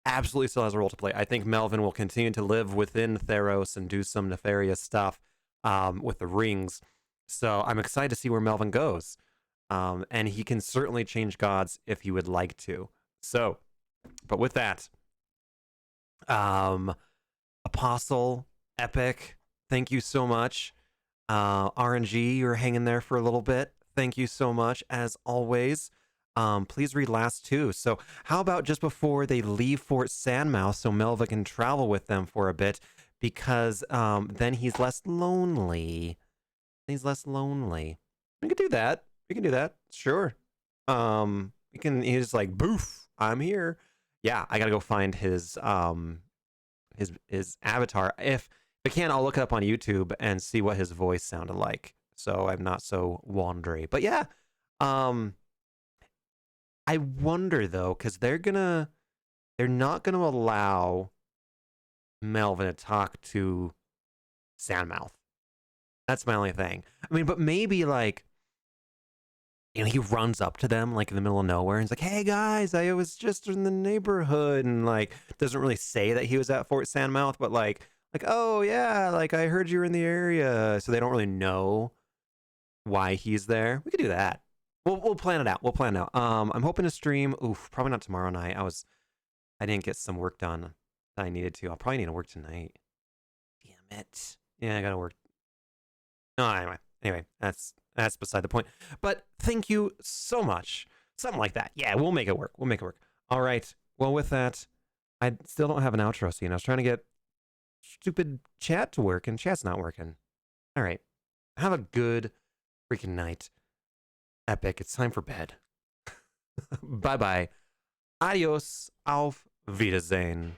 Speaker 2: Absolutely still has a role to play. I think Melvin will continue to live within Theros and do some nefarious stuff with the rings. So I'm excited to see where Melvin goes. And he can certainly change gods if he would like to. So, but with that, Apostle, Epic, thank you so much. RNG, you're hanging there for a little bit. Thank you so much, as always. Please read last two. So how about just before they leave Fort Sandmouth so Melva can travel with them for a bit because then he's less lonely. He's less lonely. We can do that. We can do that. Sure. He's like, boof, I'm here. Yeah, I gotta go find his avatar. If I can, I'll look it up on YouTube and see what his voice sounded like. So I'm not so wandery. But yeah, I wonder though, because they're not gonna allow Melvin to talk to Sandmouth. That's my only thing. I mean, but maybe like, you know, he runs up to them like in the middle of nowhere and he's like, "Hey guys, I was just in the neighborhood," and like doesn't really say that he was at Fort Sandmouth, but like, oh yeah, like I heard you were in the area, so they don't really know why he's there. We could do that. We'll plan it out. We'll plan it out. I'm hoping to stream. Oof, probably not tomorrow night. I didn't get some work done that I needed to. I'll probably need to work tonight. Damn it. Yeah, I gotta work. No, anyway, that's beside the point. But thank you so much. Something like that. Yeah, we'll make it work. We'll make it work. All right. Well, with that, I still don't have an outro scene. I was trying to get stupid chat to work, and chat's not working. All right. Have a good freaking night. Epic. It's time for bed. Bye-bye. Adios. Auf Wiedersehen.